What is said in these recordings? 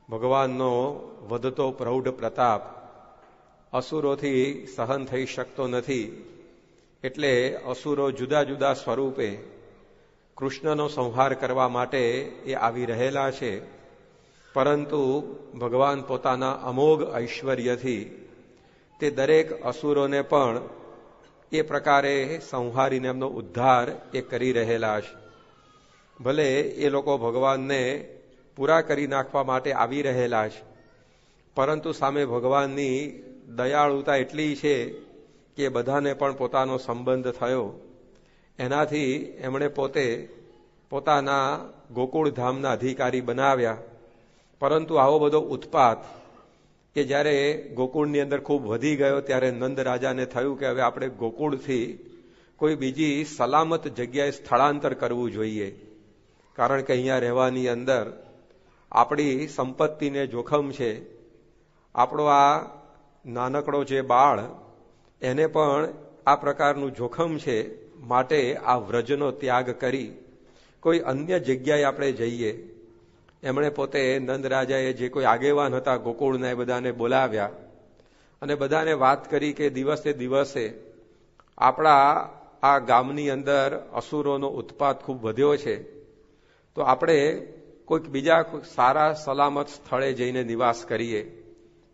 ભગવાનનો વધતો પ્રૌઢ પ્રતાપ અસુરોથી સહન થઈ શકતો નથી, એટલે અસુરો જુદા જુદા સ્વરૂપે કૃષ્ણનો સંહાર કરવા માટે એ આવી રહેલા છે. પરંતુ ભગવાન પોતાના અમોઘ ઐશ્વર્યથી તે દરેક અસુરોને પણ એ પ્રકારે સંહારીને એમનો ઉદ્ધાર એ કરી રહેલા છે. ભલે એ લોકો ભગવાનને પૂરા કરી નાખવા માટે આવી રહેલા છે, પરંતુ સામે ભગવાનની દયાળુતા એટલી છે કે બધાને પણ પોતાનો સંબંધ થયો. એનાથી એમણે પોતે પોતાના ગોકુળ ધામના અધિકારી બનાવ્યા. પરંતુ આવો બધો ઉત્પાત કે જ્યારે ગોકુળની અંદર ખૂબ વધી ગયો, ત્યારે નંદ રાજાને થયું કે હવે આપણે ગોકુળથી કોઈ બીજી સલામત જગ્યાએ સ્થળાંતર કરવું જોઈએ, કારણ કે અહીંયા રહેવાની અંદર આપણી સંપત્તિને જોખમ છે. આપણો આ નાનકડો જે બાળ એને પણ આ પ્રકારનું જોખમ છે. માટે આ વ્રજનો ત્યાગ કરી કોઈ અન્ય જગ્યાએ આપણે જઈએ. એમણે પોતે નંદ રાજાએ જે કોઈ આગેવાન હતા ગોકુળના એ બધાને બોલાવ્યા અને બધાને વાત કરી કે દિવસે દિવસે આપણા આ ગામની અંદર અસુરોનો ઉત્પાત ખૂબ વધ્યો છે, તો આપણે કોઈક બીજા સારા સલામત સ્થળે જઈને નિવાસ કરીએ.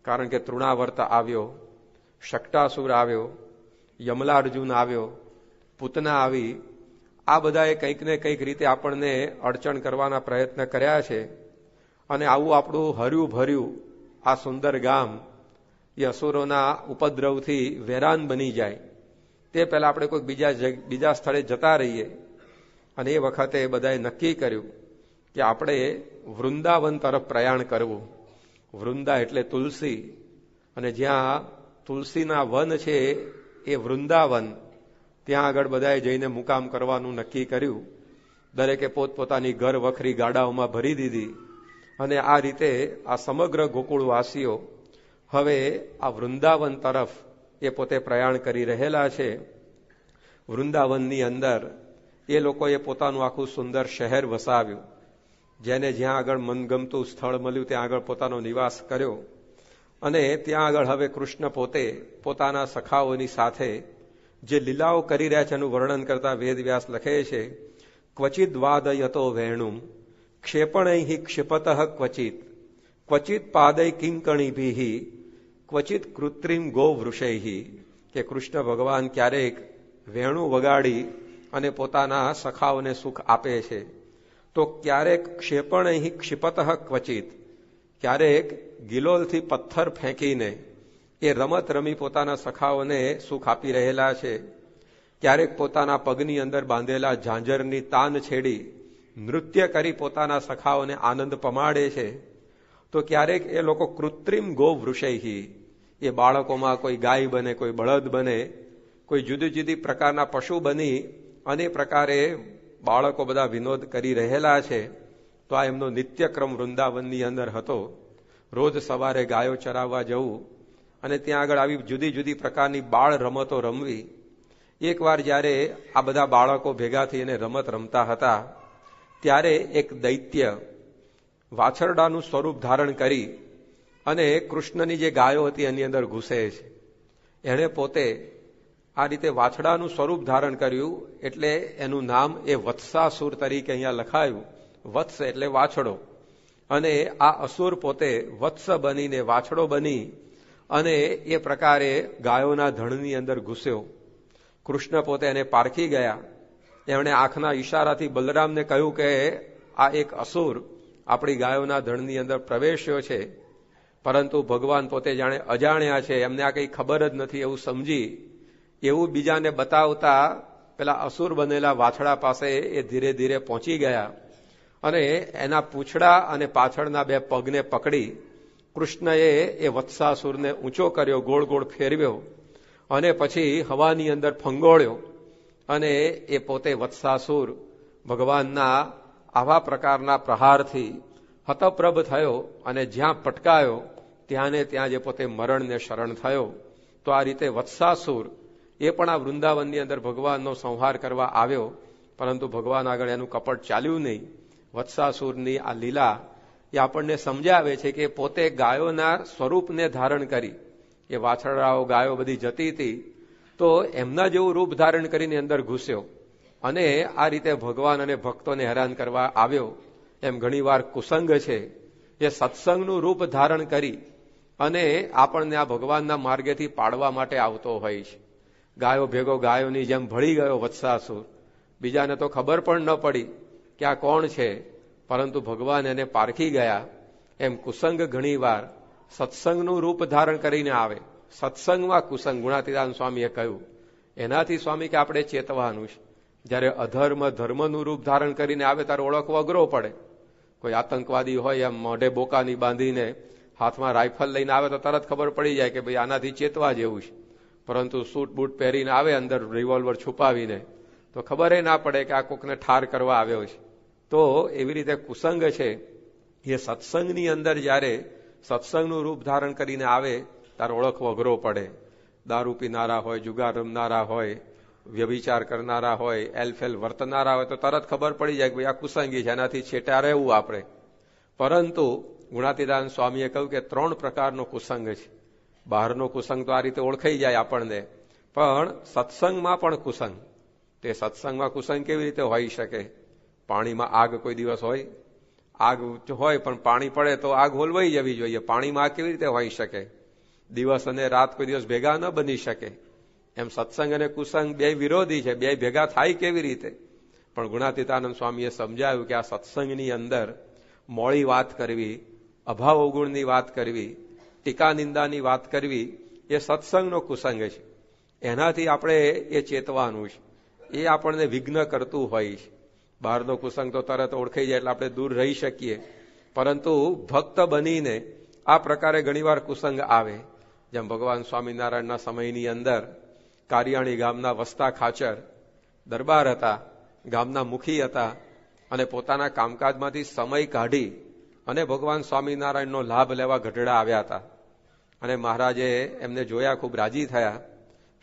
કારણ કે તૃણાવર્ત આવ્યો, શકટાસુર આવ્યો, યમલાર્જુન આવ્યો, પૂતના આવી, આ બધાએ કંઈક ને કંઈક રીતે આપણને અડચણ કરવાના પ્રયત્ન કર્યા છે. અને આવું આપણું હર્યું ભર્યું આ સુંદર ગામ એ અસુરોના ઉપદ્રવથી વેરાન બની જાય તે પહેલા આપણે કોઈક બીજા સ્થળે જતા રહીએ. અને એ વખતે બધાએ નક્કી કર્યું કે આપણે વૃંદાવન તરફ પ્રયાણ કરવું. વૃંદા એટલે તુલસી, અને જ્યાં તુલસીના વન છે એ વૃંદાવન, ત્યાં આગળ બધાએ જઈને મુકામ કરવાનું નક્કી કર્યું. દરેકે પોતપોતાની ઘર વખરી ગાડાઓમાં ભરી દીધી. અને આ રીતે આ સમગ્ર ગોકુળવાસીઓ હવે આ વૃંદાવન તરફ એ પોતે પ્રયાણ કરી રહેલા છે. વૃંદાવનની અંદર એ લોકોએ પોતાનું આખું સુંદર શહેર વસાવ્યું. જેને જ્યાં આગળ મનગમતું સ્થળ મળ્યું ત્યાં આગળ પોતાનો નિવાસ કર્યો. અને ત્યાં આગળ હવે કૃષ્ણ પોતે પોતાના સખાઓની સાથે જે લીલાઓ કરી રહ્યા છે એનું વર્ણન કરતા વેદવ્યાસ લખે છે, ક્વચિદ વાદયતો વેણુમ ક્ષેપણૈ ક્ષિપત ક્વચિત ક્વચિત પાદૈ કિંકણીભિઃ ક્વચિત કૃત્રિમ ગોવૃષૈ. કે કૃષ્ણ ભગવાન ક્યારેક વેણું વગાડી અને પોતાના સખાઓને સુખ આપે છે, તો ક્યારેક ક્ષેપણૈ ક્ષિપત ક્વચિત, ક્યારેક ગિલોલથી પથ્થર ફેંકીને એ રમત રમી પોતાના સખાઓને સુખ આપી રહેલા છે. ક્યારેક પોતાના પગની અંદર બાંધેલા ઝાંઝરની તાન છેડી નૃત્ય કરી પોતાના સખાઓને આનંદ પમાડે છે. તો ક્યારેક એ લોકો કૃત્રિમ ગોવૃષૈ, એ બાળકોમાં કોઈ ગાય બને, કોઈ બળદ બને, કોઈ જુદી જુદી પ્રકારના પશુ બની અને પ્રકારે બાળકો બધા વિનોદ કરી રહેલા છે. તો આ એમનો નિત્યક્રમ વૃંદાવનની અંદર હતો. રોજ સવારે ગાયો ચરાવવા જવું અને ત્યાં આગળ આવી જુદી જુદી પ્રકારની બાળ રમતો રમવી. એકવાર જ્યારે આ બધા બાળકો ભેગા થઈને રમત રમતા હતા, ત્યારે એક દૈત્ય વાછરડાનું સ્વરૂપ ધારણ કરી અને કૃષ્ણની જે ગાયો હતી એની અંદર ઘૂસે છે. એણે પોતે આ રીતે વાછડાનું સ્વરૂપ ધારણ કર્યું, એટલે એનું નામ એ વત્સાસુર તરીકે અહીંયા લખાયું. વત્સ એટલે વાછડો, અને આ અસુર પોતે વત્સ બનીને વાછડો બની અને એ પ્રકારે ગાયોના ધણની અંદર ઘૂસ્યો. કૃષ્ણ પોતે એને પારખી ગયા. એમણે આંખના ઈશારાથી બલરામને કહ્યું કે આ એક અસુર આપણી ગાયોના ધણની અંદર પ્રવેશ્યો છે. પરંતુ ભગવાન પોતે જાણે અજાણ્યા છે, એમને આ કંઈ ખબર જ નથી એવું સમજી એવું બીજાને બતાવતા પેલા અસુર બનેલા વાછડા પાસે એ ધીરે ધીરે પહોંચી ગયા અને એના પૂંછડા અને પાછળના બે પગને પકડી કૃષ્ણએ એ વત્સાસુરને ઊંચો કર્યો, ગોળ ગોળ ફેરવ્યો અને પછી હવાની અંદર ફંગોળ્યો. અને એ પોતે વત્સાસુર ભગવાનના આવા પ્રકારના પ્રહારથી હતપ્રભ થયો અને જ્યાં પટકાયો ત્યાંને ત્યાં જે પોતે મરણને શરણ થયો. તો આ રીતે વત્સાસુર એ પણ આ વૃંદાવનની અંદર ભગવાનનો સંહાર કરવા આવ્યો, પરંતુ ભગવાન આગળ એનું કપટ ચાલ્યું નહીં. વત્સાસુરની આ લીલા એ આપણને સમજાવે છે કે પોતે ગાયોના સ્વરૂપને ધારણ કરી, એ વાછરડાઓ ગાયો બધી જતી હતી તો એમના જેવું રૂપ ધારણ કરીને અંદર ઘૂસ્યો અને આ રીતે ભગવાન અને ભક્તોને હેરાન કરવા આવ્યો. એમ ઘણીવાર કુસંગ છે એ સત્સંગનું રૂપ ધારણ કરી અને આપણને આ ભગવાનના માર્ગેથી પાડવા માટે આવતો હોય છે. ગાયો ભેગો ગાયોની જેમ ભળી ગયો વત્સાસુર. બીજાને તો ખબર પણ ન પડી કે આ કોણ છે, પરંતુ ભગવાન એને પારખી ગયા. એમ કુસંગ ઘણીવાર સત્સંગનું રૂપ ધારણ કરીને આવે. સત્સંગમાં કુસંગ ગુણાતીતાનંદ સ્વામીએ કહ્યું. એનાથી સ્વામી કે આપણે ચેતવાનું છે. જ્યારે અધર્મ ધર્મનું રૂપ ધારણ કરીને આવે ત્યારે ઓળખવો અઘરો પડે. કોઈ આતંકવાદી હોય એમ મોઢે બોકાની બાંધીને હાથમાં રાઇફલ લઈને આવે તો તરત ખબર પડી જાય કે ભાઈ આનાથી ચેતવા જેવું છે. પરંતુ સૂટ બૂટ પહેરીને આવે અંદર રિવોલ્વર છુપાવીને તો ખબર ના પડે કે આ કોકને ઠાર કરવા આવ્યો છે. તો એવી રીતે કુસંગ છે એ સત્સંગની અંદર જ્યારે સત્સંગનું રૂપ ધારણ કરીને આવે ત્યારે ઓળખવો અઘરો પડે. દારૂ પીનારા હોય, જુગાર રમનારા હોય, વ્યભિચાર કરનારા હોય, એલફેલ વર્તનારા હોય તો તરત ખબર પડી જાય કે ભાઈ આ કુસંગી છે, એનાથી છેટા રહેવું આપણે. પરંતુ ગુણાતીતાનંદ સ્વામીએ કહ્યું કે 3 પ્રકારનો કુસંગ છે. બહારનો કુસંગ તો આ રીતે ઓળખાઈ જાય આપણને, પણ સત્સંગમાં પણ કુસંગ. તે સત્સંગમાં કુસંગ કેવી રીતે હોઈ શકે? પાણીમાં આગ કોઈ દિવસ હોય? આગ હોય પણ પાણી પડે તો આગ હોલવાઈ જવી જોઈએ. પાણીમાં આગ કેવી રીતે હોઈ શકે? દિવસ અને રાત કોઈ દિવસ ભેગા ન બની શકે. એમ સત્સંગ અને કુસંગ બે વિરોધી છે, બે ભેગા થાય કેવી રીતે? પણ ગુણાતીતાનંદ સ્વામીએ સમજાવ્યું કે આ સત્સંગની અંદર મોળી વાત કરવી, અભાવ અવગુણની વાત કરવી, ટીકા નિંદાની વાત કરવી એ સત્સંગનો કુસંગ છે. એનાથી આપણે એ ચેતવાનું છે. એ આપણને વિઘ્ન કરતું હોય છે. બહારનો કુસંગ તો તરત ઓળખાઈ જાય એટલે આપણે દૂર રહી શકીએ, પરંતુ ભક્ત બનીને આ પ્રકારે ઘણીવાર કુસંગ આવે. જેમ ભગવાન સ્વામિનારાયણના સમયની અંદર કારિયાણી ગામના વસતા ખાચર દરબાર હતા, ગામના મુખી હતા અને પોતાના કામકાજમાંથી સમય કાઢી અને ભગવાન સ્વામિનારાયણનો લાભ લેવા ગઢડા આવ્યા હતા. અને મહારાજે એમને જોયા, ખૂબ રાજી થયા.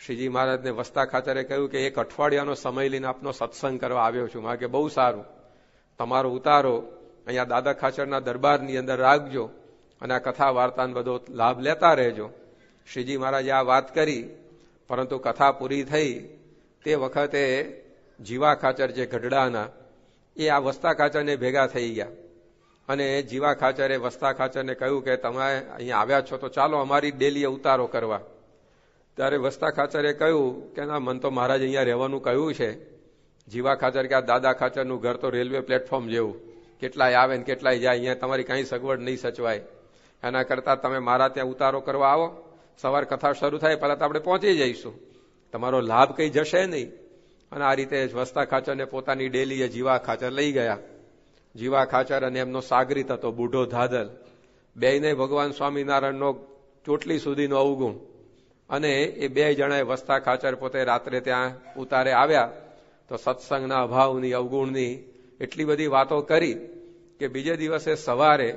શ્રીજી મહારાજને વસતા ખાચરે કહ્યું કે 1 અઠવાડિયાનો સમય લઈને આપનો સત્સંગ કરવા આવ્યો છું. કે બહુ સારું, તમારો ઉતારો અહીંયા દાદા ખાચરના દરબારની અંદર રાખજો અને આ કથા વાર્તાનો બધો લાભ લેતા રહેજો. શ્રીજી મહારાજે આ વાત કરી, પરંતુ કથા પૂરી થઈ તે વખતે જીવા ખાચર જે ગઢડાના એ આ વસતા ખાચરને ભેગા થઈ ગયા અને જીવા ખાચરે વસતા ખાચરને કહ્યું કે તમે અહીંયા આવ્યા છો તો ચાલો અમારી ડેલીએ ઉતારો કરવા. ત્યારે વસતા ખાચરે કહ્યું કે ના, મન તો મહારાજ અહીંયા રહેવાનું કહ્યું છે. જીવા ખાચર કે આ દાદા ખાચરનું ઘર તો રેલવે પ્લેટફોર્મ જેવું, કેટલાય આવે ને કેટલાય જાય, અહીંયા તમારી કાંઈ સગવડ નહીં સચવાય. એના કરતાં તમે મારા ત્યાં ઉતારો કરવા આવો, સવાર કથા શરૂ થાય પહેલા તો આપણે પહોંચી જઈશું, તમારો લાભ કંઈ જશે નહીં. અને આ રીતે વસતા ખાચરને પોતાની ડેલીએ જીવા ખાચર લઈ ગયા. જીવા ખાચર અને એમનો સાગરીત હતો બુઢો ધાદલ, બેયને ભગવાન સ્વામિનારાયણનો ચોટલી સુધીનો અવગુણ. અને એ 2 જણાએ વસતા ખાચર પોતે રાત્રે ત્યાં ઉતારે આવ્યા તો સત્સંગના અભાવની, અવગુણની એટલી બધી વાતો કરી કે બીજે દિવસે સવારે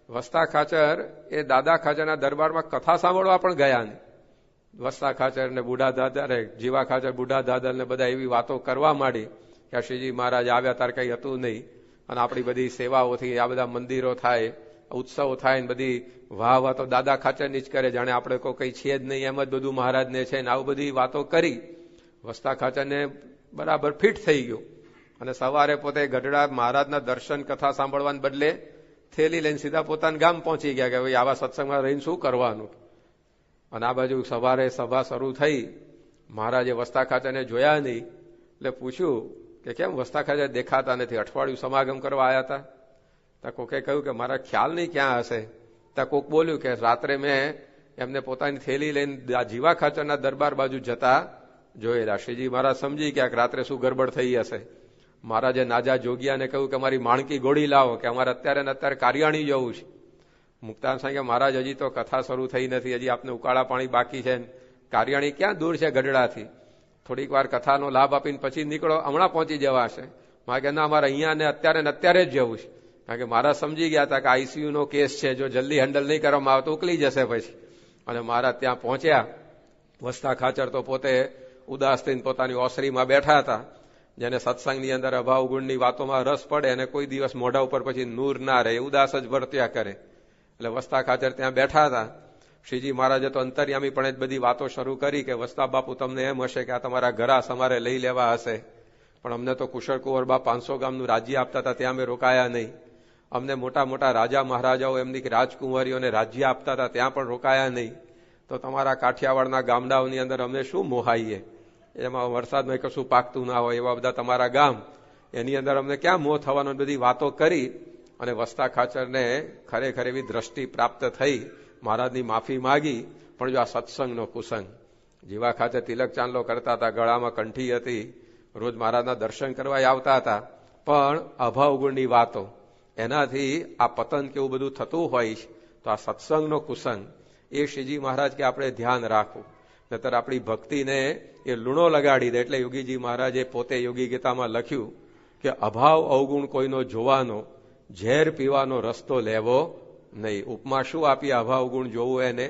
વસતા ખાચર એ દાદા ખાચરના દરબારમાં કથા સાંભળવા પણ ગયા નહીં. વસતા ખાચર ને બુઢા દાદા, જીવા ખાચર બુઢા દાદા ને બધા એવી વાતો કરવા માંડી કે શ્રીજી મહારાજ આવ્યા તાર કઈ હતું નહીં અને આપણી બધી સેવાઓથી આ બધા મંદિરો થાય, ઉત્સવો થાય ને બધી વાહ તો દાદા ખાચરની જ કરે, જાણે આપણે કોઈ કઈ છે જ નહીં, એમ જ બધું મહારાજને છે ને આવું બધી વાતો કરી. વસતા ખાચરને બરાબર ફિટ થઈ ગયું અને સવારે પોતે ગઢડા મહારાજના દર્શન કથા સાંભળવાને બદલે થેલી લઈને સીધા પોતાના ગામ પહોંચી ગયા કે ભાઈ આવા સત્સંગમાં રહીને શું કરવાનું. અને આ બાજુ સવારે સભા શરૂ થઈ, મહારાજે વસતા ખાચરને જોયા નહીં એટલે પૂછ્યું કે કેમ વસતા ખાચર દેખાતા નથી, અઠવાડિયું સમાગમ કરવા આવ્યા હતા? ત્યાં કોકે કહ્યું કે મારા ખ્યાલ નહીં ક્યાં હશે. ત્યાં કોક બોલ્યું કે રાત્રે મેં એમને પોતાની થેલી લઈને જીવા ખાચરના દરબાર બાજુ જતા જોયેલા. શ્રીજી મહારાજ સમજી ગયા કે રાત્રે શું ગરબડ થઈ હશે. મહારાજે નાજા જોગિયાને કહ્યું કે અમારી માણકી ગોળી લાવો, કે અમારે અત્યારે ને અત્યારે કારિયાણી જવું છે. મુક્તાન સાંઈ કે મહારાજ હજી તો કથા શરૂ થઈ નથી, હજી આપને ઉકાળા પાણી બાકી છે, કારિયાણી ક્યાં દૂર છે ગઢડાથી, થોડીક વાર કથાનો લાભ આપીને પછી નીકળો, હમણાં પહોંચી જવાશે. મારે કે ના, અમારે અહીંયા ને અત્યારે જ જવું છે. કારણ કે મહારાજ સમજી ગયા હતા કે આઈસીયુ નો કેસ છે, જો જલ્દી હેન્ડલ નહીં કરવામાં આવે તો ઉકલી જશે પછી. અને મહારાજ ત્યાં પહોંચ્યા. વસતા ખાચર તો પોતે ઉદાસ થઈને પોતાની ઓસરીમાં બેઠા હતા જેને સત્સંગની અંદર અભાવ ગુણની વાતોમાં રસ પડે અને કોઈ દિવસ મોઢા ઉપર પછી નૂર ના રહે, ઉદાસ જ વર્ત્યા કરે. એટલે વસ્તા ખાચર ત્યાં બેઠા હતા. શ્રીજી મહારાજે તો અંતર્યામી પણ જ બધી વાતો શરૂ કરી કે વસ્તા બાપુ, તમને એમ હશે કે આ તમારા ઘરાસ અમારે લઈ લેવા હશે, પણ અમને તો કુશળ કુંવરબા 500 ગામનું રાજ્ય આપતા હતા, ત્યાં અમે રોકાયા નહીં. અમને મોટા મોટા રાજા મહારાજાઓ એમની રાજકુંવરીઓને રાજ્ય આપતા હતા, ત્યાં પણ રોકાયા નહીં. તો તમારા કાઠિયાવાડના ગામડાઓની અંદર અમને શું મોહાઈએ? એમાં વરસાદમાં કશું પાકતું ના હોય એવા બધા તમારા ગામ, એની અંદર અમને ક્યાં મોહ થવાનો? બધી વાતો કરી અને વસ્તા ખાચરને ખરેખર એવી દ્રષ્ટિ પ્રાપ્ત થઈ, મહારાજની માફી માગી. પણ જો આ સત્સંગનો કુસંગ, જીવા ખાચર તિલક ચાંદલો કરતા હતા, ગળામાં કંઠી હતી, રોજ મહારાજના દર્શન કરવા આવતા હતા, પણ અભાવ ગુણની વાતો, એનાથી આ પતન કેવું બધું થતું હોય. તો આ સત્સંગનો કુસંગ એ શ્રીજી મહારાજ કે આપણે ધ્યાન રાખવું, નહીતર આપણી ભક્તિને એ લૂણો લગાડી દે. એટલે યોગીજી મહારાજે પોતે યોગી ગીતામાં લખ્યું કે અભાવ અવગુણ કોઈનો જોવાનો, ઝેર પીવાનો રસ્તો લેવો નહીં. ઉપમા શું આપી અભાવ ગુણ જોવું? એને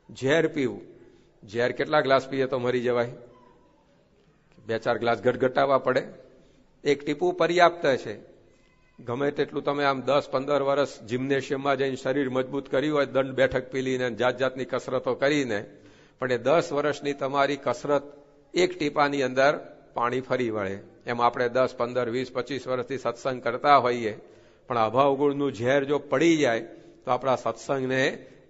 ઝેર પીવું. ઝેર કેટલા ગ્લાસ પીએ તો મરી જવાય? 2-4 ગ્લાસ ગટગટાવવા પડે. એક ટીપું પર્યાપ્ત છે. ગમે તેટલું તમે આમ 10-15 વર્ષ જિમ્નેશિયમમાં જઈને શરીર મજબૂત કર્યું હોય, દંડ બેઠક પીલીને જાત જાતની કસરતો કરીને, પણ એ 10 વર્ષની તમારી કસરત એક ટીપાની અંદર પાણી ફરી વળે. એમ આપણે 10, 15, 20, 25 વર્ષથી સત્સંગ કરતા હોઈએ, પણ અભાવ ગુણનું ઝેર જો પડી જાય તો આપણા સત્સંગને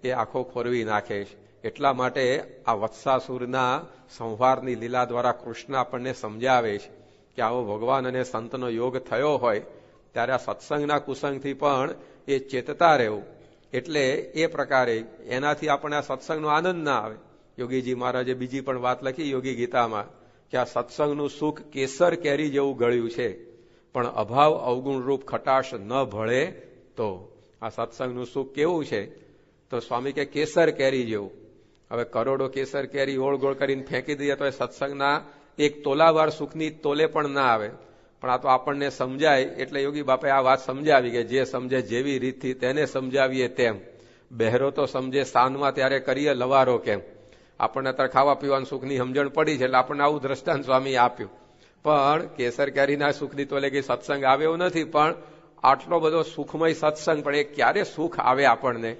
એ આખો ખોરવી નાખે છે. એટલા માટે આ વત્સાસુરના સંહારની લીલા દ્વારા કૃષ્ણ આપણને સમજાવે છે કે આવો ભગવાન અને સંતનો યોગ થયો હોય ત્યારે આ સત્સંગના કુસંગથી પણ એ ચેતતા રહેવું. એટલે એ પ્રકારે એનાથી આપણને આ સત્સંગનો આનંદ ના આવે. યોગીજી મહારાજે બીજી પણ વાત લખી યોગી ગીતામાં કે આ સત્સંગનું સુખ કેસર કેરી જેવું ગળ્યું છે, પણ અભાવ અવગુણ રૂપ ખટાશ ન ભળે તો. આ સત્સંગનું સુખ કેવું છે? તો સ્વામી કે કેસર કેરી જેવું. હવે કરોડો કેસર કેરી ઓળગોળ કરીને ફેંકી દઈએ તો એ સત્સંગના એક તોલાવાર સુખની તોલે પણ ના આવે. પણ આ તો આપણને સમજાય એટલે યોગી બાપાએ આ વાત સમજાવી કે જે સમજે જેવી રીતથી તેને સમજાવીએ તેમ. બહેરો તો સમજે સાનમાં ત્યારે કરીએ લવારો કેમ. આપણને અત્યારે ખાવા પીવાનું સુખની સમજણ પડી છે એટલે આપણને આવું દ્રષ્ટાંત સ્વામી આપ્યું. પણ કેસર કેરીના સુખની તોલે કે સત્સંગ આવે એવું નથી, પણ આટલો બધો સુખમય સત્સંગ, પણ એ ક્યારે સુખ આવે આપણને?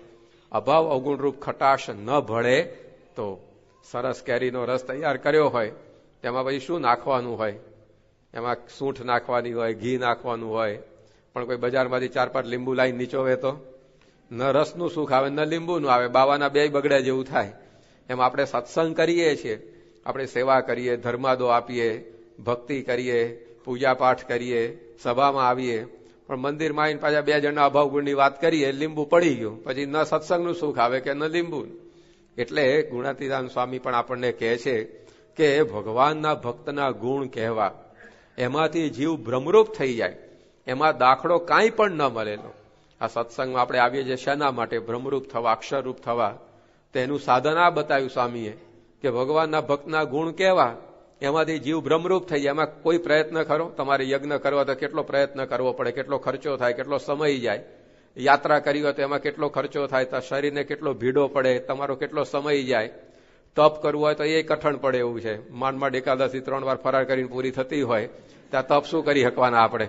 અભાવ અવગુણરૂપ ખટાશ ન ભળે તો. સરસ કેરીનો રસ તૈયાર કર્યો હોય, તેમાં પછી શું નાખવાનું હોય? એમાં સૂંઠ નાખવાની હોય, ઘી નાખવાનું હોય, પણ કોઈ બજારમાંથી 4-5 લીંબુ લાવીને નીચોવે તો ન રસનું સુખ આવે ન લીંબુનું આવે, બાવાના 2 બગડ્યા જેવું થાય. એમ આપણે સત્સંગ કરીએ છીએ, આપણે સેવા કરીએ, ધર્માદો આપીએ, ભક્તિ કરીએ, પૂજા પાઠ કરીએ, સભામાં આવીએ, પણ મંદિરમાં આવીને પાછા 2 જણના અભાવ ગુણની વાત કરીએ, લીંબુ પડી ગયું, પછી ન સત્સંગનું સુખ આવે કે ન લીંબુ. એટલે ગુણાતીતાન સ્વામી પણ આપણને કહે છે કે ભગવાનના ભક્તના ગુણ કહેવા, એમાંથી જીવ ભ્રમરૂપ થઈ જાય, એમાં દાખલો કાંઈ પણ ન મળેલો. આ સત્સંગમાં આપણે આવીએ છીએ શેના માટે? ભ્રમરૂપ થવા, અક્ષરરૂપ થવા. તો એનું સાધન આ બતાવ્યું સ્વામીએ કે ભગવાનના ભક્તના ગુણ કહેવા, એમાંથી જીવ ભ્રમરૂપ થઈ જાય. એમાં કોઈ પ્રયત્ન કરો? તમારે યજ્ઞ કરવા તો કેટલો પ્રયત્ન કરવો પડે, કેટલો ખર્ચો થાય, કેટલો સમય જાય. યાત્રા કરી હોય તો એમાં કેટલો ખર્ચો થાય, તો શરીરને કેટલો ભીડો પડે, તમારો કેટલો સમય જાય. તપ કરવું હોય તો એ કઠણ પડે એવું છે. માંડ એકાદશી 3 વાર ફરાર કરીને પૂરી થતી હોય ત્યાં તપ શું કરી શકવાના આપણે?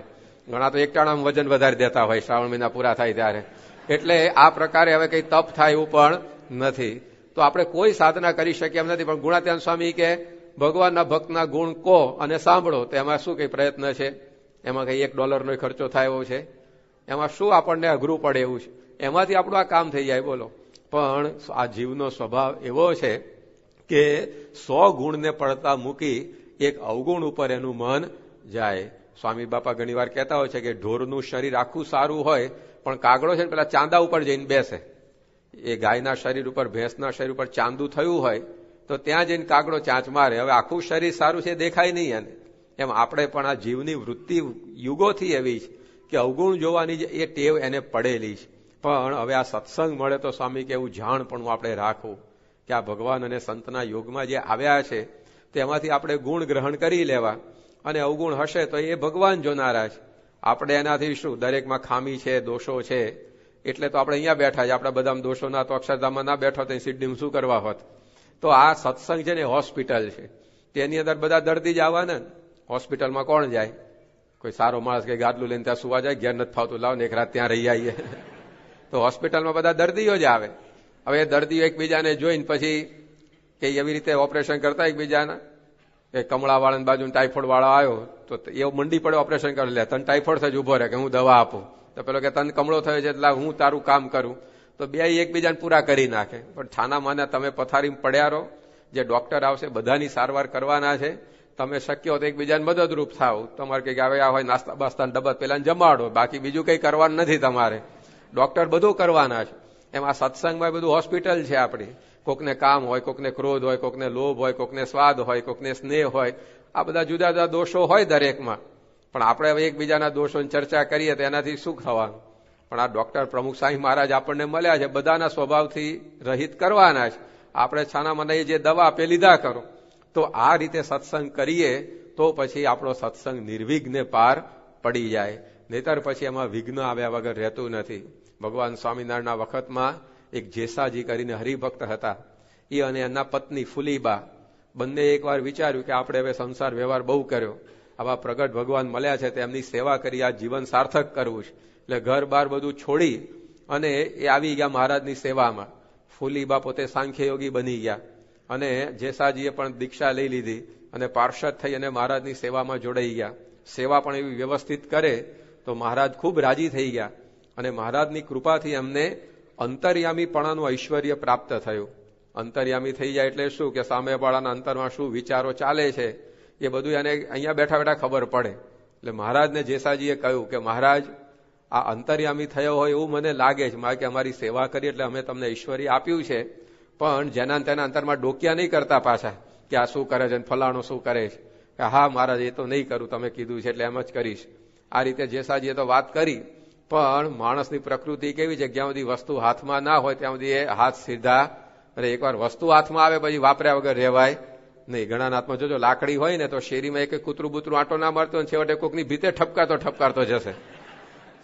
ઘણા તો 1 ટાણામાં વજન વધારી દેતા હોય શ્રાવણ મહિના પૂરા થાય ત્યારે. એટલે આ પ્રકારે હવે કઈ તપ થાય એવું પણ નથી. તો આપણે કોઈ સાધના કરી શકીએ એમ નથી. પણ ગુણાતીતાન સ્વામી કે ભગવાનના ભક્તના ગુણ કહો અને સાંભળો, તો એમાં શું કઈ પ્રયત્ન છે? એમાં કઈ $1નો ખર્ચો થાય એવો છે? એમાં શું આપણને અઘરું પડે એવું છે? એમાંથી આપણું આ કામ થઈ જાય. બોલો. પણ આ જીવનો સ્વભાવ એવો છે કે 100 ગુણને પડતા મૂકી એક અવગુણ ઉપર એનું મન જાય. સ્વામી બાપા ઘણી વાર કહેતા હોય છે કે ઢોરનું શરીર આખું સારું હોય, પણ કાગડો છે ને પેલા ચાંદા ઉપર જઈને બેસે. એ ગાયના શરીર ઉપર, ભેંસના શરીર ઉપર ચાંદું થયું હોય તો ત્યાં જઈને કાગડો ચાંચ મારે. હવે આખું શરીર સારું છે દેખાય નહીં એને. એમ આપણે પણ આ જીવની વૃત્તિ યુગોથી એવી છે કે અવગુણ જોવાની એ ટેવ એને પડેલી છે. પણ હવે આ સત્સંગ મળે તો સ્વામી કે એવું જાણપણું આપણે રાખવું કે આ ભગવાન અને સંતના યોગમાં જે આવ્યા છે તેમાંથી આપણે ગુણ ગ્રહણ કરી લેવા, અને અવગુણ હશે તો એ ભગવાન જોનારા છે. આપણે એનાથી શું? દરેકમાં ખામી છે, દોષો છે, એટલે તો આપણે અહીંયા બેઠા છે. આપણા બધા દોષો ના તો અક્ષરધામમાં ના બેઠો તો સિદ્ધિમાં શું કરવા હોત? તો આ સત્સંગ છે ને હોસ્પિટલ છે, તેની અંદર બધા દર્દી જ આવવાના. હોસ્પિટલમાં કોણ જાય? કોઈ સારો માણસ કે ગાદલું લઈને ત્યાં સુવા જાય, ઘેર નથી ફાવતું, લાવ ને એક રાત ત્યાં રહી આવીએ. તો હોસ્પિટલમાં બધા દર્દીઓ જ આવે. હવે એ દર્દીઓ એકબીજાને જોઈને પછી કે એવી રીતે ઓપરેશન કરતા એકબીજાના, કે કમળાવાળાની બાજુ ટાઈફોઇડ વાળો આવ્યો તો એવું મંડી પડે ઓપરેશન કરી લે, તને ટાઈફોઇડ થઈ ઉભો રહે કે હું દવા આપું, તો પેલો કે તને કમળો થયો છે એટલે હું તારું કામ કરું. તો બે એકબીજાને પૂરા કરી નાખે. પણ છાના માના તમે પથારીમાં પડ્યા રહો, જે ડોક્ટર આવશે બધાની સારવાર કરવાના છે. તમે શક્ય હો તો એકબીજાને મદદરૂપ થાવ. તમારે કંઈક આવે આ હોય નાસ્તા બાસ્તાના ડબ્બા પેલા જમાડો, બાકી બીજું કંઈ કરવાનું નથી તમારે. ડોક્ટર બધું કરવાના છે. એમ આ સત્સંગમાં બધું હોસ્પિટલ છે આપણી. કોકને કામ હોય, કોકને ક્રોધ હોય, કોકને લોભ હોય, કોકને સ્વાદ હોય, કોકને સ્નેહ હોય. આ બધા જુદા જુદા દોષો હોય દરેકમાં. પણ આપણે હવે એકબીજાના દોષોની ચર્ચા કરીએ તો એનાથી શું થવાનું? પણ આ ડોક્ટર પ્રમુખ સાંઈ મહારાજ આપણને મળ્યા છે, બધાના સ્વભાવથી રહિત કરવાના છે. આપણે છાનામાં જે દવા આપે લીધા કરો. તો આ રીતે સત્સંગ કરીએ તો પછી આપણો સત્સંગ નિર્વિઘ્ને પાર પડી જાય. નહીતર પછી એમાં વિઘ્ન આવ્યા વગર રહેતું નથી. ભગવાન સ્વામિનારાયણના વખતમાં એક જેસાજી કરીને હરિભક્ત હતા. એ અને એના પત્ની ફુલીબા બંને એકવાર વિચાર્યું કે આપણે હવે સંસાર વ્યવહાર બહુ કર્યો, આવા પ્રગટ ભગવાન મળ્યા છે તો એમની સેવા કરી આ જીવન સાર્થક કરવું છે. એટલે ઘર બાર બધું છોડી અને એ આવી ગયા મહારાજની સેવામાં. ફુલીબા પોતે સાંખ્યયોગી બની ગયા અને જેસાજીએ પણ દીક્ષા લઈ લીધી અને પાર્ષદ થઈ અને મહારાજની સેવામાં જોડાઈ ગયા. સેવા પણ એવી વ્યવસ્થિત કરે તો મહારાજ ખૂબ રાજી થઈ ગયા અને મહારાજની કૃપાથી એમને અંતર્યામીપણાનું ઐશ્વર્ય પ્રાપ્ત થયું. અંતર્યામી થઈ જાય એટલે શું કે સામેવાળાના અંતરમાં શું વિચારો ચાલે છે એ બધું એને અહીંયા બેઠા બેઠા ખબર પડે. એટલે મહારાજને જેસાજીએ કહ્યું કે મહારાજ, આ અંતર્યામી થયો હોય એવું મને લાગે છે, કે અમારી સેવા કરી એટલે અમે તમને ઐશ્વર્ય આપ્યું છે, પણ જેના તેના અંતરમાં ડોક્યા નહીં કરતા પાછા કે આ શું કરે છે, ફલાણો શું કરે છે. કે હા મહારાજ, એ તો નહીં કરું, તમે કીધું છે એટલે એમ જ કરીશ. આ રીતે જેસાજીએ તો વાત કરી. પણ માણસની પ્રકૃતિ કેવી છે, જ્યાં સુધી વસ્તુ હાથમાં ના હોય ત્યાં સુધી એ હાથ સીધા, અને એકવાર વસ્તુ હાથમાં આવે પછી વાપર્યા વગર રહેવાય નહીં. ઘણા હાથમાં જોજો લાકડી હોય ને તો શેરીમાં એક કૂતરું બૂતરું આંટો ના મારતો, છેવટે કોકની ભીતે ઠપકારતો જશે.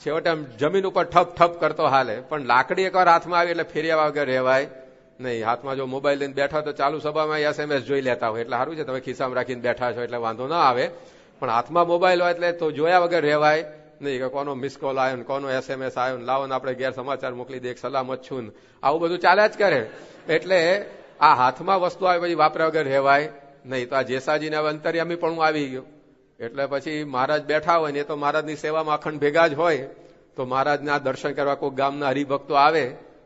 છેવટે આમ જમીન ઉપર ઠપ ઠપ કરતો હાલે. પણ લાકડી એકવાર હાથમાં આવી એટલે ફેર્યા વગર રહેવાય નહીં. હાથમાં જો મોબાઈલ લઈને બેઠા તો ચાલુ સભામાં SMS જોઈ લેતા હોય એટલે સારું છે, તમે ખિસ્સામાં રાખીને બેઠા છો એટલે વાંધો ના આવે. પણ હાથમાં મોબાઈલ હોય એટલે તો જોયા વગર રહેવાય નહીં કે કોનો મિસ કોલ આવ્યો ને કોનો SMS આવ્યો ને, લાવો ને આપણે ઘેર સમાચાર મોકલી દે, સલામત છું, આવું બધું ચાલ્યા જ કરે. એટલે આ હાથમાં વસ્તુ આવે પછી વાપર્યા વગર રહેવાય નહીં. તો આ જેસાજીને હવે અંતર્યામી પણ આવી ગયો. એટલે પછી મહારાજ બેઠા હોય ને એ તો મહારાજની સેવામાં અખંડ ભેગા જ હોય. તો મહારાજના દર્શન કરવા કોઈ ગામના હરિભક્તો આવે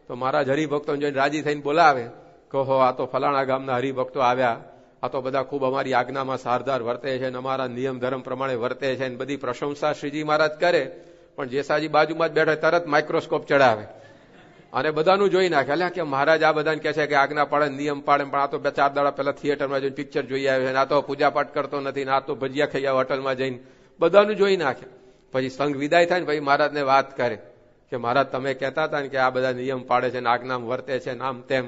તો મહારાજ હરિભક્તોને જોઈને રાજી થઈને બોલાવે, કહો આ તો ફલાણા ગામના હરિભક્તો આવ્યા, આ તો બધા ખૂબ અમારી આજ્ઞામાં સારધાર વર્તે છે અને અમારા નિયમ ધર્મ પ્રમાણે વર્તે છે, બધી પ્રશંસા શ્રીજી મહારાજ કરે. પણ જેસાજી બાજુમાં જ બેઠા તરત માઇક્રોસ્કોપ ચડાવે અને બધાનું જોઈ નાખે. એટલે કે મહારાજ આ બધાને કહે છે કે આજ્ઞા પાડે, નિયમ પાડે, પણ આ તો 4 દાડા પહેલા થિયેટરમાં જઈને પિક્ચર જોઈ આવે છે, આ તો પૂજાપાઠ કરતો નથી, આ તો ભજીયા ખાઈ આવે હોટલમાં જઈને, બધાનું જોઈ નાખે. પછી સંઘ વિદાય થાય ને પછી મહારાજને વાત કરે કે મહારાજ તમે કહેતા હતા ને કે આ બધા નિયમ પાડે છે, આજ્ઞામાં વર્તે છે, આમ તેમ,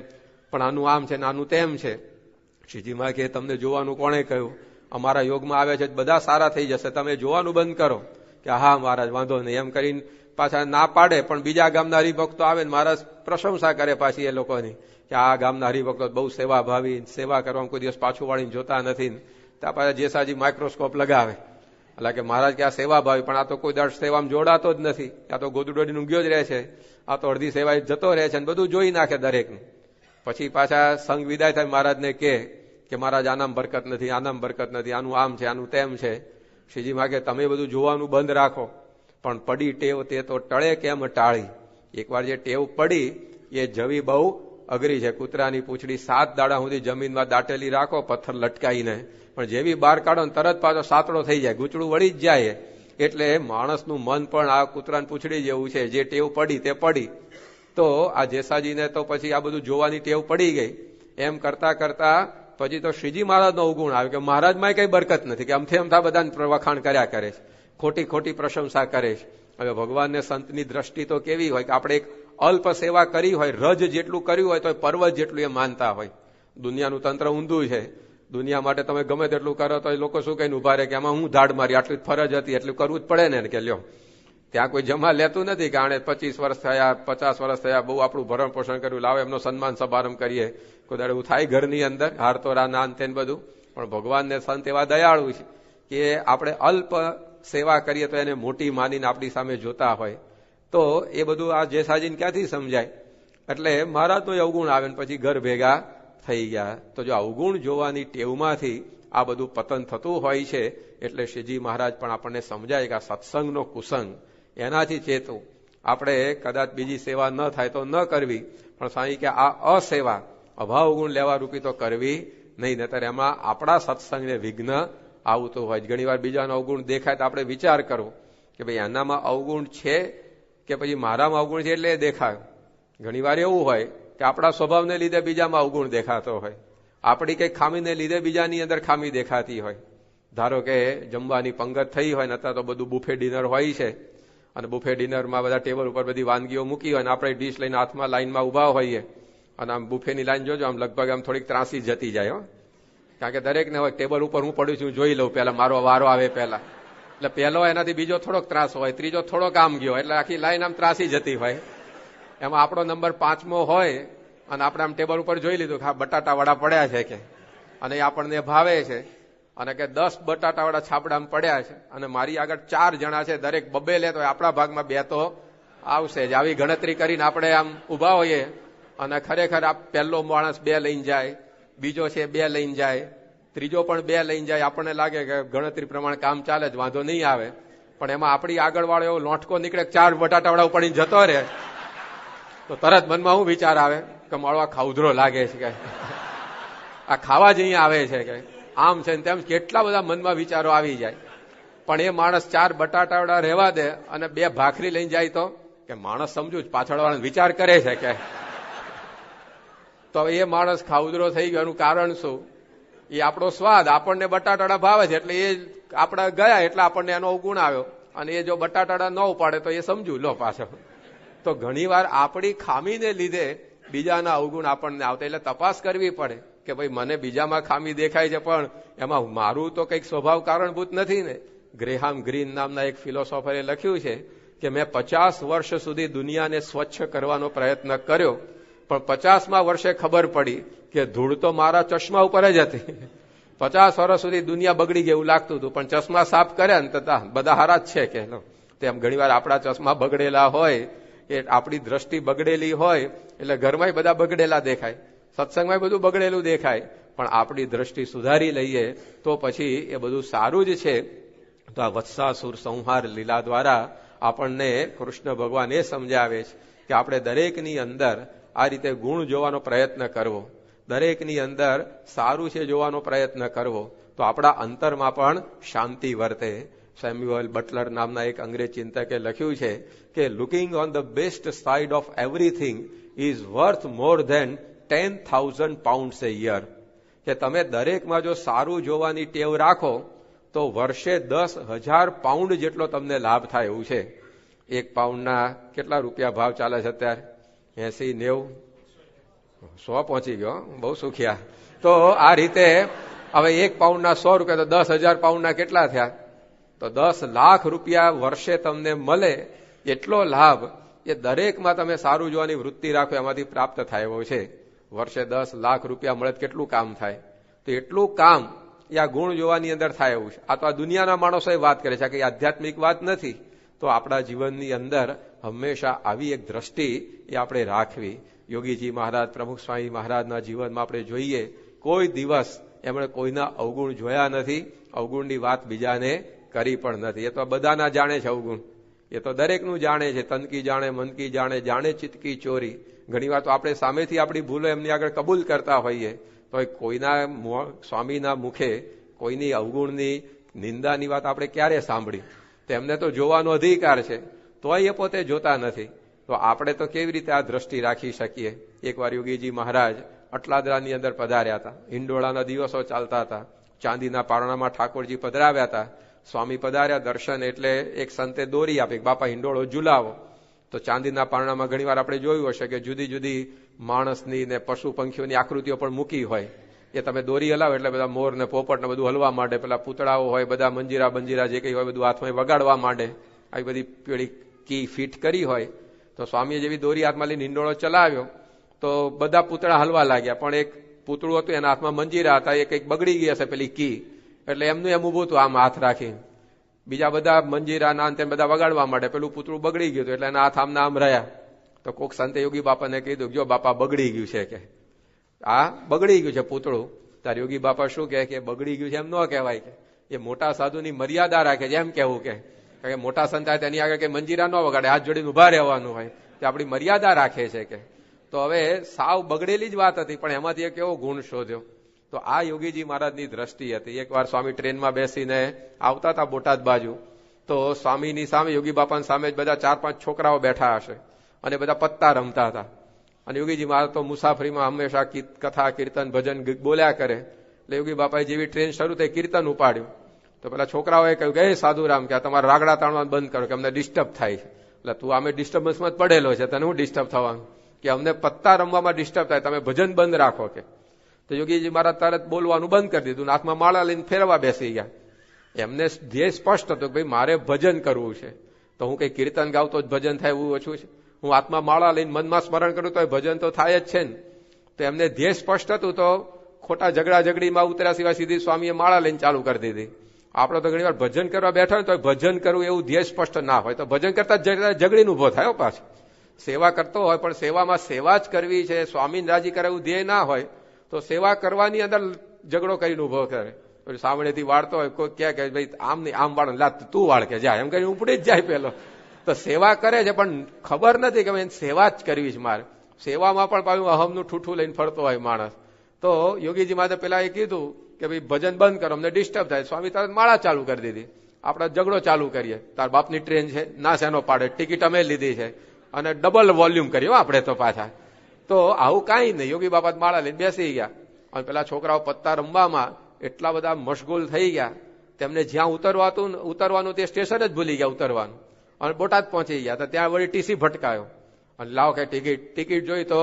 પણ આનું આમ છે ને આનું તેમ છે. શ્રીજીમાં કે તમને જોવાનું કોણે કહ્યું? અમારા યોગમાં આવે છે બધા સારા થઈ જશે, તમે જોવાનું બંધ કરો. કે હા મહારાજ વાંધો નહીં એમ કરીને પાછા ના પાડે. પણ બીજા ગામના હરિભક્તો આવે ને મહારાજ પ્રશંસા કરે પાછી એ લોકોની કે આ ગામના હરિભક્તો બહુ સેવાભાવી, સેવા કરવામાં કોઈ દિવસ પાછું વાળીને જોતા નથી. ત્યાં પાછા જેસાજી માઇક્રોસ્કોપ લગાવે. એટલે કે મહારાજ કે આ સેવાભાવી, પણ આ તો કોઈ દર સેવામાં જોડાતો જ નથી, આ તો ગોદડોડી ઊંઘ્યો જ રહે છે, આ તો અડધી સેવા જતો રહે છે, બધું જોઈ નાખે દરેકનું. પછી પાછા સંઘ વિદાય થાય મહારાજને કે મહારાજ આનામ બરકત નથી, આનામ બરકત નથી, આનું આમ છે, આનું તેમ છે. શ્રીજી માગે તમે બધું જોવાનું બંધ રાખો, પણ પડી ટેવ તે તો ટળે કેમ ટાળી. એકવાર જે ટેવ પડી એ જવી બહુ અઘરી છે. કૂતરાની પૂંછડી 7 દાડા સુધી જમીનમાં દાટેલી રાખો પથ્થર લટકાઈને, પણ જેવી બહાર કાઢો ને તરત પાછો સાતડો થઈ જાય, ગૂંચડું વળી જ જાય. એટલે માણસનું મન પણ આ કૂતરાની પૂંછડી જેવું છે, જે ટેવ પડી તે પડી. તો આ જેસાજીને તો પછી આ બધું જોવાની ટેવ પડી ગઈ. એમ કરતા કરતા પછી તો શ્રીજી મહારાજનો અવગુણ આવ્યો કે મહારાજમાં કઈ બરકત નથી, કે અમથે અમથા બધાને વખાણ કર્યા કરે છે, ખોટી ખોટી પ્રશંસા કરે છે. હવે ભગવાનને સંતની દ્રષ્ટિ તો કેવી હોય કે આપણે એક અલ્પ સેવા કરી હોય, રજ જેટલું કર્યું હોય તો પર્વત જેટલું એ માનતા હોય. દુનિયાનું તંત્ર ઊંધું છે. દુનિયા માટે તમે ગમે તેટલું કરો તો લોકો શું કહીને ઉભા રહે કે આમાં હું ધાડ મારી, આટલી ફરજ હતી એટલું કરવું જ પડે ને કે લ્યો. ત્યાં કોઈ જમા લેતું નથી કે આણે 25 વર્ષ થયા, 50 વર્ષ થયા, બહુ આપણું ભરણ પોષણ કર્યું, લાવો એમનો સન્માન સમારંભ કરીએ. કોઈ દાડે એવું થાય ઘરની અંદર હાર તો નાન તેન બધું. પણ ભગવાનને સંત એવા દયાળુ છે કે આપણે અલ્પ સેવા કરીએ તો એને મોટી માનીને આપણી સામે જોતા હોય, તો એ બધું આ જેસાજીને ક્યાંથી સમજાય? એટલે મહારાજનો અવગુણ આવે ને પછી ઘર ભેગા થઈ ગયા. તો જો અવગુણ જોવાની ટેવમાંથી આ બધું પતન થતું હોય છે. એટલે શ્રીજી મહારાજ પણ આપણને સમજાય કે આ સત્સંગનો કુસંગ, એનાથી ચેતવું. આપણે કદાચ બીજી સેવા ન થાય તો ન કરવી, પણ સ્વામી કે આ અસેવા અભાવ ગુણ લેવા રૂપી તો કરવી નહીં, નહીતર એમાં આપણા સત્સંગને વિઘ્ન આવતું હોય. ઘણી વાર બીજાનો અવગુણ દેખાય તો આપણે વિચાર કરવો કે ભાઈ એનામાં અવગુણ છે કે પછી મારામાં અવગુણ છે એટલે દેખાય. ઘણી વાર એવું હોય કે આપણા સ્વભાવને લીધે બીજામાં અવગુણ દેખાતો હોય, આપણી કઈ ખામીને લીધે બીજાની અંદર ખામી દેખાતી હોય. ધારો કે જમવાની પંગત થઈ હોય ને અત્યારે તો બધું બુફે ડિનર હોય છે, અને બુફે ડિનરમાં બધા ટેબલ ઉપર બધી વાનગીઓ મૂકી હોય, અને આપણે ડીશ લઈને હાથમાં લાઈનમાં ઉભા હોઈએ, અને આમ બુફેની લાઈન જોજો આમ લગભગ આમ થોડીક ત્રાસી જતી જાય. કારણ કે દરેકને હોય ટેબલ ઉપર હું પડું છું જોઈ લઉં પેલા, મારો વારો આવે પેલા. એટલે પહેલો એનાથી બીજો થોડોક ત્રાસ હોય, ત્રીજો થોડોક આમ ગયો, એટલે આખી લાઈન આમ ત્રાસી જતી હોય. એમાં આપણો નંબર 5મો હોય અને આપણે આમ ટેબલ ઉપર જોઈ લીધું કે હા બટાટા વડા પડ્યા છે કે, અને એ આપણને ભાવે છે, અને કે 10 બટાટા વડા છાપડામાં પડ્યા છે, અને મારી આગળ 4 જણા છે, દરેક બબે લે તો આપણા ભાગમાં 2 તો આવશે જ. આવી ગણતરી કરીને આપણે આમ ઉભા હોઈએ, અને ખરેખર આ પહેલો માણસ 2 લઈને જાય, બીજો છે 2 લઈને જાય, ત્રીજો પણ 2 લઈને જાય. આપણને લાગે કે ગણતરી પ્રમાણે કામ ચાલે જ, વાંધો નહીં આવે. પણ એમાં આપણી આગળ વાળો એવો લોંઠકો નીકળે 4 બટાટા વડા ઉપાડીને જતો રહે, તો તરત મનમાં શું વિચાર આવે કે મારો આ ખાઉધરો લાગે છે, કે આ ખાવા જ અહીંયા આવે છે, કે આમ છે ને તેમ, કેટલા બધા મનમાં વિચારો આવી જાય. પણ એ માણસ 4 બટાટા વડા રહેવા દે અને 2 ભાખરી લઈને જાય તો કે માણસ સમજુ જ પાછળ વાળા વિચાર કરે છે કે, તો એ માણસ ખાઉધરો થઈ ગયો. એનું કારણ શું? એ આપણો સ્વાદ, આપણને બટાટાડા ભાવે છે એટલે એ આપણા ગયા એટલે આપણને એનો અવગુણ આવ્યો, અને એ જો બટાટાડા ન ઉપાડે તો એ સમજુ લો પાછો. તો ઘણીવાર આપણી ખામીને લીધે બીજાના અવગુણ આપણને આવતા, એટલે તપાસ કરવી પડે કે ભાઈ મને બીજામાં ખામી દેખાય છે, પણ એમાં મારું તો કંઈક સ્વભાવ કારણભૂત નથી ને. ગ્રેહામ ગ્રીન નામના એક ફિલોસોફરે લખ્યું છે કે મેં 50 વર્ષ સુધી દુનિયાને સ્વચ્છ કરવાનો પ્રયત્ન કર્યો, પણ 50મા વર્ષે ખબર પડી કે ધૂળ તો મારા ચશ્મા ઉપર જ હતી. 50 વર્ષ સુધી દુનિયા બગડી ગઈ એવું લાગતું હતું, પણ ચશ્મા સાફ કર્યા ને તથા બધા હારા જ છે કે. તેમ ઘણીવાર આપણા ચશ્મા બગડેલા હોય, એ આપણી દ્રષ્ટિ બગડેલી હોય, એટલે ઘરમાં બધા બગડેલા દેખાય, સત્સંગમાં બધું બગડેલું દેખાય, પણ આપણી દ્રષ્ટિ સુધારી લઈએ તો પછી એ બધું સારું જ છે. તો આ વત્સાસુર સંહાર લીલા દ્વારા આપણને કૃષ્ણ ભગવાન એ સમજાવે છે કે આપણે દરેકની અંદર આ રીતે ગુણ જોવાનો પ્રયત્ન કરવો, દરેકની અંદર સારું છે જોવાનો પ્રયત્ન કરવો, તો આપણા અંતરમાં પણ શાંતિ વર્તે. સેમ્યુઅલ બટલર નામના એક અંગ્રેજ ચિંતકે લખ્યું છે કે looking on the best side of everything is worth more than 10,000 pounds a year. કે તમે દરેકમાં જો સારું જોવાની ટેવ રાખો તો વર્ષે 10,000 પાઉન્ડ જેટલો તમને લાભ થાય એવું છે. 1 પાઉન્ડના કેટલા રૂપિયા ભાવ ચાલે છે અત્યારે? 80, 90, 100 પહોંચી ગયો, બહુ સુખ્યા. તો આ રીતે હવે 1 પાઉન્ડના 100 રૂપિયા તો 10,000 પાઉન્ડના કેટલા થયા? તો 10 લાખ રૂપિયા વર્ષે તમને મળે એટલો લાભ એ દરેકમાં તમે સારું જોવાની વૃત્તિ રાખો એમાંથી પ્રાપ્ત થાય એવો છે. વર્ષે 10 લાખ રૂપિયા મળે કેટલું કામ થાય? તો એટલું કામ એ આ ગુણ જોવાની અંદર થાય એવું છે. આ તો આ દુનિયાના માણસો વાત કરે છે કે આધ્યાત્મિક વાત નથી. તો આપણા જીવનની અંદર હંમેશા આવી એક દ્રષ્ટિ એ આપણે રાખવી. યોગીજી મહારાજ, પ્રમુખ સ્વામી મહારાજના જીવનમાં આપણે જોઈએ કોઈ દિવસ એમણે કોઈના અવગુણ જોયા નથી, અવગુણની વાત બીજાને કરી પણ નથી. એ તો બધાના જાણે છે અવગુણ, એ તો દરેકનું જાણે છે. તનકી જાણે, મનકી જાણે, જાણે ચિતકી ચોરી. ઘણીવાર તો આપણે સામેથી આપણી ભૂલો એમની આગળ કબૂલ કરતા હોઈએ, તો કોઈના સ્વામીના મુખે કોઈની અવગુણની નિંદાની વાત આપણે ક્યારે સાંભળી? તો એમને તો જોવાનો અધિકાર છે, તોય એ પોતે જોતા નથી. તો આપણે તો કેવી રીતે આ દ્રષ્ટિ રાખી શકીએ? એકવાર યોગીજી મહારાજ અટલાદરાની અંદર પધાર્યા હતા. હિંડોળાના દિવસો ચાલતા હતા. ચાંદીના પારણામાં ઠાકોરજી પધરાવ્યા હતા. સ્વામી પધાર્યા, દર્શન એટલે એક સંતે દોરી આપી, બાપા હિંડોળો ઝુલાવો. તો ચાંદીના પારણામાં ઘણીવાર આપણે જોયું હશે કે જુદી જુદી માણસની ને પશુ પંખીઓની આકૃતિઓ પણ મૂકી હોય. એ તમે દોરી હલાવો એટલે બધા મોર ને પોપટ ને બધું હલવા માંડે, પેલા પૂતળાઓ હોય બધા મંજીરા બંજીરા જે કંઈ હોય બધું હાથમાં વગાડવા માંડે. આવી બધી પેલી કી ફિટ કરી હોય. તો સ્વામીએ જેવી દોરી હાથમાં લઈને હિંડોળો ચલાવ્યો તો બધા પૂતળા હલવા લાગ્યા, પણ એક પૂતળું હતું એના હાથમાં મંજીરા હતા, એ કંઈક બગડી ગઈ હશે પેલી કી, એટલે એમનું એમ ઉભું હતું, આમ હાથ રાખી. બીજા બધા મંજીરા ના અંતે બધા વગાડવા માંડે. પેલું પૂતળું બગડી ગયું એટલે એના હાથ આમના આમ રહ્યા. તો કોક સંતે યોગી બાપાને કીધું, જો બાપા બગડી ગયું છે, કે આ બગડી ગયું છે પૂતળું. તાર યોગી બાપા શું કે બગડી ગયું છે એમ ન કહેવાય, કે એ મોટા સાધુની મર્યાદા રાખે છે એમ કેવું. કે મોટા સંત આવે તેની આગળ કે મંજીરા ન વગાડે, હાથ જોડીને ઉભા રહેવાનું હોય, તે આપણી મર્યાદા રાખે છે. કે તો હવે સાવ બગડેલી જ વાત હતી, પણ એમાંથી એક એવો ગુણ શોધ્યો. તો આ યોગીજી મહારાજની દ્રષ્ટિ હતી. એકવાર સ્વામી ટ્રેનમાં બેસીને આવતા હતા બોટાદ બાજુ, તો સ્વામીની સામે યોગી બાપાની સામે જ બધા 4-5 છોકરાઓ બેઠા હશે અને બધા પત્તા રમતા હતા. અને યોગીજી મહારાજ તો મુસાફરીમાં હંમેશા કથા કીર્તન ભજન બોલ્યા કરે. એટલે યોગી બાપાએ જેવી ટ્રેન શરૂ થઈ કીર્તન ઉપાડ્યું. તો પેલા છોકરાઓએ કહ્યું કે સાધુરામ, કે તમારે રાગડા તાણવાનું બંધ કરો, કે અમને ડિસ્ટર્બ થાય છે. એટલે તું અમે ડિસ્ટર્બન્સમાં જ પડેલો છે, તને હું ડિસ્ટર્બ થવાનું, કે અમને પત્તા રમવામાં ડિસ્ટર્બ થાય, તમે ભજન બંધ રાખો. કે તો યોગીજી મહારાજ તરત બોલવાનું બંધ કરી દીધું, હાથમાં માળા લઈને ફેરવા બેસી ગયા. એમને ધ્યેય સ્પષ્ટ હતું કે ભાઈ મારે ભજન કરવું છે. તો હું કઈ કીર્તન ગાવતો જ ભજન થાય એવું ઓછું છે? હું હાથમાં માળા લઈને મનમાં સ્મરણ કરું તો ભજન તો થાય જ છે ને. તો એમને ધ્યેય સ્પષ્ટ હતું, તો ખોટા ઝઘડા ઝઘડીમાં ઉતર્યા સિવાય સીધી સ્વામીએ માળા લઈને ચાલુ કરી દીધી. આપણે તો ઘણી વાર ભજન કરવા બેઠા હોય તો ભજન કરવું એવું ધ્યેય સ્પષ્ટ ના હોય તો ભજન કરતા ઝઘડીને ઉભો થાય. પાછો સેવા કરતો હોય પણ સેવામાં સેવા જ કરવી છે, સ્વામીને રાજી કરે એવું ધ્યેય ના હોય તો સેવા કરવાની અંદર ઝઘડો કરીને ઉભો કરે. સામેથી વાળતો હોય કોઈ કે ભાઈ આમ નહીં આમ વાળ, લા તું વાળ, કે જાય એમ કરીને ઉપડી જ જાય પેલો. તો સેવા કરે છે પણ ખબર નથી કે ભાઈ સેવા જ કરવી છે મારે. સેવામાં પણ પાછું અહમનું ઠૂઠું લઈને ફરતો હોય માણસ. તો યોગીજી માથે પેલા એ કીધું કે ભાઈ ભજન બંધ કરો, અમને ડિસ્ટર્બ થાય. સ્વામી તરત માળા ચાલુ કરી દીધી. આપણે ઝઘડો ચાલુ કરીએ, તાર બાપની ટ્રેન છે, ના શેનો પાડે, ટિકિટ અમે લીધી છે, અને ડબલ વોલ્યુમ કર્યો આપણે તો પાછા. તો આવું કાંઈ નહીં. યોગી બાપા માળા લઈને બેસી ગયા અને પેલા છોકરાઓ પત્તા રમવામાં એટલા બધા મશગુલ થઈ ગયા, તેમને જ્યાં ઉતરવાનું તે સ્ટેશન જ ભૂલી ગયા ઉતરવાનું, અને બોટાદ પહોંચી ગયા. તો ત્યાં વળી ટીસી ભટકાયો અને લાવ કે ટિકિટ જોઈ તો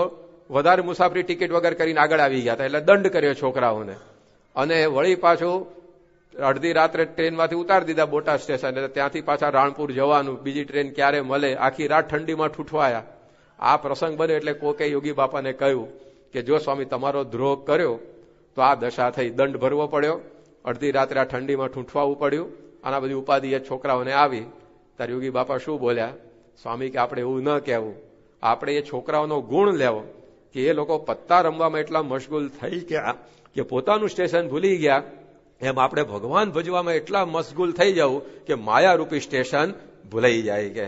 વધારે મુસાફરી ટિકિટ વગર કરીને આગળ આવી ગયા હતા. એટલે દંડ કર્યો છોકરાઓને. અને વળી પાછું અડધી રાત્રે ટ્રેનમાંથી ઉતારી દીધા બોટાદ સ્ટેશન. એટલે ત્યાંથી પાછા રાણપુર જવાનું, બીજી ટ્રેન ક્યારે મળે, આખી રાત ઠંડીમાં ઠૂઠવાયા. આ પ્રસંગ બન્યો એટલે કોકે યોગી બાપાને કહ્યું કે જો સ્વામી તમારો દ્રોહ કર્યો તો આ દશા થઈ, દંડ ભરવો પડ્યો, અડધી રાત્રે આ ઠંડીમાં ઠૂંઠવાવું પડ્યું, આના બધી ઉપાધિ એ છોકરાઓને આવી. ત્યારે યોગી બાપા શું બોલ્યા? સ્વામી કે આપણે એવું ન કહેવું, આપણે એ છોકરાઓનો ગુણ લેવો કે એ લોકો પત્તા રમવામાં એટલા મશગુલ થઈ ગયા કે પોતાનું સ્ટેશન ભૂલી ગયા. એમ આપણે ભગવાન ભજવામાં એટલા મશગુલ થઈ જવું કે માયારૂપી સ્ટેશન ભૂલાઈ જાય. કે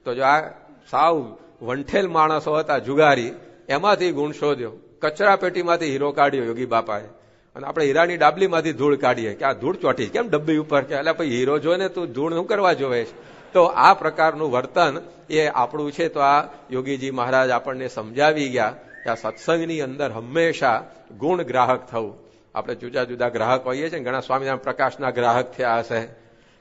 તો જો આ સાવ વંઠેલ માણસો હતા જુગારી, એમાંથી ગુણ શોધ્યો. કચરા પેટીમાંથી હીરો કાઢ્યો યોગી બાપાએ, અને આપણે હીરાની ડાબલીમાંથી ધૂળ કાઢીએ કે આ ધૂળ ચોટી કેમ ડબ્બી ઉપર, કે એટલે ભાઈ હીરો જો ને તું ધૂળ શું કરવા જોવે છે. તો આ પ્રકારનું વર્તન એ આપણું છે. તો આ યોગીજી મહારાજ આપણને સમજાવી ગયા કે આ સત્સંગની અંદર હંમેશા ગુણ ગ્રાહક થવું. આપણે જુદા જુદા ગ્રાહક હોઈએ છીએ, ઘણા સ્વામિનારાયણ પ્રકાશના ગ્રાહક થયા હશે,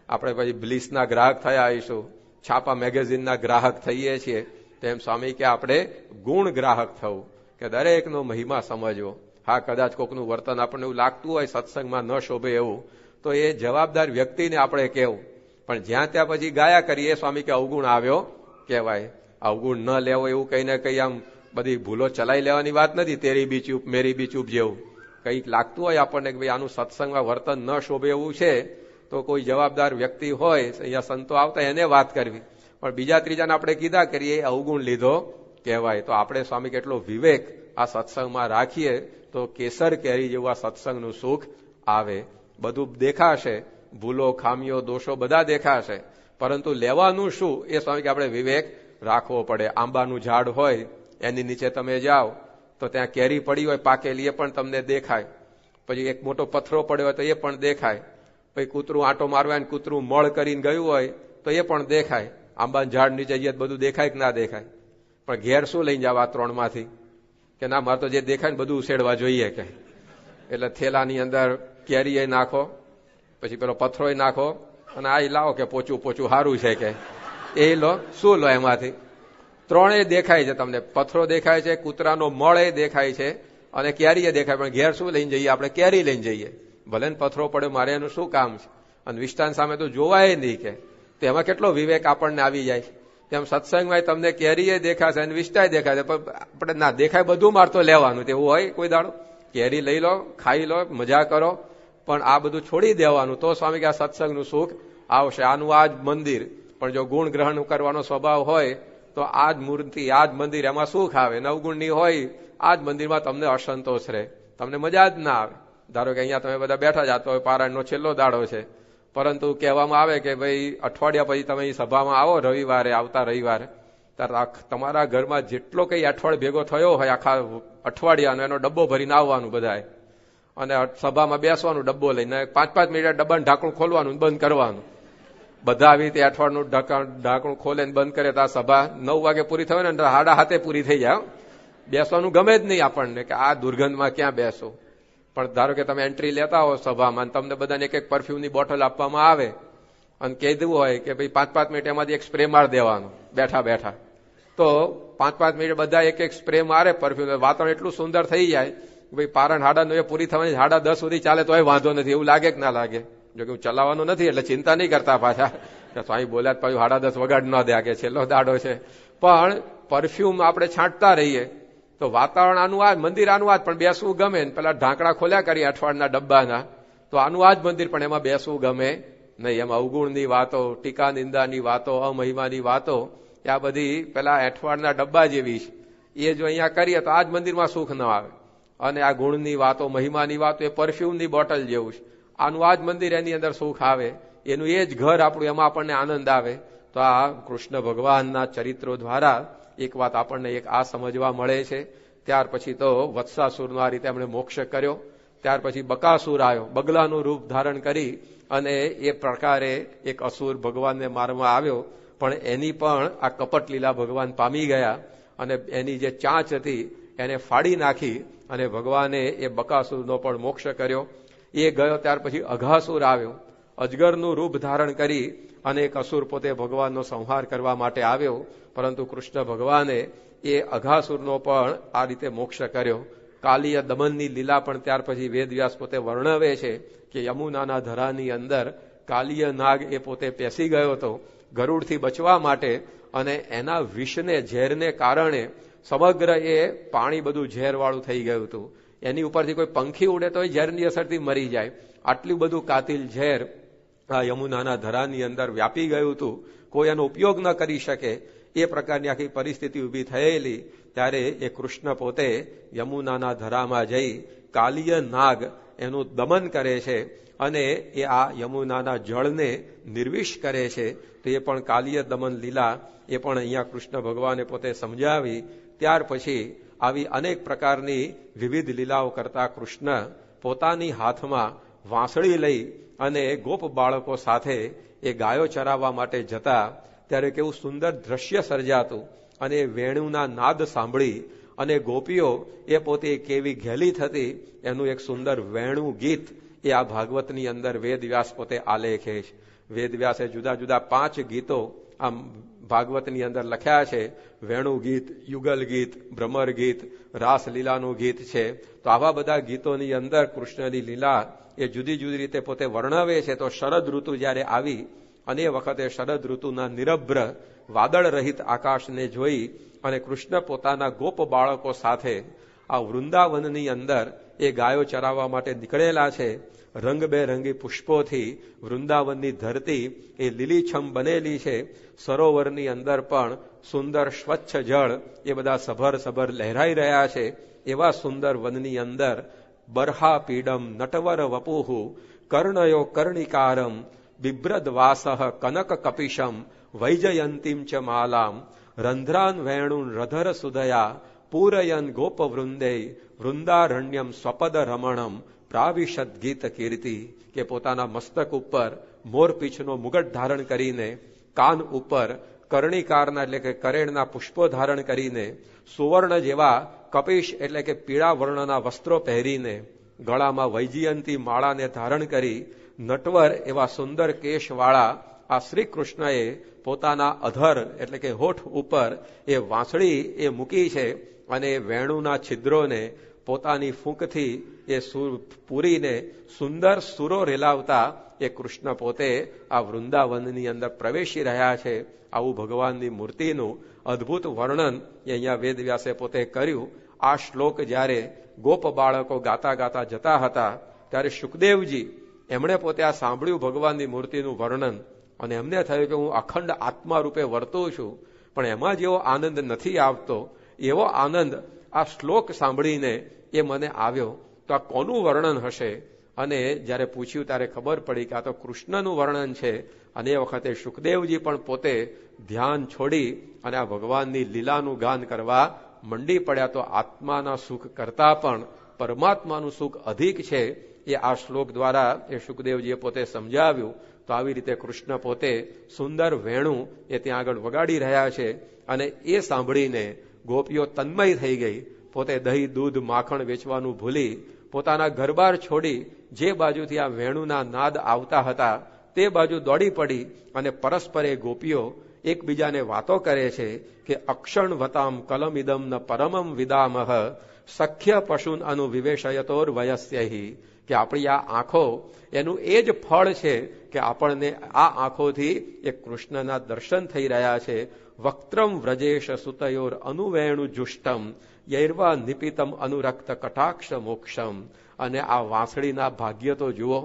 આપણે પછી બ્લિસના ગ્રાહક થયા આવીશું, છાપા મેગેઝિનના ગ્રાહક થઈએ છીએ. તેમ સ્વામી કે આપણે ગુણ ગ્રાહક થવું, કે દરેકનો મહિમા સમજવો. હા, કદાચ કોકનું વર્તન આપણને એવું લાગતું હોય સત્સંગમાં ન શોભે એવું, તો એ જવાબદાર વ્યક્તિને આપણે કહેવું. પણ જ્યાં ત્યાં પછી ગાયા કરીએ સ્વામી કે અવગુણ આવ્યો કહેવાય. અવગુણ ન લેવો એવું કહીને કઈ આમ બધી ભૂલો ચલાવી લેવાની વાત નથી. તેરી બી ચૂપ મેરી બી ચૂપ જેવું કંઈક લાગતું હોય આપણને કે ભાઈ આનું સત્સંગમાં વર્તન ન શોભે એવું છે, તો કોઈ જવાબદાર વ્યક્તિ હોય અહીંયા સંતો આવતા એને વાત કરવી. પણ બીજા ત્રીજાને આપણે કીધા કરીએ એ અવગુણ લીધો કહેવાય. તો આપણે સ્વામી કેટલો વિવેક આ સત્સંગમાં રાખીએ તો કેસર કેરી જેવું આ સત્સંગનું સુખ આવે. બધું દેખાશે, ભૂલો ખામીઓ દોષો બધા દેખાશે, પરંતુ લેવાનું શું એ સ્વામી કે આપણે વિવેક રાખવો પડે. આંબાનું ઝાડ હોય એની નીચે તમે જાઓ તો ત્યાં કેરી પડી હોય પાકેલી, એ પણ તમને દેખાય. પછી એક મોટો પથ્થરો પડ્યો હોય તો એ પણ દેખાય. પછી કૂતરું આંટો મારવા ને કૂતરું મળ કરીને ગયું હોય તો એ પણ દેખાય. આંબાના ઝાડ નીચે જઈએ બધું દેખાય કે ના દેખાય? પણ ઘેર શું લઈને જાવ આ ત્રણમાંથી? કે ના, મારે તો જે દેખાય ને બધું ઉછેડવા જોઈએ. કે એટલે થેલાની અંદર કેરી નાખો, પછી પેલો પથ્થરો નાખો, અને આ લાવો કે પોચું પોચું સારું છે, કે એ લો. શું લો એમાંથી? ત્રણેય દેખાય છે તમને. પથ્થરો દેખાય છે, કૂતરાનો મળ એ દેખાય છે, અને કેરી દેખાય. પણ ઘેર શું લઈને જઈએ? આપણે કેરી લઈને જઈએ. ભલે ને પથ્થરો પડે, મારે એનું શું કામ છે? અને વિષ્ટાન સામે તો જોવાય નહીં. કે તો એમાં કેટલો વિવેક આપણને આવી જાય. તેમ સત્સંગમાં તમને કેરીએ દેખાશે અને વિષ્ટાય દેખાશે, પણ આપણે ના દેખાય બધું મારતો લેવાનું તેવું હોય કોઈ દાડો? કેરી લઈ લો, ખાઈ લો, મજા કરો, પણ આ બધું છોડી દેવાનું તો સ્વામી કે આ સત્સંગનું સુખ આવશે. આનું આ જ મંદિર, પણ જો ગુણ ગ્રહણ કરવાનો સ્વભાવ હોય તો આ જ મૂર્તિ, આ જ મંદિર, એમાં સુખ આવે. નવગુણની હોય આ જ મંદિરમાં તમને અસંતોષ રહે, તમને મજા જ ના આવે. ધારો કે અહીંયા તમે બધા બેઠા જાતો હોય, પારાયણનો છેલ્લો દાડો છે, પરંતુ કહેવામાં આવે કે ભાઈ અઠવાડિયા પછી તમે સભામાં આવો રવિવારે, આવતા રવિવારે, ત્યારે તમારા ઘરમાં જેટલો કઈ અઠવાડિયે ભેગો થયો હોય આખા અઠવાડિયાનો એનો ડબ્બો ભરીને આવવાનું બધાએ, અને સભામાં બેસવાનું ડબ્બો લઈને 5-5 મિનિટ ડબ્બાનું ઢાંકણું ખોલવાનું બંધ કરવાનું. બધા આવી રીતે અઠવાડિયાનું ઢાંકણું ખોલે ને બંધ કરે તો આ સભા 9 વાગે પૂરી થવાય ને 7:30 પૂરી થઈ જાય. બેસવાનું ગમે જ નહીં આપણને કે આ દુર્ગંધમાં ક્યાં બેસો. પણ ધારો કે તમે એન્ટ્રી લેતા હો સભામાં, તમને બધાને એક પરફ્યુમની બોટલ આપવામાં આવે અને કહી દેવું હોય કે ભાઈ 5-5 મિનિટ એમાંથી એક સ્પ્રે માર દેવાનો બેઠા બેઠા, તો 5-5 મિનિટ બધા એક સ્પ્રે મારે પરફ્યુમ, વાતાવરણ એટલું સુંદર થઈ જાય કે ભાઈ પારણ 9:30 પૂરી થવાની 10:30 સુધી ચાલે તોય વાંધો નથી. એવું લાગે કે ના લાગે? જો કે હું ચલાવવાનું નથી એટલે ચિંતા નહીં કરતા પાછા, સ્વામી બોલ્યા પાછું 10:30 વગાડ ન દે, કે છેલ્લો દાડો છે. પણ પરફ્યુમ આપણે છાંટતા રહીએ તો વાતાવરણ આનું આ મંદિર આનું આ, પણ બેસવું ગમે ને. પેલા ઢાંકણા ખોલ્યા કરીએ અઠવાડિયાના ડબ્બાના, તો આનું આ જ મંદિર, પણ એમાં બેસવું ગમે નહીં. એમાં અવગુણની વાતો, ટીકા નિંદાની વાતો, અમહિમાની વાતો, આ બધી પેલા અઠવાડિયાના ડબ્બા જેવી છે. એ જો અહીંયા કરીએ તો આ જ મંદિરમાં સુખ ન આવે. અને આ ગુણની વાતો, મહિમાની વાતો એ પરફ્યુમની બોટલ જેવું છે. આનું આ જ મંદિર, એની અંદર સુખ આવે, એનું એ જ ઘર આપણું, એમાં આપણને આનંદ આવે. તો આ કૃષ્ણ ભગવાનના ચરિત્રો દ્વારા એક વાત આપણને એક આ સમજવા મળે છે. ત્યાર પછી તો વત્સાસુરનો આ રીતે એમણે મોક્ષ કર્યો. ત્યાર પછી બકાસુર આવ્યો, બગલાનું રૂપ ધારણ કરી અને એ પ્રકારે એક અસુર ભગવાનને મારવા આવ્યો. પણ એની પણ આ કપટ લીલા ભગવાન પામી ગયા અને એની જે ચાંચ હતી એને ફાડી નાખી અને ભગવાને એ બકાસુરનો પણ મોક્ષ કર્યો. એ ગયો. ત્યાર પછી અઘાસુર આવ્યો, અજગરનું રૂપ ધારણ કરી અને એક અસુર પોતે ભગવાનનો સંહાર કરવા માટે આવ્યો. પરંતુ કૃષ્ણ ભગવાને એ અઘાસુરનો પણ આ રીતે મોક્ષ કર્યો. કાલીય દમનની લીલા પણ ત્યાર પછી વેદવ્યાસ પોતે વર્ણવે છે કે યમુનાના ધરાની અંદર કાલીય નાગ એ પોતે પેસી ગયો હતો ગરુડથી બચવા માટે, અને એના વિષને, ઝેરને કારણે સમગ્ર એ પાણી બધું ઝેરવાળું થઈ ગયું હતું. એની ઉપરથી કોઈ પંખી ઉડે તો ઝેરની અસરથી મરી જાય. આટલું બધું કાતિલ ઝેર આ યમુનાના ધરાની અંદર વ્યાપી ગયું હતું. કોઈ એનો ઉપયોગ ન કરી શકે એ પ્રકારની આખી પરિસ્થિતિ ઊભી થયેલી. ત્યારે એ કૃષ્ણ પોતે યમુનાના ધરામાં જઈ કાલીય નાગ એનું દમન કરે છે અને એ આ યમુનાના જળને નિર્વિષ કરે છે. તો એ પણ કાલીય દમન લીલા એ પણ અહીંયા કૃષ્ણ ભગવાને પોતે સમજાવી. ત્યાર પછી આવી અનેક પ્રકારની વિવિધ લીલાઓ કરતા કૃષ્ણ પોતાની હાથમાં વાંસળી લઈ અને ગોપ બાળકો સાથે એ ગાયો ચરાવવા માટે જતા. ત્યારે કેવું સુંદર દ્રશ્ય સર્જાતું, અને વેણુના નાદ સાંભળી અને ગોપીઓ એ પોતે કેવી ઘેલી થતી, એનું એક સુંદર વેણુ ગીત એ આ ભાગવતની અંદર વેદવ્યાસ પોતે આલેખે છે. વેદવ્યાસે જુદા જુદા 5 ગીતો આમ ભાગવતની અંદર લખ્યા છે. વેણુ ગીત, યુગલ ગીત, ભ્રમર ગીત, રાસલીલાનું ગીત છે. તો આવા બધા ગીતોની અંદર કૃષ્ણની લીલા એ જુદી જુદી રીતે પોતે વર્ણવે છે. તો શરદ ઋતુ જયારે આવી અને એ વખતે શરદ ઋતુના નિરભ્ર વાદળ રહિત આકાશને જોઈ અને કૃષ્ણ પોતાના ગોપ બાળકો સાથે આ વૃંદાવનની અંદર એ ગાયો ચરાવવા માટે નીકળેલા છે. રંગબેરંગી પુષ્પોથી વૃંદાવનની ધરતી એ લીલીછમ બનેલી છે. સરોવરની અંદર પણ સુંદર સ્વચ્છ જળ એ બધા સભર સભર લહેરાઈ રહ્યા છે. એવા સુંદર વનની અંદર બર્હા પીડમ નટવર વપુહુ કર્ણયો કર્ણિકારમ બિભ્રદ વાસઃ કનક કપિશમ વૈજયંતીમ ચ માલામ રંધ્રાન વેણુન રધર સુદયા પૂરયન ગોપ વૃંદે વૃંદારણ્યમ સ્વપદ રમણમ પ્રાવિશદ ગીત કીર્તિ. કે પોતાના મસ્તક ઉપર મોરપીંછનો મુગટ ધારણ કરીને, કાન ઉપર કર્ણિકારના એટલે કે કરેણના પુષ્પો ધારણ કરીને, સુવર્ણ જેવા કપિશ એટલે કે પીળા વર્ણના વસ્ત્રો પહેરીને, ગળામાં વૈજયંતી માળાને ધારણ કરી, નટવર એવા સુંદર કેશવાળા આ શ્રી કૃષ્ણએ પોતાના અધર એટલે કે હોઠ ઉપર એ વાંસળી એ મૂકી છે. અને વેણુના છિદ્રોને પોતાની ફૂંકથી એ પૂરીને સુંદર સુરો રેલાવતા એ કૃષ્ણ પોતે આ વૃંદાવનની અંદર પ્રવેશી રહ્યા છે. આવું ભગવાનની મૂર્તિનું અદ્ભુત વર્ણન એ અહીંયા વેદવ્યાસે પોતે કર્યું. આ શ્લોક જ્યારે ગોપ બાળકો ગાતા ગાતા જતા હતા ત્યારે સુખદેવજી એમણે પોતે આ સાંભળ્યું ભગવાનની મૂર્તિનું વર્ણન, અને એમને થયું કે હું અખંડ આત્મા રૂપે વર્તું છું, પણ એમાં જેવો આનંદ નથી આવતો એવો આનંદ આ શ્લોક સાંભળીને એ મને આવ્યો. તો આ કોનું વર્ણન હશે? અને જ્યારે પૂછ્યું ત્યારે ખબર પડી કે આ તો કૃષ્ણનું વર્ણન છે. અને એ વખતે સુખદેવજી પણ પોતે ધ્યાન છોડી અને આ ભગવાનની લીલાનું ગાન કરવા મંડી પડ્યા. તો આત્માના સુખ કરતા પણ પરમાત્માનું સુખ અધિક છે એ આ શ્લોક દ્વારા એ સુખદેવજીએ પોતે સમજાવ્યું. તો આવી રીતે કૃષ્ણ પોતે સુંદર વેણું એ ત્યાં આગળ વગાડી રહ્યા છે. અને એ સાંભળીને ગોપીઓ તન્મય થઈ ગઈ. પોતે દહીં, દૂધ, માખણ વેચવાનું ભૂલી પોતાના ઘરબાર છોડી જે બાજુથી આ વેણુના નાદ આવતા હતા તે બાજુ દોડી પડી અને પરસ્પરે ગોપીઓ એકબીજાને વાતો કરે છે કે અક્ષણ વતામ કલમિદમ ન પરમમ વિદામહ સખ્ય પશુન અનુ વિવેશયતોર વયસ્યહી, કે આપણી આ આંખો એનું એ જ ફળ છે કે આપણને આ આંખોથી એક કૃષ્ણના દર્શન થઈ રહ્યા છે. વક્ત્રમ વ્રજેશ સુતયોર અનુવેણુ જુષ્ટમ યૈર્વા નિપિતમ અનુરક્ત કટાક્ષ મોક્ષમ. અને આ વાંસળીના ભાગ્ય તો જુઓ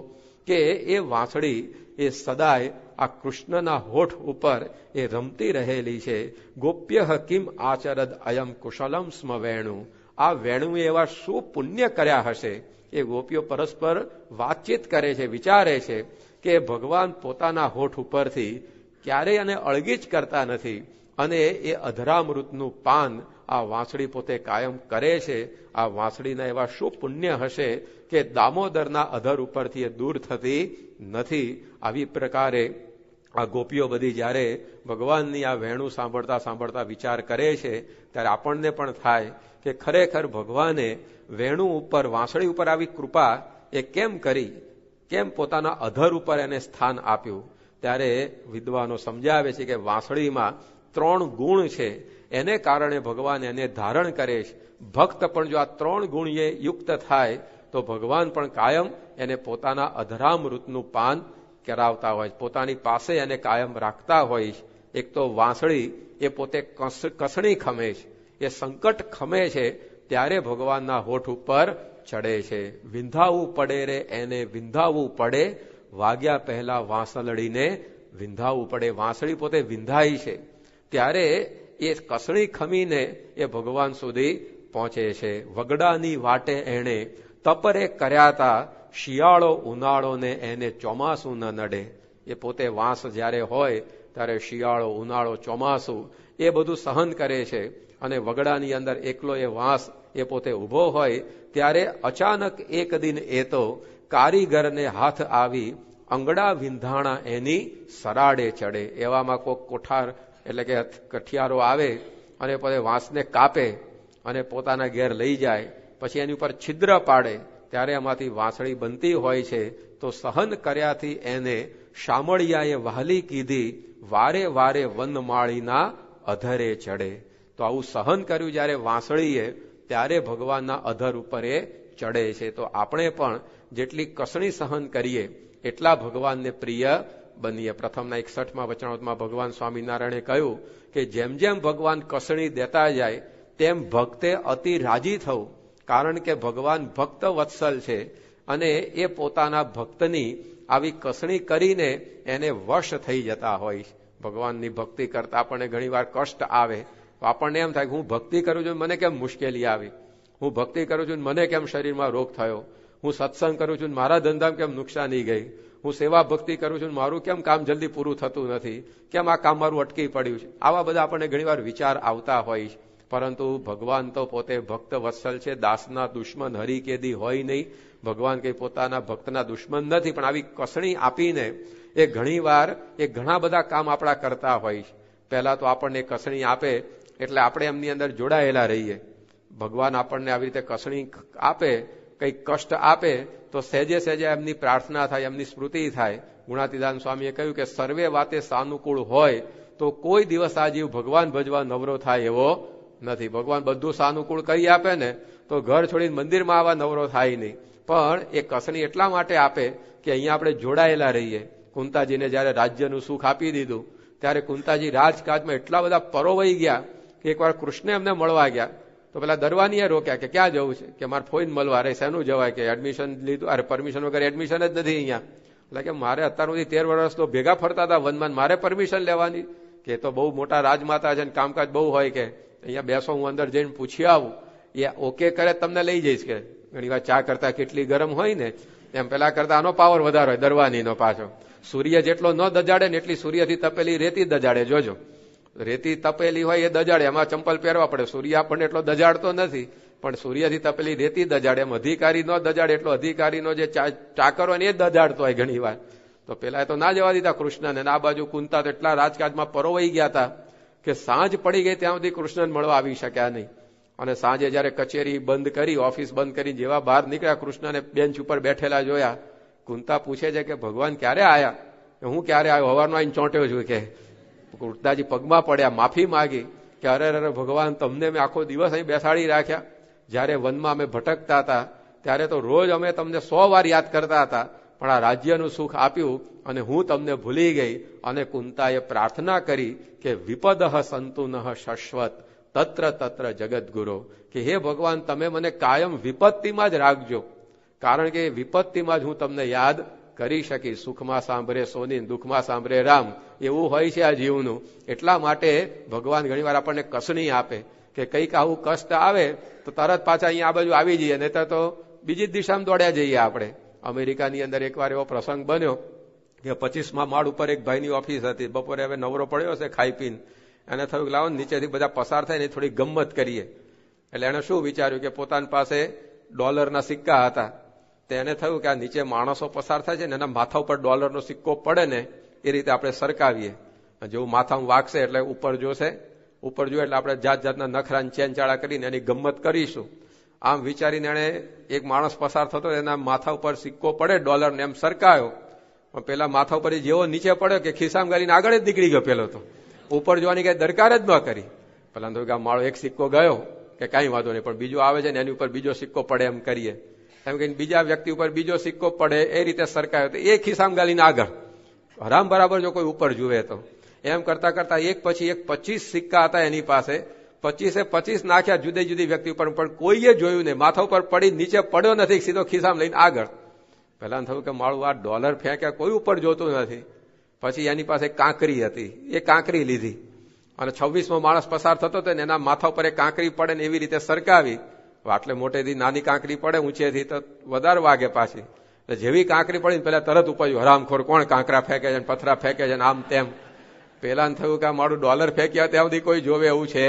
કે એ વાંસળી એ સદાય આ કૃષ્ણના હોઠ ઉપર એ રમતી રહેલી છે. ગોપ્ય કિમ આચરદ અયમ કુશલમ સ્મ વેણુ. આ વેણુએ એવા શું પુણ્ય કર્યા હશે? એ ગોપીઓ પરસ્પર વાતચીત કરે છે, વિચારે છે કે ભગવાન પોતાના હોઠ ઉપરથી ક્યારેય અને અળગી જ કરતા નથી. અને એ અધરામૃતનું પાન આ વાંસળી પોતે કાયમ કરે છે. આ વાંસળીના એવા શું પુણ્ય હશે કે દામોદરના અધર ઉપરથી એ દૂર થતી નથી. આવી પ્રકારે આ ગોપીઓ બધી જ્યારે ભગવાનની આ વેણું સાંભળતા સાંભળતા વિચાર કરે છે ત્યારે આપણને પણ થાય કે ખરેખર ભગવાને વેણું ઉપર, વાંસળી ઉપર આવી કૃપા એ કેમ કરી, કેમ પોતાના અધર ઉપર એને સ્થાન આપ્યું? ત્યારે વિદ્વાનો સમજાવે છે કે વાંસળીમાં 3 ગુણ છે, એને કારણે ભગવાન એને ધારણ કરે છે. ભક્ત પણ જો આ 3 ગુણએ યુક્ત થાય તો ભગવાન પણ કાયમ એને પોતાના અધરામૃતનું પાન કરાવતા હોય, પોતાની પાસે એને કાયમ રાખતા હોય. એક તો વાંસળી એ પોતે કસણી ખમે છે, એ સંકટ ખમે છે ત્યારે ભગવાનના હોઠ ઉપર ચડે છે. વિંધાવવું પડે રે એને વિંધાવવું પડે, વાગ્યા પહેલા વાંસળડીને વિંધાવવું પડે. વાંસળી પોતે વિંધાઈ છે ત્યારે એ કસણી ખમીને એ ભગવાન સુધી પહોંચે છે. વગડાની વાટે એણે તપરે કર્યાતા, શિયાળો ઉનાળો ને એને ચોમાસું ન નડે. એ પોતે વાંસ જ્યારે હોય ત્યારે શિયાળો, ઉનાળો, ચોમાસું એ બધું સહન કરે છે. અને વગડાની અંદર એકલો એ વાંસ એ પોતે ઊભો હોય ત્યારે અચાનક એક દિન એ તો કારીગરને હાથ આવી અંગડા વિંધાણા એની સરાડે ચડે. એવામાં કોઈક કોઠાર એટલે કે કઠિયારો આવે અને પોતે વાંસને કાપે અને પોતાના ઘેર લઈ જાય, પછી એની ઉપર છિદ્ર પાડે ત્યારે એમાંથી વાંસળી બનતી હોય છે. તો સહન કર્યાથી એને શામળિયાએ વહાલી કીધી, વારે વારે વનમાળીના અધરે ચડે. તો આવું સહન કર્યું જ્યારે વાંસળીએ ત્યારે ભગવાનના અધર ઉપર એ ચડે છે. તો આપણે પણ જેટલી કસણી સહન કરીએ એટલા ભગવાનને પ્રિય બનીએ. પ્રથમના 61માં વચનામૃતમાં ભગવાન સ્વામિનારાયણે કહ્યું કે જેમ જેમ ભગવાન કસણી દેતા જાય તેમ ભક્તે અતિ રાજી થવું, કારણ કે ભગવાન ભક્ત વત્સલ છે અને એ પોતાના ભક્તની આવી કસણી કરીને એને વશ થઈ જતા હોય. ભગવાનની ભક્તિ કરતા આપણને ઘણીવાર કષ્ટ આવે તો આપણને એમ થાય કે હું ભક્તિ કરું છું મને કેમ મુશ્કેલી આવી, હું ભક્તિ કરું છું મને કેમ શરીરમાં રોગ થયો, હું સત્સંગ કરું છું મારા ધંધામાં કેમ નુકસાની ગઈ, હું સેવા ભક્તિ કરું છું મારું કેમ કામ જલ્દી પૂરું થતું નથી, કેમ આ કામ મારું અટકી પડ્યું છે. આવા બધા આપણને ઘણીવાર વિચાર આવતા હોય. પરંતુ ભગવાન તો પોતે ભક્ત વત્સલ છે, દાસના દુશ્મન હરિ કેદી હોય નહીં. ભગવાન કંઈ પોતાના ભક્તના દુશ્મન નથી, પણ આવી કસણી આપીને એ ઘણીવાર એ ઘણા બધા કામ આપણા કરતા હોય. પહેલા તો આપણને કસણી આપે એટલે આપણે એમની અંદર જોડાયેલા રહીએ. ભગવાન આપણને આવી રીતે કસણી આપે, કંઈક કષ્ટ આપે તો સહેજે સહેજે એમની પ્રાર્થના થાય, એમની સ્મૃતિ થાય. ગુણાતીદાન સ્વામીએ કહ્યું કે સર્વે વાતે સાનુકૂળ હોય તો કોઈ દિવસ આ જીવ ભગવાન ભજવા નવરો થાય એવો નથી. ભગવાન બધું સાનુકૂળ કરી આપે ને તો ઘર છોડીને મંદિરમાં આવવા નવરો થાય નહીં. પણ એ કસણી એટલા માટે આપે કે અહીંયા આપણે જોડાયેલા રહીએ. કુંતાજીને જ્યારે રાજ્યનું સુખ આપી દીધું ત્યારે કુંતાજી રાજકાજમાં એટલા બધા પરોવાઈ ગયા કે એકવાર કૃષ્ણ એમને મળવા ગયા તો પેલા દરવાનીએ રોક્યા કે ક્યાં જવું છે, કે મારે ફોઈને મળવા. અરે શેનું જવાય, કે એડમિશન લીધું, અરે પરમિશન વગર એડમિશન જ નથી અહીંયા. એટલે કે મારે અત્યાર સુધી 13 વર્ષ તો ભેગા ફરતા હતા વનમાં, મારે પરમિશન લેવાની, કે તો બહુ મોટા રાજમાતા છે, કામકાજ બહુ હોય, કે અહીંયા બેસો, હું અંદર જઈને પૂછી આવું, એ ઓકે કરે તમને લઈ જઈશ. કે ઘણી વાર ચા કરતા કેટલી ગરમ હોય ને એમ પેલા કરતા આનો પાવર વધારે હોય દરવાનીનો પાછો. સૂર્ય જેટલો ન દજાડે ને એટલી સૂર્યથી તપેલી રેતી દજાડે. જોજો, રેતી તપેલી હોય એ દજાડે, એમાં ચંપલ પહેરવા પડે. સૂર્ય આપણને એટલો દજાડતો નથી, પણ સૂર્યથી તપેલી રેતી દજાડે. એમ અધિકારી ન દજાડે એટલો અધિકારીનો જે ચાકરો ને એ દજાડતો હોય ઘણી વાર. તો પેલા તો ના જવા દીધા કૃષ્ણને. આ બાજુ કુંતા તો એટલા રાજકાજમાં પરોવાઈ ગયા હતા કે સાંજ પડી ગઈ ત્યાં સુધી કૃષ્ણને મળવા આવી શક્યા નહીં. અને સાંજે જયારે કચેરી બંધ કરી, ઓફિસ બંધ કરી જેવા બહાર નીકળ્યા, કૃષ્ણને બેન્ચ ઉપર બેઠેલા જોયા. કુંતા પૂછે છે કે ભગવાન ક્યારે આયા? હું ક્યારે આવ્યો? હવારનો આવીને ચોંટ્યો છું. કે કૃષ્ણજી પગમાં પડ્યા, માફી માંગી કે અરે અરે ભગવાન, તમને મેં આખો દિવસ અહીં બેસાડી રાખ્યા. જયારે વનમાં અમે ભટકતા હતા ત્યારે તો રોજ અમે તમને 100 વાર યાદ કરતા હતા, પણ આ રાજ્યનું સુખ આપ્યું અને હું તમને ભૂલી ગઈ. અને કુંતાએ પ્રાર્થના કરી કે વિપદઃ સંતુનઃ શશ્વત તત્ર તત્ર જગદગુરો, કે હે ભગવાન, તમે મને કાયમ વિપત્તિમાં જ રાખજો, કારણ કે વિપત્તિમાં જ હું તમને યાદ કરી શકીશ. સુખમાં સાંભળે સોની, દુઃખમાં સાંભળે રામ, એવું હોય છે આ જીવનું. એટલા માટે ભગવાન ઘણીવાર આપણને કસણી આપે કે કંઈક આવું કષ્ટ આવે તો તરત પાછા અહીંયા આ બાજુ આવી જઈએ, નહીતર તો બીજી જ દિશામાં દોડ્યા જઈએ આપણે. અમેરિકાની અંદર એકવાર એવો પ્રસંગ બન્યો કે 25મા માળ ઉપર એક ભાઈની ઓફિસ હતી. બપોરે હવે નવરો પડ્યો હશે ખાઈ પીને, એને થયું કે લાવો નીચેથી બધા પસાર થાય ને થોડી ગમ્મત કરીએ. એટલે એને શું વિચાર્યું કે પોતાની પાસે ડોલરના સિક્કા હતા, તો એને થયું કે આ નીચે માણસો પસાર થાય છે ને એના માથા ઉપર ડોલરનો સિક્કો પડે ને એ રીતે આપણે સરકાવીએ. જેવું માથામાં વાગશે એટલે ઉપર જોશે, ઉપર જોઈએ એટલે આપણે જાત જાતના નખરાને ચેનચાળા કરીને એની ગમ્મત કરીશું. આમ વિચારીને એને એક માણસ પસાર થતો એના માથા ઉપર સિક્કો પડે ડોલરને એમ સરકાયો. પણ પેલા માથા ઉપર જેવો નીચે પડ્યો કે ખિસ્સામાં ગાલીને આગળ જ નીકળી ગયો. પેલો તો ઉપર જોવાની કઈ દરકાર જ ન કરી. પેલા તો માળો એક સિક્કો ગયો કે કઈ વાંધો નહીં, પણ બીજો આવે છે ને એની ઉપર બીજો સિક્કો પડે એમ કરીએ. એમ કે બીજા વ્યક્તિ ઉપર બીજો સિક્કો પડે એ રીતે સરકાયો. તો એ ખિસ્સામાં ગાલીને આગળ હરામ બરાબર જો કોઈ ઉપર જુએ તો. એમ કરતા કરતા એક પછી એક 25 સિક્કા હતા એની પાસે. 25 નાખ્યા જુદી જુદી વ્યક્તિ ઉપર, પણ કોઈએ જોયું નહીં. માથા ઉપર પડી નીચે પડ્યો નથી, સીધો ખિસ્સામાં લઈને આગળ. પેલા થયું કે મારું આ ડોલર ફેંક્યા, કોઈ ઉપર જોતું નથી. પછી એની પાસે કાંકરી હતી, એ કાંકરી લીધી અને 26મો માણસ પસાર થતો હતો ને એના માથા ઉપર એ કાંકરી પડે ને એવી રીતે સરકાવી. આટલે મોટેથી નાની કાંકરી પડે ઊંચેથી તો વધારે વાગે પાછી. જેવી કાંકરી પડી પેલા તરત ઉપાડ્યું, હરામખોર કોણ કાંકરા ફેંકે છે, પથરા ફેંકે છે, આમ તેમ. પેલા થયું કે મારું ડોલર ફેંક્યા ત્યાં સુધી કોઈ જોવે એવું છે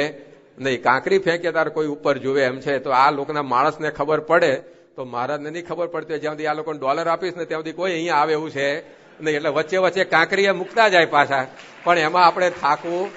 નહીં, કાંકરી ફેંકે તારે કોઈ ઉપર જોવે એમ છે. તો આ લોકોના માણસને ખબર પડે તો મહારાજને નહીં ખબર પડતી, જ્યાં સુધી આ લોકોને ડોલર આપીશ ને ત્યાં સુધી કોઈ અહીંયા આવે એવું છે નહીં. એટલે વચ્ચે વચ્ચે કાંકરીએ મૂકતા જાય પાછા, પણ એમાં આપણે થાકવું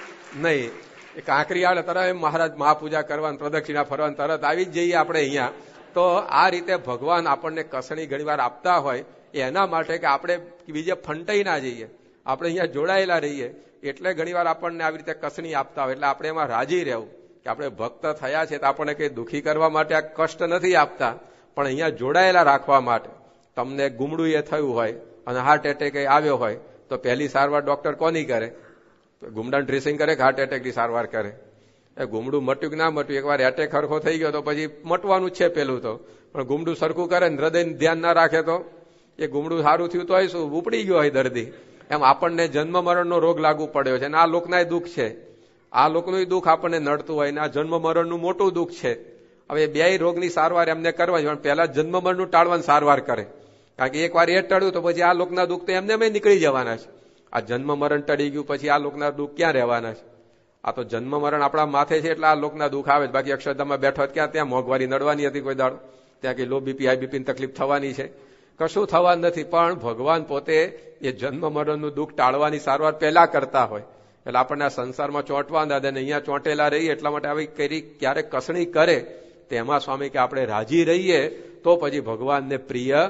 નહીં. એ કાંકરી આવે તરત એમ મહારાજ મહાપૂજા કરવાનું, પ્રદક્ષિણા ફરવાનું, તરત આવી જ જઈએ આપણે અહીંયા. તો આ રીતે ભગવાન આપણને કસણી ઘણીવાર આપતા હોય એના માટે કે આપણે બીજે ફંટાઈ ના જઈએ, આપણે અહીંયા જોડાયેલા રહીએ. એટલે ઘણીવાર આપણને આવી રીતે કસણી આપતા હોય. એટલે આપણે એમાં રાજી રહેવું કે આપણે ભક્ત થયા છે તો આપણને કંઈ દુઃખી કરવા માટે આ કષ્ટ નથી આપતા, પણ અહીંયા જોડાયેલા રાખવા માટે. તમને ગુમડું એ થયું હોય અને હાર્ટ એટેક આવ્યો હોય તો પહેલી સારવાર ડોક્ટર કોની કરે? ગુમડાનું ડ્રેસિંગ કરે કે હાર્ટ એટેકની સારવાર કરે? એ ગુમડું મટ્યું કે ના મટ્યું, એકવાર એટેક સરખો થઈ ગયો તો પછી મટવાનું જ છે પેલું તો. પણ ગુમડું સરખું કરે ને હૃદયનું ધ્યાન ના રાખે તો એ ગુમડું સારું થયું તો શું ઉપડી ગયો હોય દર્દી. એમ આપણને જન્મ મરણનો રોગ લાગુ પડ્યો છે અને આ લોકનાય દુઃખ છે. આ લોકનું દુઃખ આપણને નડતું હોય ને આ જન્મ મરણનું મોટું દુઃખ છે. હવે બે રોગની સારવાર એમને કરવાની, પણ પહેલા જન્મ મરણનું ટાળવાની સારવાર કરે. કારણ કે એકવાર એ ટળ્યું તો પછી આ લોકના દુઃખ તો એમને નીકળી જવાના છે. આ જન્મ મરણ ટળી ગયું પછી આ લોકના દુઃખ ક્યાં રહેવાના છે? આ તો જન્મ મરણ આપણા માથે છે એટલે આ લોકના દુઃખ આવે છે. બાકી અક્ષરધામમાં બેઠો ક્યાં ત્યાં મોંઘવારી નડવાની હતી કોઈ દાડો? ત્યાં કઈ લો બીપી હાઈ બીપીની તકલીફ થવાની છે? કશું થવા નથી. પણ ભગવાન પોતે એ જન્મ મરણનું દુઃખ ટાળવાની સારવાર પહેલા કરતા હોય. એટલે આપણને આ સંસારમાં ચોંટવા ના દે ને અહીંયા ચોંટેલા રહીએ. એટલા માટે આવી કરી ક્યારેક કસણી કરે તેમાં સ્વામી કે આપણે રાજી રહીએ તો પછી ભગવાનને પ્રિય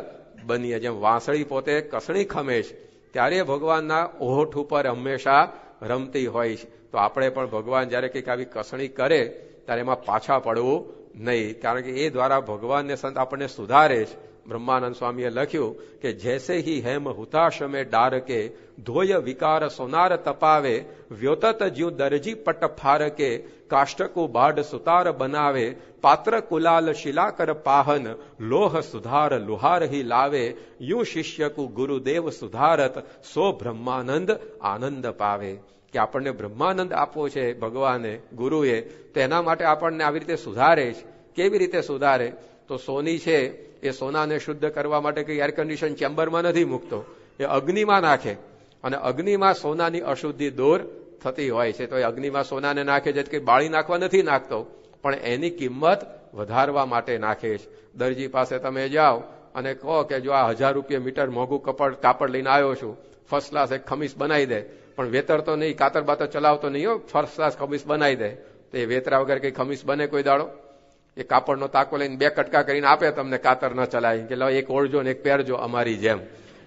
બનીએ. જેમ વાંસળી પોતે કસણી ખમે છે ત્યારે ભગવાનના ઓઠ ઉપર હંમેશા રમતી હોય છે. તો આપણે પણ ભગવાન જયારે કંઈક આવી કસણી કરે ત્યારે એમાં પાછા પડવું નહીં, કારણ કે એ દ્વારા ભગવાનને સંત આપણને સુધારે છે બ્રહ્માનંદ સ્વામીએ લખ્યું કે જૈસે હી હેમ હુતાશમે ડારકે ધોય વિકાર સોનાર તપાવે વ્યોતત જ્યુ દરજી પટ ફારકે કાષ્ટકુ બાઢ સુતાર બનાવે પાત્ર કુલાલ શિલાકર પાહન લોહ સુધાર લુહાર હી લાવે યું શિષ્યકુ ગુરુદેવ સુધારત સો બ્રહ્માનંદ આનંદ પાવે. કે આપણને બ્રહ્માનંદ આપવો છે ભગવાને ગુરુએ, તેના માટે આપણને આવી રીતે સુધારે છે. કેવી રીતે સુધારે? તો સોની છે એ સોનાને શુદ્ધ કરવા માટે કઈ એર કન્ડિશન ચેમ્બરમાં નથી મૂકતો, એ અગ્નિમાં નાખે અને અગ્નિમાં સોનાની અશુદ્ધિ દૂર થતી હોય છે. તો એ અગ્નિમાં સોનાને નાખે છે, કઈ બાળી નાખવા નથી નાખતો, પણ એની કિંમત વધારવા માટે નાખે છે. દરજી પાસે તમે જાઓ અને કહો કે જો આ 1000 રૂપિયા મીટર મોંઘું કાપડ લઈને આવ્યો છું, ફર્સ્ટ ક્લાસ એક ખમીસ બનાવી દે, પણ વેતર તો નહીં, કાતર બાતર ચલાવતો નહીં હો, ફર્સ્ટ ક્લાસ ખમીસ બનાવી દે. તો એ વેતરા વગર કઈ ખમીસ બને કોઈ દાડો? એ કાપડનો તાકો લઈને 2 કટકા કરીને આપે તમને, કાતર ન ચલાવી, કે લો એક ઓળજો ને એક પહેરજો અમારી જેમ.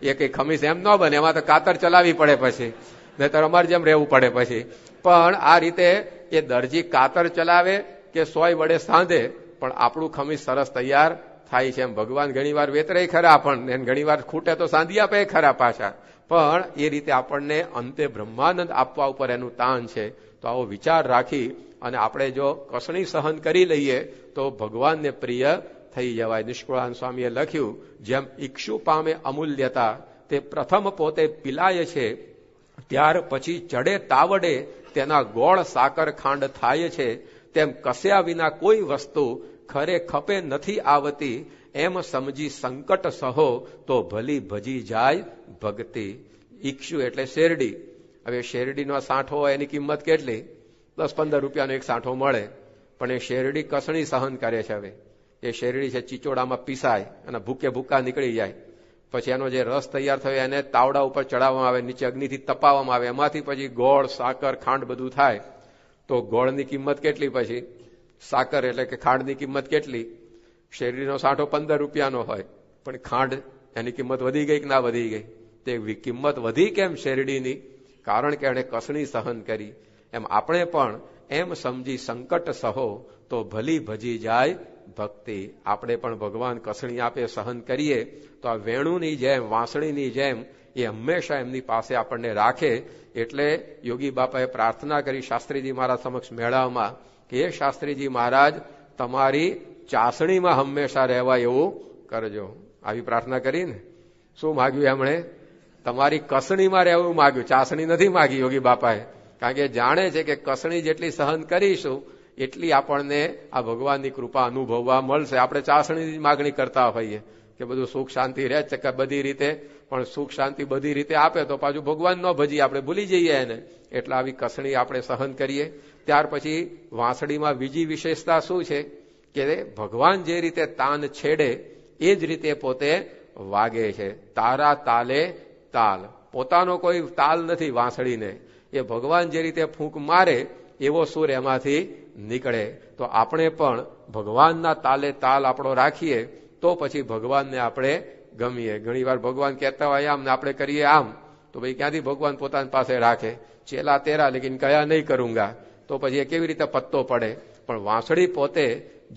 એ કઈ ખમીસ એમ ન બને, એમાં તો કાતર ચલાવી પડે પછી, નહીતર અમારી જેમ રહેવું પડે પછી. પણ આ રીતે એ દરજી કાતર ચલાવે કે સોય વડે સાંધે, પણ આપણું ખમીસ સરસ તૈયાર થાય છે. એમ ભગવાન ઘણી વાર વેતરે ખરા, પણ ઘણી વાર ખૂટે તો સાંધી આપે ખરા પાછા, પણ એ રીતે આપણને અંતે બ્રહ્માનંદ આપવા ઉપર એનું તાન છે. તો આવો વિચાર રાખી અને આપણે જો કસણી સહન કરી લઈએ તો ભગવાનને પ્રિય થઈ જવાય. નિષ્કુળાનંદ સ્વામીએ લખ્યું, જેમ ઈક્ષુ પામે અમૂલ્યતા, તે પ્રથમ પોતે પીલાય છે, ત્યાર પછી ચડે તાવડે તેના ગોળ સાકર ખાંડ થાય છે, તેમ કસ્યા વિના કોઈ વસ્તુ ખરે ખપે નથી આવતી, એમ સમજી સંકટ સહો તો ભલી ભજી જાય ભક્તિ. ઈક્ષુ એટલે શેરડી. હવે શેરડીનો સાંઠો હોય એની કિંમત કેટલી? 10-15 રૂપિયાનો એક સાંઠો મળે, પણ એ શેરડી કસણી સહન કરે છે. હવે એ શેરડી છે ચીચોડામાં પીસાય અને ભૂકે ભૂકા નીકળી જાય, પછી એનો જે રસ તૈયાર થયો એને તાવડા ઉપર ચડાવવામાં આવે, નીચે અગ્નિથી તપાવવામાં આવે, એમાંથી પછી ગોળ સાકર ખાંડ બધું થાય. તો ગોળની કિંમત કેટલી, પછી સાકર એટલે કે ખાંડની કિંમત કેટલી? શેરડીનો સાંઠો 15 રૂપિયાનો હોય, પણ ખાંડ એની કિંમત વધી ગઈ કે ના વધી ગઈ? તે કિંમત વધી કેમ શેરડીની? કારણ કે એણે કસણી સહન કરી. એમ આપણે પણ એમ સમજી સંકટ સહો તો ભલી ભજી જાય ભક્તિ. આપણે પણ ભગવાન કસણી આપે સહન કરીએ તો આ વેણુની જેમ, વાંસળીની જેમ એ હંમેશા એમની પાસે આપણને રાખે. એટલે યોગી બાપાએ પ્રાર્થના કરી શાસ્ત્રીજી મહારાજ સમક્ષ મેળાવમાં કે હે શાસ્ત્રીજી મહારાજ, તમારી ચાસણીમાં હંમેશા રહેવા એવું કરજો. આવી પ્રાર્થના કરીને શું માગ્યું એમણે? તમારી કસણીમાં રહેવું માગ્યું, ચાસણી નથી માગી યોગી બાપાએ. કારણ કે જાણે છે કે કસણી જેટલી સહન કરીશું એટલી આપણને આ ભગવાનની કૃપા અનુભવવા મળશે. આપણે ચાસણીની માગણી કરતા હોઈએ કે બધું સુખ શાંતિ રહે છે કે બધી રીતે, પણ સુખ શાંતિ બધી રીતે આપે તો પાછું ભગવાન ન ભજીએ, આપણે ભૂલી જઈએ એને. એટલે આવી કસણી આપણે સહન કરીએ. ત્યાર પછી વાંસળીમાં બીજી વિશેષતા શું છે કે ભગવાન જે રીતે તાન છેડે એ જ રીતે પોતે વાગે છે. તારા તાલે તાલ, પોતાનો કોઈ તાલ નથી વાંસળીને. એ ભગવાન જે રીતે ફૂંક મારે એવો સૂર એમાંથી નીકળે. તો આપણે પણ ભગવાનના તાલે તાલ આપણો રાખીએ તો પછી ભગવાનને આપણે ગમીએ. ઘણી વાર ભગવાન કહેતા હોય આમ ને આપણે કરીએ આમ, તો ભાઈ ક્યાંથી ભગવાન પોતાની પાસે રાખે? ચેલા તેરા લેકિન કયા નહીં કરુંગા, તો પછી એ કેવી રીતે પત્તો પડે? પણ વાંસળી પોતે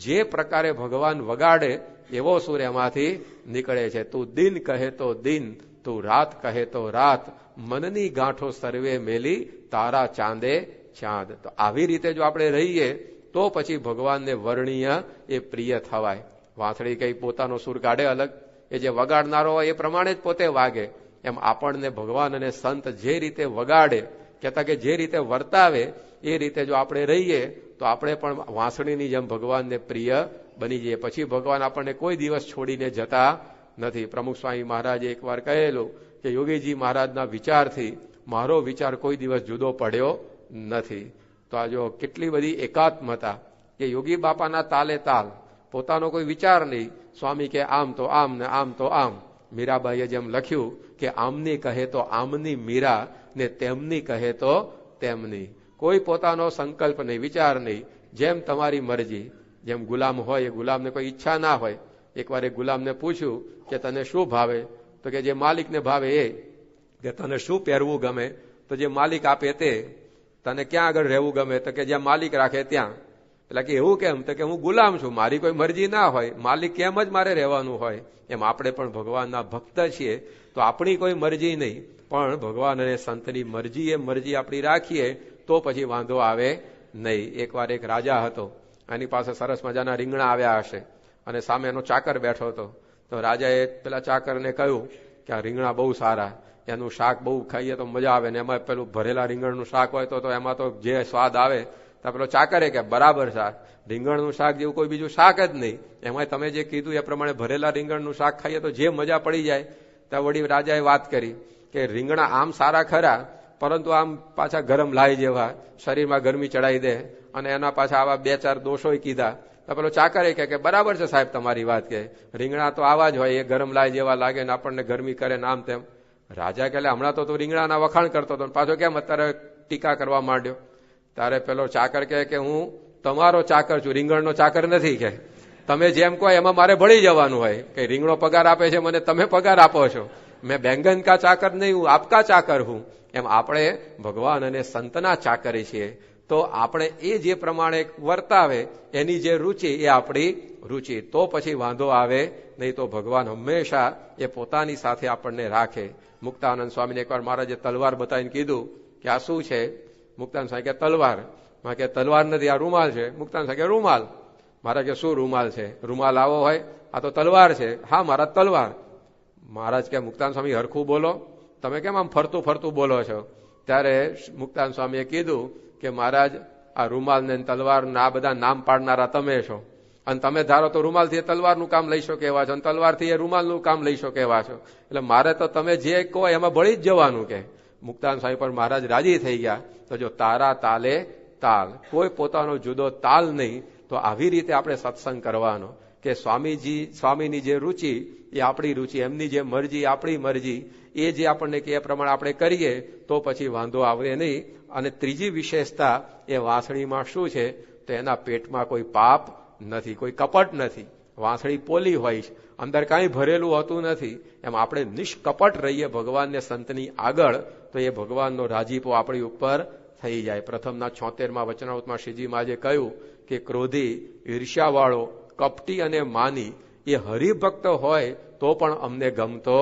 જે પ્રકારે ભગવાન વગાડે એવો સૂર એમાંથી નીકળે છે. તું દિન કહે તો દિન, તું રાત કહે તો રાત, મનની ગાંઠો સર્વે મેલી, તારા ચાંદે ચાંદ. તો આવી રીતે જો આપણે રહીએ તો પછી ભગવાનને વર્ણિય એ પ્રિય થવાય. વાંસળી કઈ પોતાનો સૂર કાઢે અલગ, એ જે વગાડનારો હોય એ પ્રમાણે જ પોતે વાગે. એમ આપણને ભગવાન અને સંત જે રીતે વગાડે, કહેતા કે જે રીતે વર્તાવે એ રીતે જો આપણે રહીએ તો આપણે પણ વાંસળીની જેમ ભગવાનને પ્રિય બની જઈએ. પછી ભગવાન આપણને કોઈ દિવસ છોડીને જતા નથી. પ્રમુખ સ્વામી મહારાજે એકવાર કહેલું કે યોગીજી મહારાજના વિચારથી મારો વિચાર કોઈ દિવસ જુદો પડ્યો નથી. તો આ જો કેટલી બધી એકાત્મતા કે યોગી બાપાના તાલે તાલ, પોતાનો કોઈ વિચાર નહીં. સ્વામી કે આમ તો આમ ને આમ તો આમ. મીરાબાઈએ જેમ લખ્યું કે આમની કહે તો આમની મીરા ને તેમની કહે તો તેમની. કોઈ પોતાનો સંકલ્પ નહીં, વિચાર નહીં, જેમ તમારી મરજી. જેમ ગુલામ હોય એ ગુલામને કોઈ ઈચ્છા ના હોય. એકવાર એ ગુલામને પૂછ્યું કે તને શું ભાવે? તો કે જે માલિકને ભાવે એ. કે તને શું પહેરવું ગમે? તો જે માલિક આપે તે. તને ક્યાં આગળ રહેવું ગમે? તો કે જ્યાં માલિક રાખે ત્યાં. પેલા કે એવું કેમ? તો કે હું ગુલામ છું, મારી કોઈ મરજી ના હોય, માલિક કેમ જ મારે રહેવાનું હોય. એમ આપણે પણ ભગવાનના ભક્ત છીએ તો આપણી કોઈ મરજી નહીં, પણ ભગવાન અને સંતની મરજી એ મરજી આપણી રાખીએ તો પછી વાંધો આવે નહીં. એકવાર એક રાજા હતો, એની પાસે સરસ મજાના રીંગણા આવ્યા હશે અને સામે એનો ચાકર બેઠો હતો. તો રાજાએ પેલા ચાકરને કહ્યું કે આ રીંગણા બહુ સારા, એનું શાક બહુ ખાઈએ તો મજા આવે, ને એમાં પેલું ભરેલા રીંગણનું શાક હોય તો એમાં તો જે સ્વાદ આવે. તો પેલો ચાકરે કે બરાબર શાક, રીંગણનું શાક જેવું કોઈ બીજું શાક જ નહીં, એમાં તમે જે કીધું એ પ્રમાણે ભરેલા રીંગણનું શાક ખાઈએ તો જે મજા પડી જાય. ત્યાં વળી રાજાએ વાત કરી કે રીંગણા આમ સારા ખરા, પરંતુ આમ પાછા ગરમ લાઈ જેવા, શરીરમાં ગરમી ચડાવી દે, અને એના પાછા આવા 2-4 દોષો કીધા. તો પેલો ચાકરે કે બરાબર છે સાહેબ તમારી વાત, કે રીંગણા તો આવા જ હોય, એ ગરમ લાઈ જેવા લાગે ને આપણને ગરમી કરે ને આમ તેમ. રાજા કે હમણાં તો રીંગણાના વખાણ કરતો હતો, પાછો કેમ અત્યારે ટીકા કરવા માંડ્યો? તારે પેલો ચાકર કે હું તમારો ચાકર છું, રીંગણનો ચાકર નથી. કે તમે જેમ કહો એમાં મારે ભળી જવાનું હોય, કે રીંગણો પગાર આપે છે મને, તમે પગાર આપો છો, મેં બેંગન કા ચાકર નહીં, હું આપકા ચાકર હું. એમ આપણે ભગવાન અને સંતના ચાકરી છીએ, તો આપણે એ જે પ્રમાણે વર્તાવે એની જે રૂચિ એ આપણી રૂચિ, તો પછી વાંધો આવે નહીં. તો ભગવાન હંમેશા એ પોતાની સાથે આપણને રાખે. મુક્તાનંદ સ્વામીને એકવાર મહારાજે તલવાર બતાવીને કીધું કે આ શું છે? મુક્તાનંદ સ્વામી કે તલવાર. માં કે તલવાર નથી, આ રૂમાલ છે. મુક્તાનંદ સ્વામી કે રૂમાલ. મહારાજ કે શું રૂમાલ છે? રૂમાલ આવો હોય, આ તો તલવાર છે. હા મહારાજ તલવાર. મહારાજ કે મુક્તાનંદ સ્વામી હરખું બોલો, તમે કેમ આમ ફરતું ફરતું બોલો છો? ત્યારે મુક્તાનંદ સ્વામીએ કીધું કે મહારાજ આ રૂમાલ ને તલવાર ને આ બધા નામ પાડનારા તમે છો, અને તમે ધારો તો રૂમાલથી તલવારનું કામ લઈ શકો એવા છો, અને તલવારથી એ રૂમાલનું કામ લઈ શકો એવા છો, એટલે મારે તો તમે જે કહો એમાં ભળી જ જવાનું. કે મુક્તાનંદ સ્વામી પર મહારાજ રાજી થઈ ગયા. તો જો તારા તાલે તાલ, કોઈ પોતાનો જુદો તાલ નહીં. તો આવી રીતે આપણે સત્સંગ કરવાનો, કે સ્વામીની જે રૂચિ એ આપણી રૂચિ, એમની જે મરજી આપણી મરજી, એ જે આપણને કે એ પ્રમાણે આપણે કરીએ તો પછી વાંધો આવે નહીં. અને ત્રીજી વિશેષતા એ વાંસળીમાં શું છે? તો એના પેટમાં કોઈ પાપ નથી, કોઈ કપટ નથી. વાંસળી પોલી હોય છે, અંદર કાંઈ ભરેલું હોતું નથી. એમ આપણે નિષ્કપટ રહીએ ભગવાનને સંતની આગળ, તો એ ભગવાનનો રાજીપો આપણી ઉપર થઈ જાય. પ્રથમના 76માં વચનામૃતમાં શ્રીજી મહારાજે કહ્યું કે ક્રોધી, ઈર્ષ્યાવાળો, કપટી અને માની એ હરિભક્ત હોય તો પણ અમને ગમતો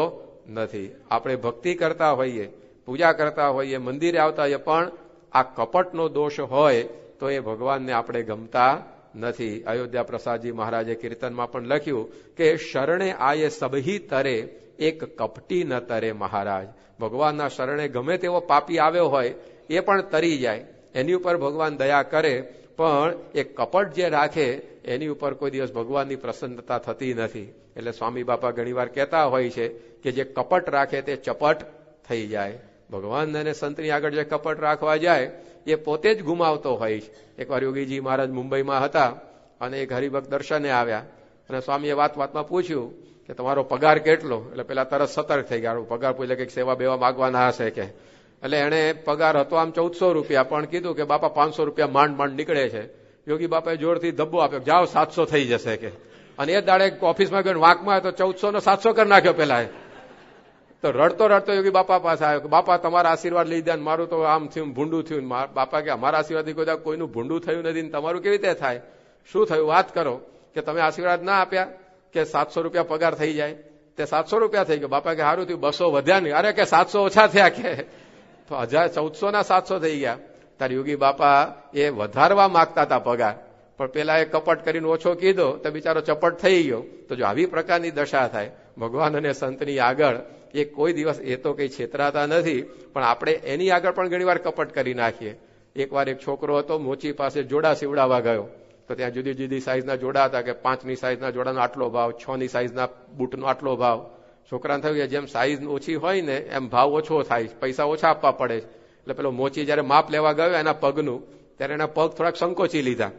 નથી. આપણે ભક્તિ કરતા હોઈએ, પૂજા કરતા હોઈએ, મંદિરે આવતા હોઈએ, પણ આ કપટનો દોષ હોય તો એ ભગવાનને આપણે ગમતા નથી. અયોધ્યા પ્રસાદજી મહારાજે કીર્તનમાં પણ લખ્યું કે શરણે આયે સબહી તરે, એક કપટી ન તરે મહારાજ. ભગવાનના શરણે ગમે તેવો પાપી આવ્યો હોય એ પણ તરી જાય, એની ઉપર ભગવાન દયા કરે. પણ એ કપટ જે રાખે એની ઉપર કોઈ દિવસ ભગવાનની પ્રસન્નતા થતી નથી. એટલે સ્વામી બાપા ઘણીવાર કહેતા હોય છે કે જે કપટ રાખે તે ચપટ થઈ જાય. ભગવાન અને સંતની આગળ જે કપટ રાખવા જાય એ પોતે જ ગુમાવતો હોય છે. એકવાર યોગીજી મહારાજ મુંબઈમાં હતા અને એક હરિભક્ત દર્શને આવ્યા, અને સ્વામીએ વાતમાં પૂછ્યું કે તમારો પગાર કેટલો? એટલે પેલા તરત સતર્ક થઈ ગયા, પગાર પૂછે કે સેવા બેવા માગવાના હશે કે. એટલે એને પગાર હતો આમ 1400 રૂપિયા, પણ કીધું કે બાપા 500 રૂપિયા માંડ નીકળે છે. યોગી બાપાએ જોરથી ધબ્બો આપ્યો, જાઓ 700 થઈ જશે કે. અને એ દાડે ઓફિસમાં ગયો, વાંકમાં તો 1400 ને 700 કરી નાખ્યો પેલા. તો રડતો યોગી બાપા પાસે આવ્યો કે બાપા તમારા આશીર્વાદ લઈ દે, મારું તો આમ થયું, ભૂંડું થયું. બાપા કે અમારા આશીર્વાદથી કોઈનું ભૂંડું થયું નથી, તમારું કેવી રીતે થાય? શું થયું વાત કરો, કે તમે આશીર્વાદ ના આપ્યા કે 700 રૂપિયા પગાર થઈ જાય? તે 700 રૂપિયા થઈ ગયો. બાપા કે સારું થયું, 200 વધ્યા નહીં. અરે કે 700 ઓછા થયા કે. તો 1400 ના 700 થઈ ગયા. ત્યારે યોગી બાપા એ વધારવા માંગતા હતા પગાર, પણ પેલા એ કપટ કરીને ઓછો કીધો તો બિચારો ચપટ થઈ ગયો. તો જો આવી પ્રકારની દશા થાય ભગવાન અને સંતની આગળ, એ કોઈ દિવસ એ તો કઈ છેતરાતા નથી, પણ આપણે એની આગળ પણ ઘણી વાર કપટ કરી નાખીએ. એકવાર એક છોકરો હતો, મોચી પાસે જોડા સીવડાવવા ગયો, તો ત્યાં જુદી જુદી સાઈઝના જોડા હતા, કે 5ની સાઈઝના જોડાનો આટલો ભાવ, 6ની સાઈઝના બૂટનો આટલો ભાવ. છોકરાને થયું કે જેમ સાઈઝ ઓછી હોય ને એમ ભાવ ઓછો થાય, પૈસા ઓછા આપવા પડે. એટલે પેલો મોચી જયારે માપ લેવા ગયો એના પગનું, ત્યારે એના પગ થોડાક સંકોચી લીધા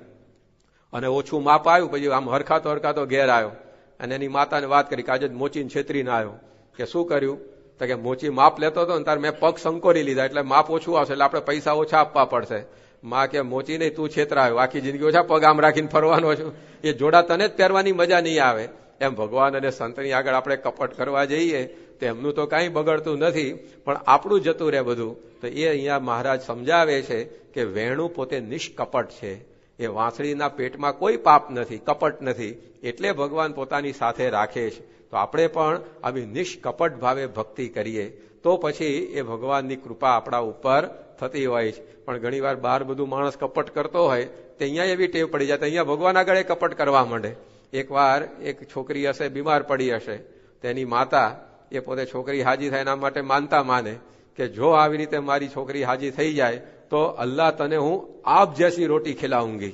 અને ઓછું માપ આવ્યું. પછી આમ હરખાતો ઘેર આવ્યો અને એની માતાને વાત કરી કે આજે મોચીને છેતરીને આવ્યો. કે શું કર્યું? તો કે મોચી માપ લેતો હતો ને તારે મેં પગ સંકોરી લીધા, એટલે માપ ઓછું આવશે, એટલે આપણે પૈસા ઓછા આપવા પડશે. માં કે મોચી નહીં, તું છેતરાયો, આખી જિંદગી ઓછા પગ આમ રાખીને ફરવાનો છું, એ જોડા તને જ પહેરવાની મજા નહીં આવે. એમ ભગવાન અને સંતની આગળ આપણે કપટ કરવા જઈએ તો એમનું તો કાંઈ બગડતું નથી, પણ આપણું જતું રહે બધું. તો એ અહીંયા મહારાજ સમજાવે છે કે વેણું પોતે નિષ્કપટ છે, એ વાંસળીના પેટમાં કોઈ પાપ નથી, કપટ નથી, એટલે ભગવાન પોતાની સાથે રાખે છે. તો આપણે પણ આવી નિષ્કપટ ભાવે ભક્તિ કરીએ તો પછી એ ભગવાનની કૃપા આપણા ઉપર થતી હોય છે. પણ ઘણીવાર બહાર બધું માણસ કપટ કરતો હોય તો અહીંયા એવી ટેવ પડી જાય તો અહીંયા ભગવાન આગળ કપટ કરવા માંડે. એકવાર એક છોકરી હશે, બીમાર પડી હશે, તેની માતા એ પોતે છોકરી હાજી થાય એના માટે માનતા માને કે જો આવી રીતે મારી છોકરી હાજી થઈ જાય તો અલ્લાહ તને હું આપ જેસી રોટી ખિલાઉંગી.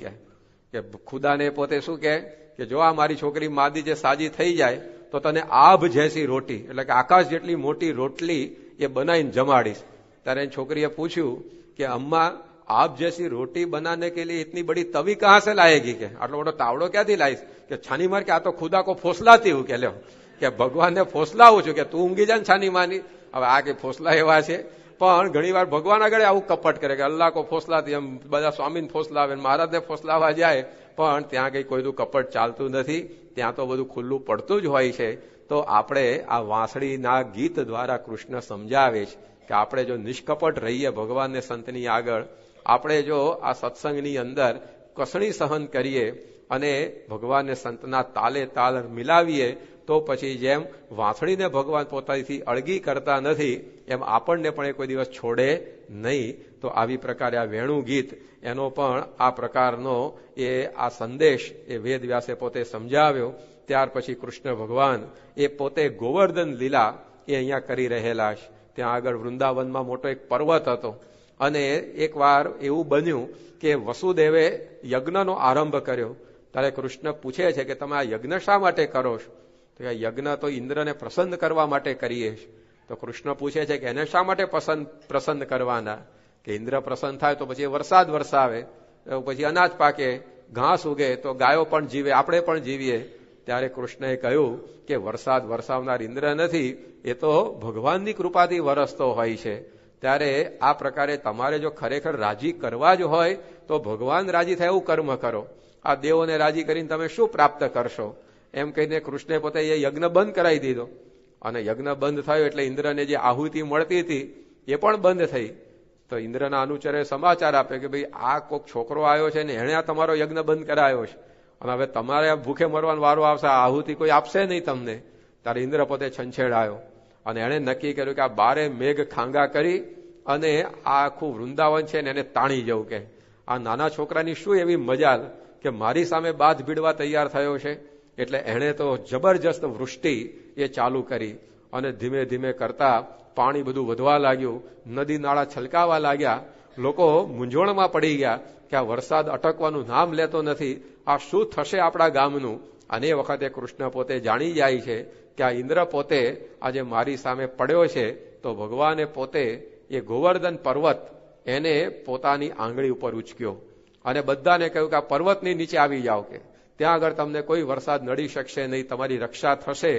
કે ખુદાને પોતે શું કે જો આ મારી છોકરી માદી જે સાજી થઈ જાય તો તને આભ જેસી રોટી, એટલે કે આકાશ જેટલી મોટી રોટલી એ બનાવીને જમાડીશ. ત્યારે છોકરીએ પૂછ્યું કે અમ્મા આપ जैसी रोटी बनाने के लिए इतनी बड़ी तवी कहां से लाएगी? કે આટલો મોટો તાવડો ક્યાંથી લાવીશ? કે છાની માર કે આ તો ખુદા કો ફોસલાતી હું કે લ્યો કે ભગવાનને ફોસલાવું છું કે તું ઊંઘી જા ને છાની માની. હવે આ કે ફોસલા એવા છે, પણ ઘણીવાર ભગવાન આગળ આવું કપટ કરે કે અલ્લાહ કો ફોસલાતી, એમ બધા સ્વામીને ફોસલાવે, મહારાજને ફોસલાવા જાય, પણ ત્યાં કઈ કોઈનું કપટ ચાલતું નથી, ત્યાં તો બધું ખુલ્લું પડતું જ હોય છે. તો આપણે આ વાંસળીના ગીત દ્વારા કૃષ્ણ સમજાવે છે કે આપણે જો નિષ્કપટ રહીએ ભગવાનને સંતની આગળ, આપણે જો આ સત્સંગની અંદર કસણી સહન કરીએ અને ભગવાનને સંતના તાલે તાલ મિલાવીએ તો પછી જેમ વાંસળીને ભગવાન પોતાથી અળગી કરતા નથી એમ આપણને પણ એ કોઈ દિવસ છોડે નહીં. તો આવી પ્રકારે આ વેણુ ગીત એનો પણ આ પ્રકારનો આ સંદેશ એ વેદવ્યાસે પોતે સમજાવ્યો. ત્યાર પછી કૃષ્ણ ભગવાન એ પોતે ગોવર્ધન લીલા એ અહીંયા કરી રહેલા છે. ત્યાં આગળ વૃંદાવનમાં મોટો એક પર્વત હતો અને એકવાર એવું બન્યું કે વસુદેવે યજ્ઞનો આરંભ કર્યો. ત્યારે કૃષ્ણ પૂછે છે કે તમે આ યજ્ઞ શા માટે કરો છો? તો યજ્ઞ તો ઇન્દ્રને પ્રસન્ન કરવા માટે કરીએ છીએ. તો કૃષ્ણ પૂછે છે કે એને શા માટે પ્રસન્ન કરવાના? કે ઇન્દ્ર પ્રસન્ન થાય તો પછી વરસાદ વરસાવે, પછી અનાજ પાકે, ઘાસ ઉગે, તો ગાયો પણ જીવે, આપણે પણ જીવીએ. ત્યારે કૃષ્ણએ કહ્યું કે વરસાદ વરસાવનાર ઇન્દ્ર નથી, એ તો ભગવાનની કૃપાથી વરસતો હોય છે. ત્યારે આ પ્રકારે તમારે જો ખરેખર રાજી કરવા જ હોય તો ભગવાન રાજી થાય એવું કર્મ કરો. આ દેવોને રાજી કરીને તમે શું પ્રાપ્ત કરશો? એમ કહીને કૃષ્ણે પોતે એ યજ્ઞ બંધ કરાવી દીધો. અને યજ્ઞ બંધ થયો એટલે ઇન્દ્રને જે આહુતિ મળતી હતી એ પણ બંધ થઈ. તો ઇન્દ્રના અનુચરે સમાચાર આપે કે ભાઈ આ કોઈક છોકરો આવ્યો છે ને એણે આ તમારો યજ્ઞ બંધ કરાયો છે અને હવે તમારે ભૂખે મરવાનો વારો આવશે, આહુતિ કોઈ આપશે નહીં તમને. ત્યારે ઇન્દ્ર પોતે છંછેડાયો અને એણે નક્કી કર્યું કે આ બારે મેઘ ખાંગા કરી અને આ આખું વૃંદાવન છે ને એને તાણી જવું. કે આ નાના છોકરાની શું એવી મજાલ કે મારી સામે બાજ ભીડવા તૈયાર થયો છે. એટલે એણે તો જબરજસ્ત વૃષ્ટિ એ ચાલુ કરી અને ધીમે ધીમે કરતા પાણી બધું વધવા લાગ્યું, નદી નાળા છલકાવા લાગ્યા. લોકો મૂંઝવણમાં પડી ગયા કે આ વરસાદ અટકવાનું નામ લેતો નથી, આ શું થશે આપણા ગામનું? અને એ વખતે કૃષ્ણ પોતે જાણી જાય છે કે આ ઇન્દ્ર પોતે આજે મારી સામે પડ્યો છે. તો ભગવાને પોતે એ ગોવર્ધન પર્વત એને પોતાની આંગળી ઉપર ઉચક્યો અને બધાને કહ્યું કે આ પર્વતની નીચે આવી જાઓ, કે ત્યાં આગળ તમને કોઈ વરસાદ નડી શકશે નહીં, તમારી રક્ષા થશે.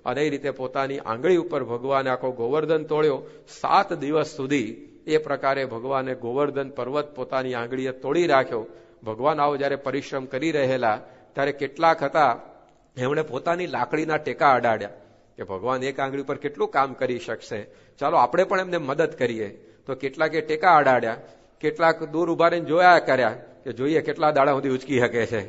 અને એ રીતે પોતાની આંગળી ઉપર ભગવાને આખો ગોવર્ધન તોડ્યો. 7 દિવસ સુધી એ પ્રકારે ભગવાને ગોવર્ધન પર્વત પોતાની આંગળીએ તોડી રાખ્યો. ભગવાન આવો જયારે પરિશ્રમ કરી રહેલા ત્યારે કેટલાક હતા એમણે પોતાની લાકડીના ટેકા અડાડ્યા કે ભગવાન એક આંગળી ઉપર કેટલું કામ કરી શકશે, ચાલો આપણે પણ એમને મદદ કરીએ. તો કેટલાકે ટેકા અડાડ્યા, કેટલાક દૂર ઉભા રહીને જોયા કર્યા કે જોઈએ કેટલા દાડા સુધી ઉચકી શકે છે,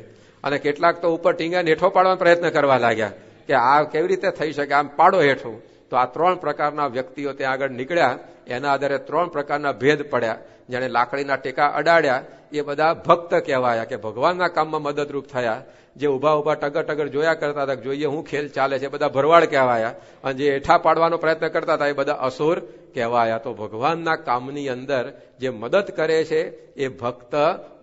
અને કેટલાક તો ઉપર ટીંગાને હેઠો પાડવાનો પ્રયત્ન કરવા લાગ્યા કે આ કેવી રીતે થઈ શકે, આમ પાડો હેઠું. તો આ 3 પ્રકારના વ્યક્તિઓ ત્યાં આગળ નીકળ્યા. એના આધારે 3 પ્રકારના ભેદ પડ્યા. જેને લાકડીના ટેકા અડાડ્યા એ બધા ભક્ત કહેવાયા કે ભગવાનના કામમાં મદદરૂપ થયા. જે ઉભા ઉભા ટગર ટગર જોયા કરતા હતા જોઈએ હું ખેલ ચાલે છે, બધા ભરવાડ કહેવાયા. અને જે હેઠા પાડવાનો પ્રયત્ન કરતા હતા એ બધા અસુર કહેવાયા. તો ભગવાનના કામની અંદર જે મદદ કરે છે એ ભક્ત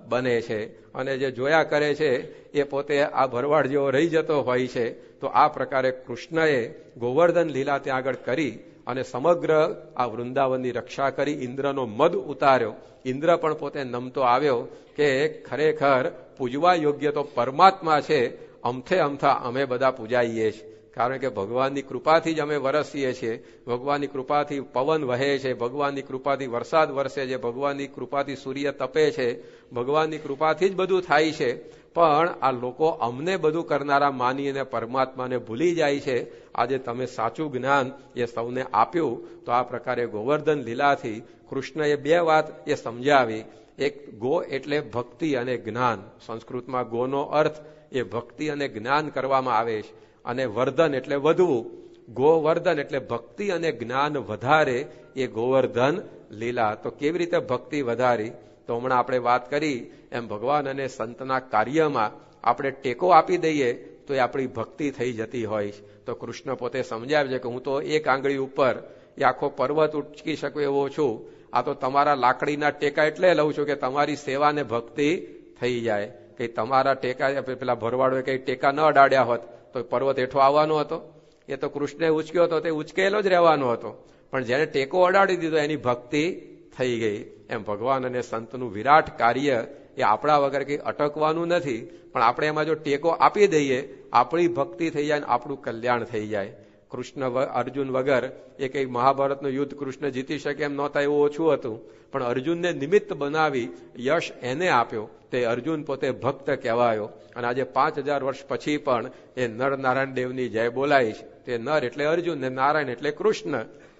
બને છે, અને જે જોયા કરે છે એ પોતે આ ભરવાડ જેવો રહી જતો હોય છે. તો આ પ્રકારે કૃષ્ણએ ગોવર્ધન લીલા ત્યાં આગળ કરી અને સમગ્ર આ વૃંદાવનની રક્ષા કરી, ઇન્દ્રનો મદ ઉતાર્યો. ઇન્દ્ર પણ પોતે નમતો આવ્યો કે ખરેખર પૂજવા યોગ્ય તો પરમાત્મા છે, અમથે અમથા અમે બધા પૂજાઈએ છીએ. કારણ કે ભગવાનની કૃપાથી જ અમે વરસીએ છીએ, ભગવાનની કૃપાથી પવન વહે છે, ભગવાનની કૃપાથી વરસાદ વરસે છે, ભગવાનની કૃપાથી સૂર્ય તપે છે, ભગવાનની કૃપાથી જ બધું થાય છે. પણ આ લોકો અમને બધું કરનારા માનીને પરમાત્માને ભૂલી જાય છે. આજે તમે સાચું જ્ઞાન એ સૌને આપ્યું. તો આ પ્રકારે ગોવર્ધન લીલાથી કૃષ્ણએ 2 વાત એ સમજાવી. એક ગો એટલે ભક્તિ અને જ્ઞાન. સંસ્કૃતમાં ગોનો અર્થ એ ભક્તિ અને જ્ઞાન કરવામાં આવે છે. અને વર્ધન એટલે વધવું. ગોવર્ધન એટલે ભક્તિ અને જ્ઞાન વધારે એ ગોવર્ધન લીલા. તો કેવી રીતે ભક્તિ વધારી? તો હમણાં આપણે વાત કરી એમ ભગવાન અને સંતના કાર્યમાં આપણે ટેકો આપી દઈએ તો એ આપણી ભક્તિ થઈ જતી હોય. તો કૃષ્ણ પોતે સમજાવે છે કે હું તો એક આંગળી ઉપર એ આખો પર્વત ઉચકી શકું એવો છું. આ તો તમારા લાકડીના ટેકા એટલે લઉં છું કે તમારી સેવાને ભક્તિ થઈ જાય. કે તમારા ટેકા પેલા ભરવાડોએ કઈ ટેકા ન અડાડ્યા હોત તો પર્વત હેઠો આવવાનો હતો? એ તો કૃષ્ણે ઉચક્યો હતો તે ઉચકેલો જ રહેવાનો હતો. પણ જેને ટેકો અડાડી દીધો એની ભક્તિ થઈ ગઈ. એમ ભગવાન અને સંતનું વિરાટ કાર્ય એ આપણા વગર કંઈ અટકવાનું નથી. પણ આપણે એમાં જો ટેકો આપી દઈએ આપણી ભક્તિ થઈ જાય ને આપણું કલ્યાણ થઈ જાય. કૃષ્ણ અર્જુન વગર એ કંઈ મહાભારતનું યુદ્ધ કૃષ્ણ જીતી શકે એમ નહોતા એવું ઓછું હતું. પણ અર્જુનને નિમિત્ત બનાવી યશ એને આપ્યો. તે અર્જુન પોતે ભક્ત કહેવાયો. અને આજે 5000 વર્ષ પછી પણ એ નર નારાયણ દેવની જય બોલાય છે. તે નર એટલે અર્જુન ને નારાયણ એટલે કૃષ્ણ.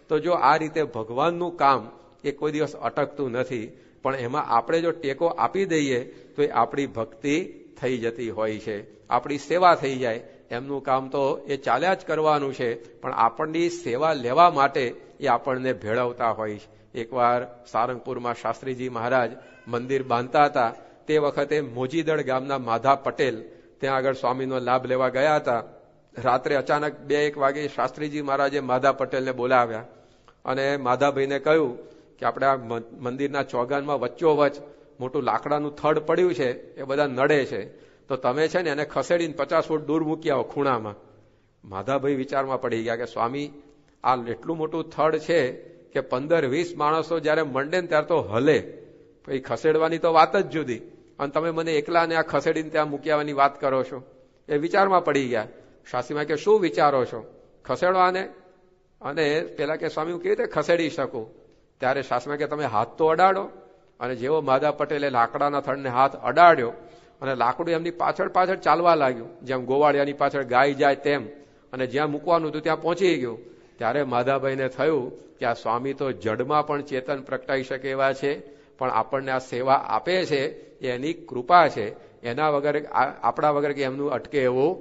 તો જો આ રીતે ભગવાનનું કામ એ કોઈ દિવસ અટકતું નથી. પણ એમાં આપણે જો ટેકો આપી દઈએ તો એ આપણી ભક્તિ થઈ જતી હોય છે. આપણી સેવા થઈ જાય. એમનું કામ તો એ ચાલ્યા જ કરવાનું છે. પણ આપણની સેવા લેવા માટે એ આપણને ભેળવતા હોય છે. એકવાર સારંગપુરમાં શાસ્ત્રીજી મહારાજ મંદિર બાંધતા હતા. તે વખતે મોજીદળ ગામના માધા પટેલ ત્યાં આગળ સ્વામીનો લાભ લેવા ગયા હતા. રાત્રે અચાનક 2-1 વાગે શાસ્ત્રીજી મહારાજે માધા પટેલને બોલાવ્યા અને માધાભાઈને કહ્યું કે આપણે આ મંદિરના ચોગાનમાં વચ્ચોવચ મોટું લાકડાનું થડ પડ્યું છે, એ બધા નડે છે, તો તમે છે ને એને ખસેડીને 50 ફૂટ દૂર મૂકી આવો ખૂણામાં. માધાભાઈ વિચારમાં પડી ગયા કે સ્વામી આ એટલું મોટું થડ છે કે 15-20 માણસો જયારે મંડે ને ત્યારે તો હલે, પછી ખસેડવાની તો વાત જ જુદી, અને તમે મને એકલાને આ ખસેડીને ત્યાં મૂકી આવવાની વાત કરો છો. એ વિચારમાં પડી ગયા. શાસ્ત્રીમાં કે શું વિચારો છો, ખસેડવાને? અને પેલા કે સ્વામી હું કેવી રીતે ખસેડી શકું? ત્યારે શાસ્ત્રીમાં કે તમે હાથ તો અડાડો. અને જેવો માધા પટેલે લાકડાના થડને હાથ અડાડ્યો અને લાકડું એમની પાછળ પાછળ ચાલવા લાગ્યું, જેમ ગોવાળિયાની પાછળ ગાય જાય તેમ, અને જ્યાં મૂકવાનું હતું ત્યાં પહોંચી ગયું. ત્યારે માધાભાઈને થયું કે આ સ્વામી તો જડમાં પણ ચેતન પ્રગટાઈ શકે એવા છે, પણ આપણને આ સેવા આપે છે એની કૃપા છે. એના વગર આપણા વગર કે એમનું અટકે એવું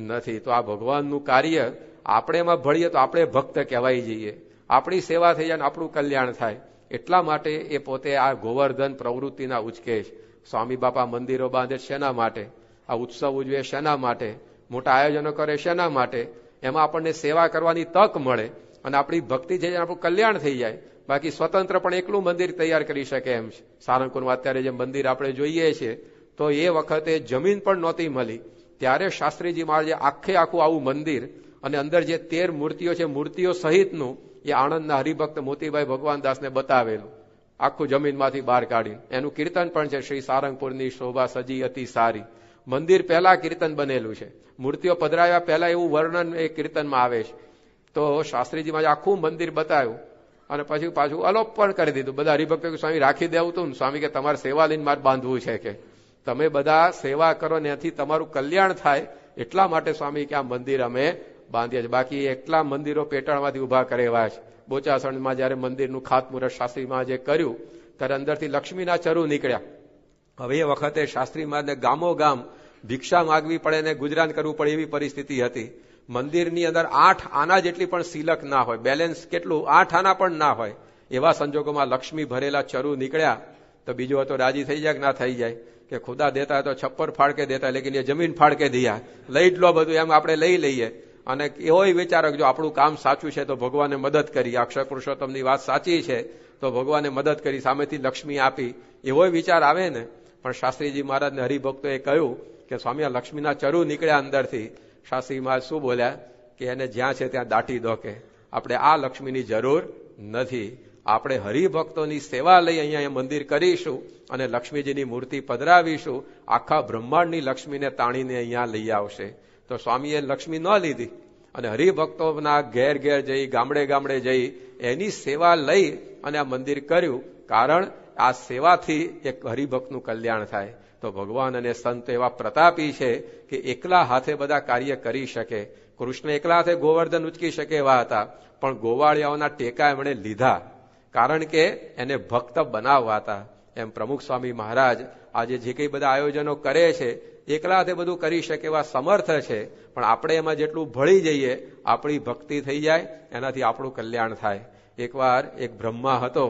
નથી. તો આ ભગવાનનું કાર્ય આપણે એમાં ભળીએ તો આપણે ભક્ત કહેવાય જઈએ. આપણી સેવા થઈ જાય ને આપણું કલ્યાણ થાય. એટલા માટે એ પોતે આ ગોવર્ધન પ્રવૃત્તિના ઉચકે છે. સ્વામી બાપા મંદિરો બાંધે શેના માટે? આ ઉત્સવ ઉજવે શેના માટે? મોટા આયોજનો કરે શેના માટે? એમાં આપણને સેવા કરવાની તક મળે અને આપણી ભક્તિ થઈ જાય, આપણું કલ્યાણ થઈ જાય. બાકી સ્વતંત્ર પણ એકલું મંદિર તૈયાર કરી શકે એમ છે. સારંગપુરમાં અત્યારે જે મંદિર આપણે જોઈએ છીએ તો એ વખતે જમીન પણ નહોતી મળી. ત્યારે શાસ્ત્રીજી મહારાજે આખું આવું મંદિર અને અંદર જે 13 મૂર્તિઓ છે, મૂર્તિઓ સહિતનું એ આણંદના હરિભક્ત મોતીભાઈ ભગવાનદાસને બતાવેલું, આખું જમીનમાંથી બહાર કાઢીને. એનું કીર્તન પણ છે, શ્રી સારંગપુરની શોભા સજી અતિ સારી. મંદિર પહેલા કીર્તન બનેલું છે, મૂર્તિઓ પધરાવ્યા પહેલા એવું વર્ણન એ કીર્તનમાં આવે છે. તો શાસ્ત્રીજી મહારાજે આખું મંદિર બતાવ્યું અને પછી પાછું અલોપ પણ કરી દીધું. બધા હરિભક્તો સ્વામી રાખી દેવું હતું ને. સ્વામી કે તમારે સેવા લઈને મારે બાંધવું છે, કે તમે બધા સેવા કરો ને એથી તમારું કલ્યાણ થાય, એટલા માટે સ્વામી કે આ મંદિર અમે બાંધીએ છીએ. બાકી એટલા મંદિરો પેટાળમાંથી ઉભા કરેવા છે. બોચાસણમાં જયારે મંદિરનું ખાતમુહૂર્ત શાસ્ત્રી મહારાજે કર્યું ત્યારે અંદરથી લક્ષ્મીના ચરુ નીકળ્યા. હવે એ વખતે શાસ્ત્રી મહારાજને ગામો ગામ ભિક્ષા માગવી પડે ને ગુજરાન કરવું પડે એવી પરિસ્થિતિ હતી. મંદિરની અંદર 8 આના જેટલી પણ સિલક ના હોય, બેલેન્સ કેટલું 8 આના પણ ના હોય. એવા સંજોગોમાં લક્ષ્મી ભરેલા ચરુ નીકળ્યા. તો બીજો હતો રાજી થઈ જાય કે ના થઈ જાય, કે ખુદા દેતા હોય તો છપ્પર ફાડકે દેતા, લેકિન એ જમીન ફાડકે દિયા, લઈ જ લો બધું, એમ આપણે લઈ લઈએ. અને એવો વિચારો કે જો આપણું કામ સાચું છે તો ભગવાને મદદ કરી, અક્ષર પુરુષોત્તમની વાત સાચી છે તો ભગવાને મદદ કરી, સામેથી લક્ષ્મી આપી, એવો વિચાર આવે ને. પણ શાસ્ત્રીજી મહારાજને હરિભક્તોએ કહ્યું કે સ્વામી આ લક્ષ્મીના ચરુ નીકળ્યા અંદરથી. શાસ્ત્રી મહારાજ શું બોલ્યા કે એને જ્યાં છે ત્યાં દાટી દો, કે આપણે આ લક્ષ્મીની જરૂર નથી. આપણે હરિભક્તોની સેવા લઈ અહીંયા મંદિર કરીશું અને લક્ષ્મીજીની મૂર્તિ પધરાવીશું. આખા બ્રહ્માંડની લક્ષ્મીને તાણીને અહીંયા લઈ આવશે. તો સ્વામીએ લક્ષ્મી ન લીધી અને હરિભક્તોના ઘેર ઘેર જઈ, ગામડે ગામડે જઈ એની સેવા લઈ અને આ મંદિર કર્યું. કારણ આ સેવાથી એક હરિભક્તનું કલ્યાણ થાય. તો ભગવાન અને સંત એવા પ્રતાપી છે કે એકલા હાથે બધા કાર્ય કરી શકે. કૃષ્ણ એકલા હાથે ગોવર્ધન ઉચકી શકે એવા હતા, પણ ગોવાળિયાઓના ટેકા એમણે લીધા, કારણ કે એને ભક્ત બનાવવા હતા. એમ પ્રમુખ સ્વામી મહારાજ આજે જે કંઈ બધા આયોજનો કરે છે એકલા તે બધું કરી શકે એવા સમર્થ છે, પણ આપણે એમાં જેટલું ભળી જઈએ, આપણી ભક્તિ થઈ જાય, એનાથી આપણું કલ્યાણ થાય. એકવાર એક બ્રહ્મા હતો.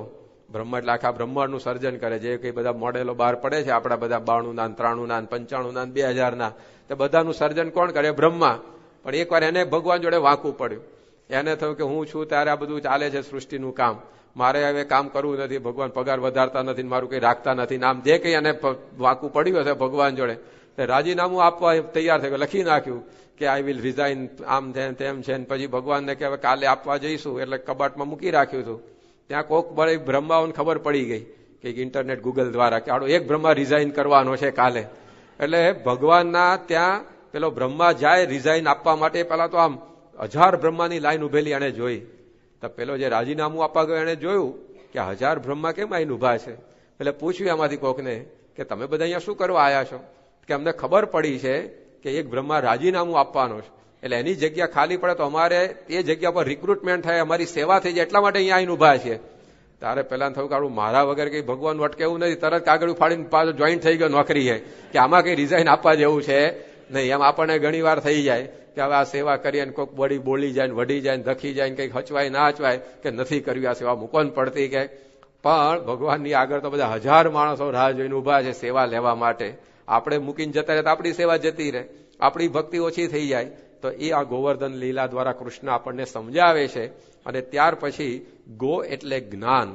બ્રહ્મા એટલે આખા બ્રહ્માંડનું સર્જન કરે. જે કંઈ બધા મોડેલો બહાર પડે છે આપણા બધા 92ના, 93ના, 95ના, 2000ના, તે બધાનું સર્જન કોણ કરે? બ્રહ્મા. પણ એકવાર એને ભગવાન જોડે વાંકું પડ્યું. એને થયું કે હું છું ત્યારે આ બધું ચાલે છે સૃષ્ટિનું કામ, મારે હવે કામ કરવું નથી, ભગવાન પગાર વધારતા નથી, મારું કંઈ રાખતા નથી. આમ જે કંઈ એને વાંકું પડ્યું હશે ભગવાન જોડે, રાજીનામું આપવા તૈયાર થઈ ગયો, લખી નાખ્યું કે આઈ વિલ રિઝાઇન, આમ છે તેમ છે. પછી ભગવાનને કે હવે કાલે આપવા જઈશું, એટલે કબાટમાં મૂકી રાખ્યું હતું. ત્યાં કોક બળે બ્રહ્માઓને ખબર પડી ગઈ કે ઇન્ટરનેટ ગૂગલ દ્વારા કે આડો એક બ્રહ્મા રિઝાઇન કરવાનો છે કાલે. એટલે ભગવાનના ત્યાં પેલો બ્રહ્મા જાય રિઝાઇન આપવા માટે, પેલા તો આમ 1000 બ્રહ્માની લાઈન ઉભેલી એને જોઈ. તો પેલો જે રાજીનામું આપવા ગયો એને જોયું કે 1000 બ્રહ્મા કેમ આઈને ઉભા છે. એટલે પૂછ્યું એમાંથી કોકને કે તમે બધા અહીંયા શું કરવા આવ્યા છો? કે અમને ખબર પડી છે કે એક બ્રહ્મા રાજીનામું આપવાનો છે, એટલે એની જગ્યા ખાલી પડે તો અમારે એ જગ્યા પર રિક્રુટમેન્ટ થાય, અમારી સેવા થઈ જાય, એટલા માટે અહીંયા આવીને ઉભા છે. તારે પેલા થયું કાઢું મારા વગર કઈ ભગવાન અટકે એવું નથી, તરત કાગળ ફાડીને પાછો જોઈન્ટ થઈ ગયો નોકરી છે કે આમાં કઈ રિઝાઇન આપવા જેવું છે નહીં. એમ આપણને ઘણી વાર થઈ જાય કે હવે આ સેવા કરીએ ને કોઈક બળી બોલી જાય, વઢી જાય, ધખી જાય, કંઈક હચવાય ના હચવાય કે નથી કરવી આ સેવા, મૂકવાની પડતી કે. પણ ભગવાનની આગળ તો બધા 1000 માણસો રાહ જોઈને ઉભા છે સેવા લેવા માટે. આપણે મૂકીને જતા રહે તો આપણી સેવા જતી રહે, આપણી ભક્તિ ઓછી થઈ જાય. તો એ આ ગોવર્ધન લીલા દ્વારા કૃષ્ણ આપણને સમજાવે છે. અને ત્યાર પછી ગો એટલે જ્ઞાન,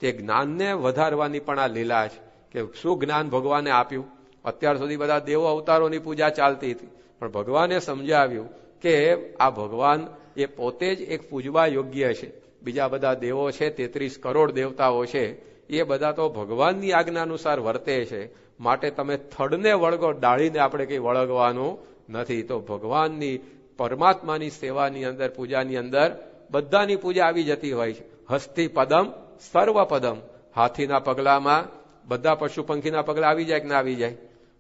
તે જ્ઞાનને વધારવાની પણ આ લીલા છે કે શું જ્ઞાન ભગવાને આપ્યું. અત્યાર સુધી બધા દેવો અવતારોની પૂજા ચાલતી હતી, પણ ભગવાને સમજાવ્યું કે આ ભગવાન એ પોતે જ એક પૂજવા યોગ્ય છે. બીજા બધા દેવો છે, 33 કરોડ દેવતાઓ છે, એ બધા તો ભગવાનની આજ્ઞા અનુસાર વર્તે છે. માટે તમે થડને વળગો, ડાળીને આપણે કંઈ વળગવાનું નથી. તો ભગવાનની પરમાત્માની સેવાની અંદર, પૂજાની અંદર બધાની પૂજા આવી જતી હોય છે. હસ્તી પદમ સર્વ પદમ, હાથીના પગલામાં બધા પશુ પંખીના પગલા આવી જાય કે ના આવી જાય?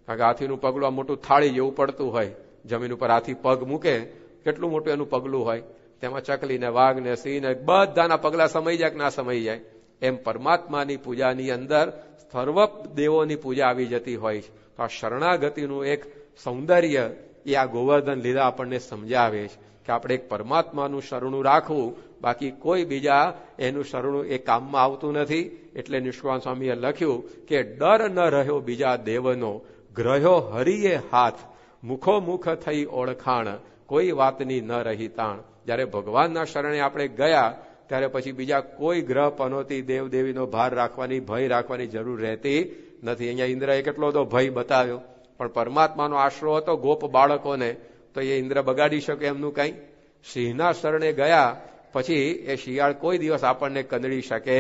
કારણ કે હાથીનું પગલું આ મોટું થાળી જેવું પડતું હોય, જમીન ઉપર હાથી પગ મૂકે, કેટલું મોટું એનું પગલું હોય, તેમાં ચકલી ને વાઘ ને સિંહ ને બધાના પગલા સમાઈ જાય કે ના સમાઈ જાય? એમ પરમાત્માની પૂજાની અંદર સર્વ દેવોની પૂજા આવી જતી હોય છે. તો આ શરણાગતિનું એક સૌંદર્ય એ આ ગોવર્ધન લીલા આપણને સમજાવે છે કે આપણે એક પરમાત્માનું શરણું રાખવું, બાકી કોઈ બીજા એનું શરણું એ કામમાં આવતું નથી. એટલે નિષ્કાળ સ્વામીએ લખ્યું કે ડર ન રહ્યો બીજા દેવનો, ગ્રહ્યો હરિએ હાથ, મુખો મુખ થઈ ઓળખાણ, કોઈ વાતની ન રહી તાણ. જયારે ભગવાનના શરણે આપણે ગયા ત્યારે પછી બીજા કોઈ ગ્રહ પનોતી દેવ દેવીનો ભાર રાખવાની, ભય રાખવાની જરૂર રહેતી નથી. અહીંયા ઇન્દ્રએ કેટલો તો ભય બતાવ્યો, પણ પરમાત્માનો આશરો હતો ગોપ બાળકોને, તો એ ઇન્દ્ર બગાડી શકે એમનું કઈ? સિંહના શરણે ગયા પછી એ શિયાળ કોઈ દિવસ આપણને કંદડી શકે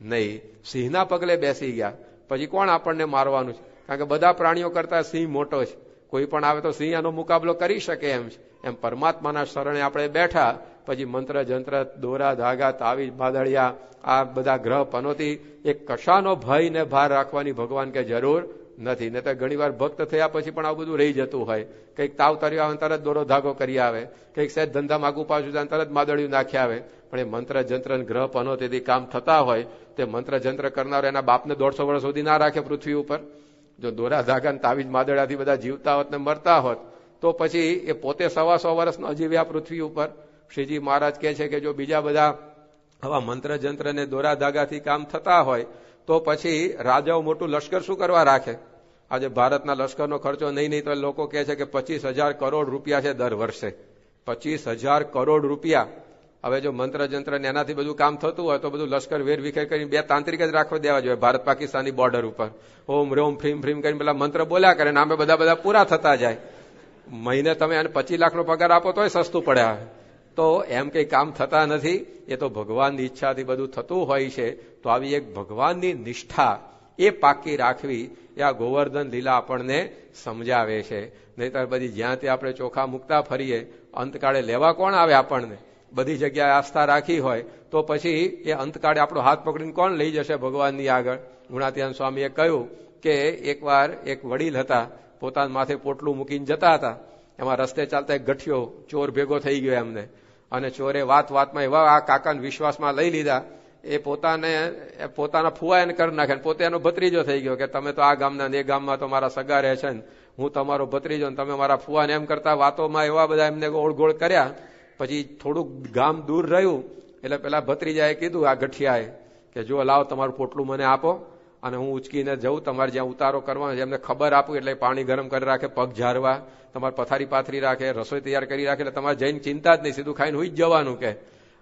નહીં. સિંહના પગલે બેસી ગયા પછી કોણ આપણને મારવાનું છે? કારણ કે બધા પ્રાણીઓ કરતા સિંહ મોટો છે, કોઈ પણ આવે તો સિંહ આનો મુકાબલો કરી શકે એમ છે. એમ પરમાત્માના શરણે આપણે બેઠા પછી મંત્ર જંત્ર, દોરા ધાગા, તાવીજ માદળિયા, આ બધા ગ્રહ પનોતી, એક કશાનો ભય ને ભાર રાખવાની ભગવાન કે જરૂર નથી. ને તો ઘણી વાર ભક્ત થયા પછી પણ આ બધું રહી જતું હોય. કંઈક તાવ તર્યો આવે તરત દોરો ધાગો કરી આવે, કંઈક સહેજ ધંધા માગું પાછું જાય તરત માદળિયું નાખી આવે. પણ એ મંત્ર જંત્ર ગ્રહ પનોતીથી કામ થતા હોય તે મંત્ર જંત્ર કરનાર એના બાપને 150 વર્ષ સુધી ના રાખે પૃથ્વી ઉપર. જો દોરા ધાગા ને તાવીજ માદળિયાથી બધા જીવતા હોત ને મરતા હોત તો પછી એ પોતે 125 વર્ષ ન જીવ્યા પૃથ્વી ઉપર. શ્રીજી મહારાજ કહે છે કે જો બીજા બધા આવા મંત્ર જંત્ર ને દોરા ધાગાથી કામ થતા હોય તો પછી રાજાઓ મોટું લશ્કર શું કરવા રાખે? આજે ભારતના લશ્કરનો ખર્ચો નહીં તો લોકો કહે છે કે 25,000 કરોડ રૂપિયા છે દર વર્ષે. 25,000 કરોડ રૂપિયા. હવે જો મંત્ર જંત્ર ને એનાથી બધું કામ થતું હોય તો બધું લશ્કર વેર વિખેર કરીને 2 તાંત્રિક જ રાખવા દેવા જોઈએ ભારત પાકિસ્તાનની બોર્ડર ઉપર. ઓમ રોમ ફ્રીમ ફ્રીમ કરીને પેલા મંત્ર બોલ્યા કરે ને આમે બધા પૂરા થતા જાય. મહિને તમે એને 25 લાખનો પગાર આપો તોય સસ્તું પડે. તો એમ કઈ કામ થતા નથી, એ તો ભગવાનની ઈચ્છાથી બધું થતું હોય છે. તો આવી એક ભગવાનની નિષ્ઠા એ પાકી રાખવી એ આ ગોવર્ધન લીલા આપણને સમજાવે છે. નહીતર બધી જ્યાં ત્યાં આપણે ચોખા મૂકતા ફરીએ, અંતકાળે લેવા કોણ આવે આપણને? બધી જગ્યાએ આસ્થા રાખી હોય તો પછી એ અંતકાળે આપણો હાથ પકડીને કોણ લઈ જશે ભગવાનની આગળ? ગુણાતીતાન સ્વામીએ કહ્યું કે એકવાર એક વડીલ હતા, પોતાના માથે પોટલું મૂકીને જતા હતા. એમાં રસ્તે ચાલતા એક ગઠિયો ચોર ભેગો થઈ ગયો એમને, અને ચોરે વાતમાં એવા આ કાકાને વિશ્વાસમાં લઈ લીધા. એ પોતાના ફુવા એને કરી નાખે, પોતે એનો ભત્રીજો થઈ ગયો કે તમે તો આ ગામના એ ગામમાં તો મારા સગા રહે છે ને હું તમારો ભત્રીજો, તમે મારા ફુવાને એમ કરતા વાતોમાં એવા બધા એમને ઓળગોળ કર્યા. પછી થોડુંક ગામ દૂર રહ્યું એટલે પેલા ભત્રીજાએ કીધું આ ગઠિયાએ કે જો લાવો તમારું પોટલું મને આપો અને હું ઉચકીને જઉં, તમારે જ્યાં ઉતારો કરવાનો છે એમને ખબર આપું એટલે પાણી ગરમ કરી રાખે, પગ ઝારવા, તમારે પથારી પાથરી રાખે, રસોઈ તૈયાર કરી રાખે, એટલે તમારે જઈને ચિંતા જ નહીં, સીધું ખાઈને હુઈ જ જવાનું કે.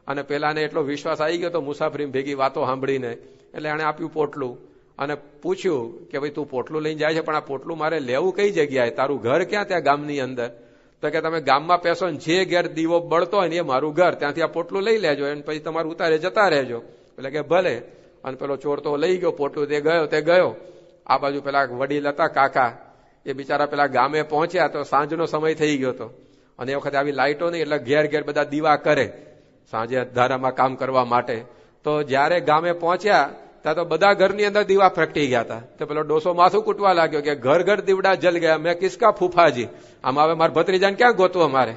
અને પેલાને એટલો વિશ્વાસ આવી ગયો તો મુસાફરી ભેગી વાતો સાંભળીને, એટલે એને આપ્યું પોટલું અને પૂછ્યું કે ભાઈ તું પોટલું લઈને જાય છે પણ આ પોટલું મારે લેવું કઈ જગ્યાએ, તારું ઘર ક્યાં ત્યાં ગામની અંદર? તો કે તમે ગામમાં પેસો ને જે ઘેર દીવો બળતો હોય ને એ મારું ઘર, ત્યાંથી આ પોટલું લઈ લેજો અને પછી તમારું ઉતારે જતા રહેજો. એટલે કે ભલે. અને પેલો ચોર તો લઈ ગયો પોટલું, તે ગયો. આ બાજુ પેલા વડીલ હતા કાકા, એ બિચારા પેલા ગામે પહોંચ્યા તો સાંજનો સમય થઈ ગયો હતો અને એ વખતે આવી લાઇટો નહીં એટલે ઘેર ઘેર બધા દીવા કરે સાંજે અંધારામાં કામ કરવા માટે. તો જયારે ગામે પહોંચ્યા ત્યાં તો બધા ઘરની અંદર દીવા પ્રગટી ગયા હતા. તો પેલો ડોસો માથું કૂટવા લાગ્યો કે ઘર ઘર દીવડા જલ ગયા, મેં કિસકા ફૂફાજી, આમાં હવે મારા ભત્રીજાને ક્યાં ગોતવો મારે?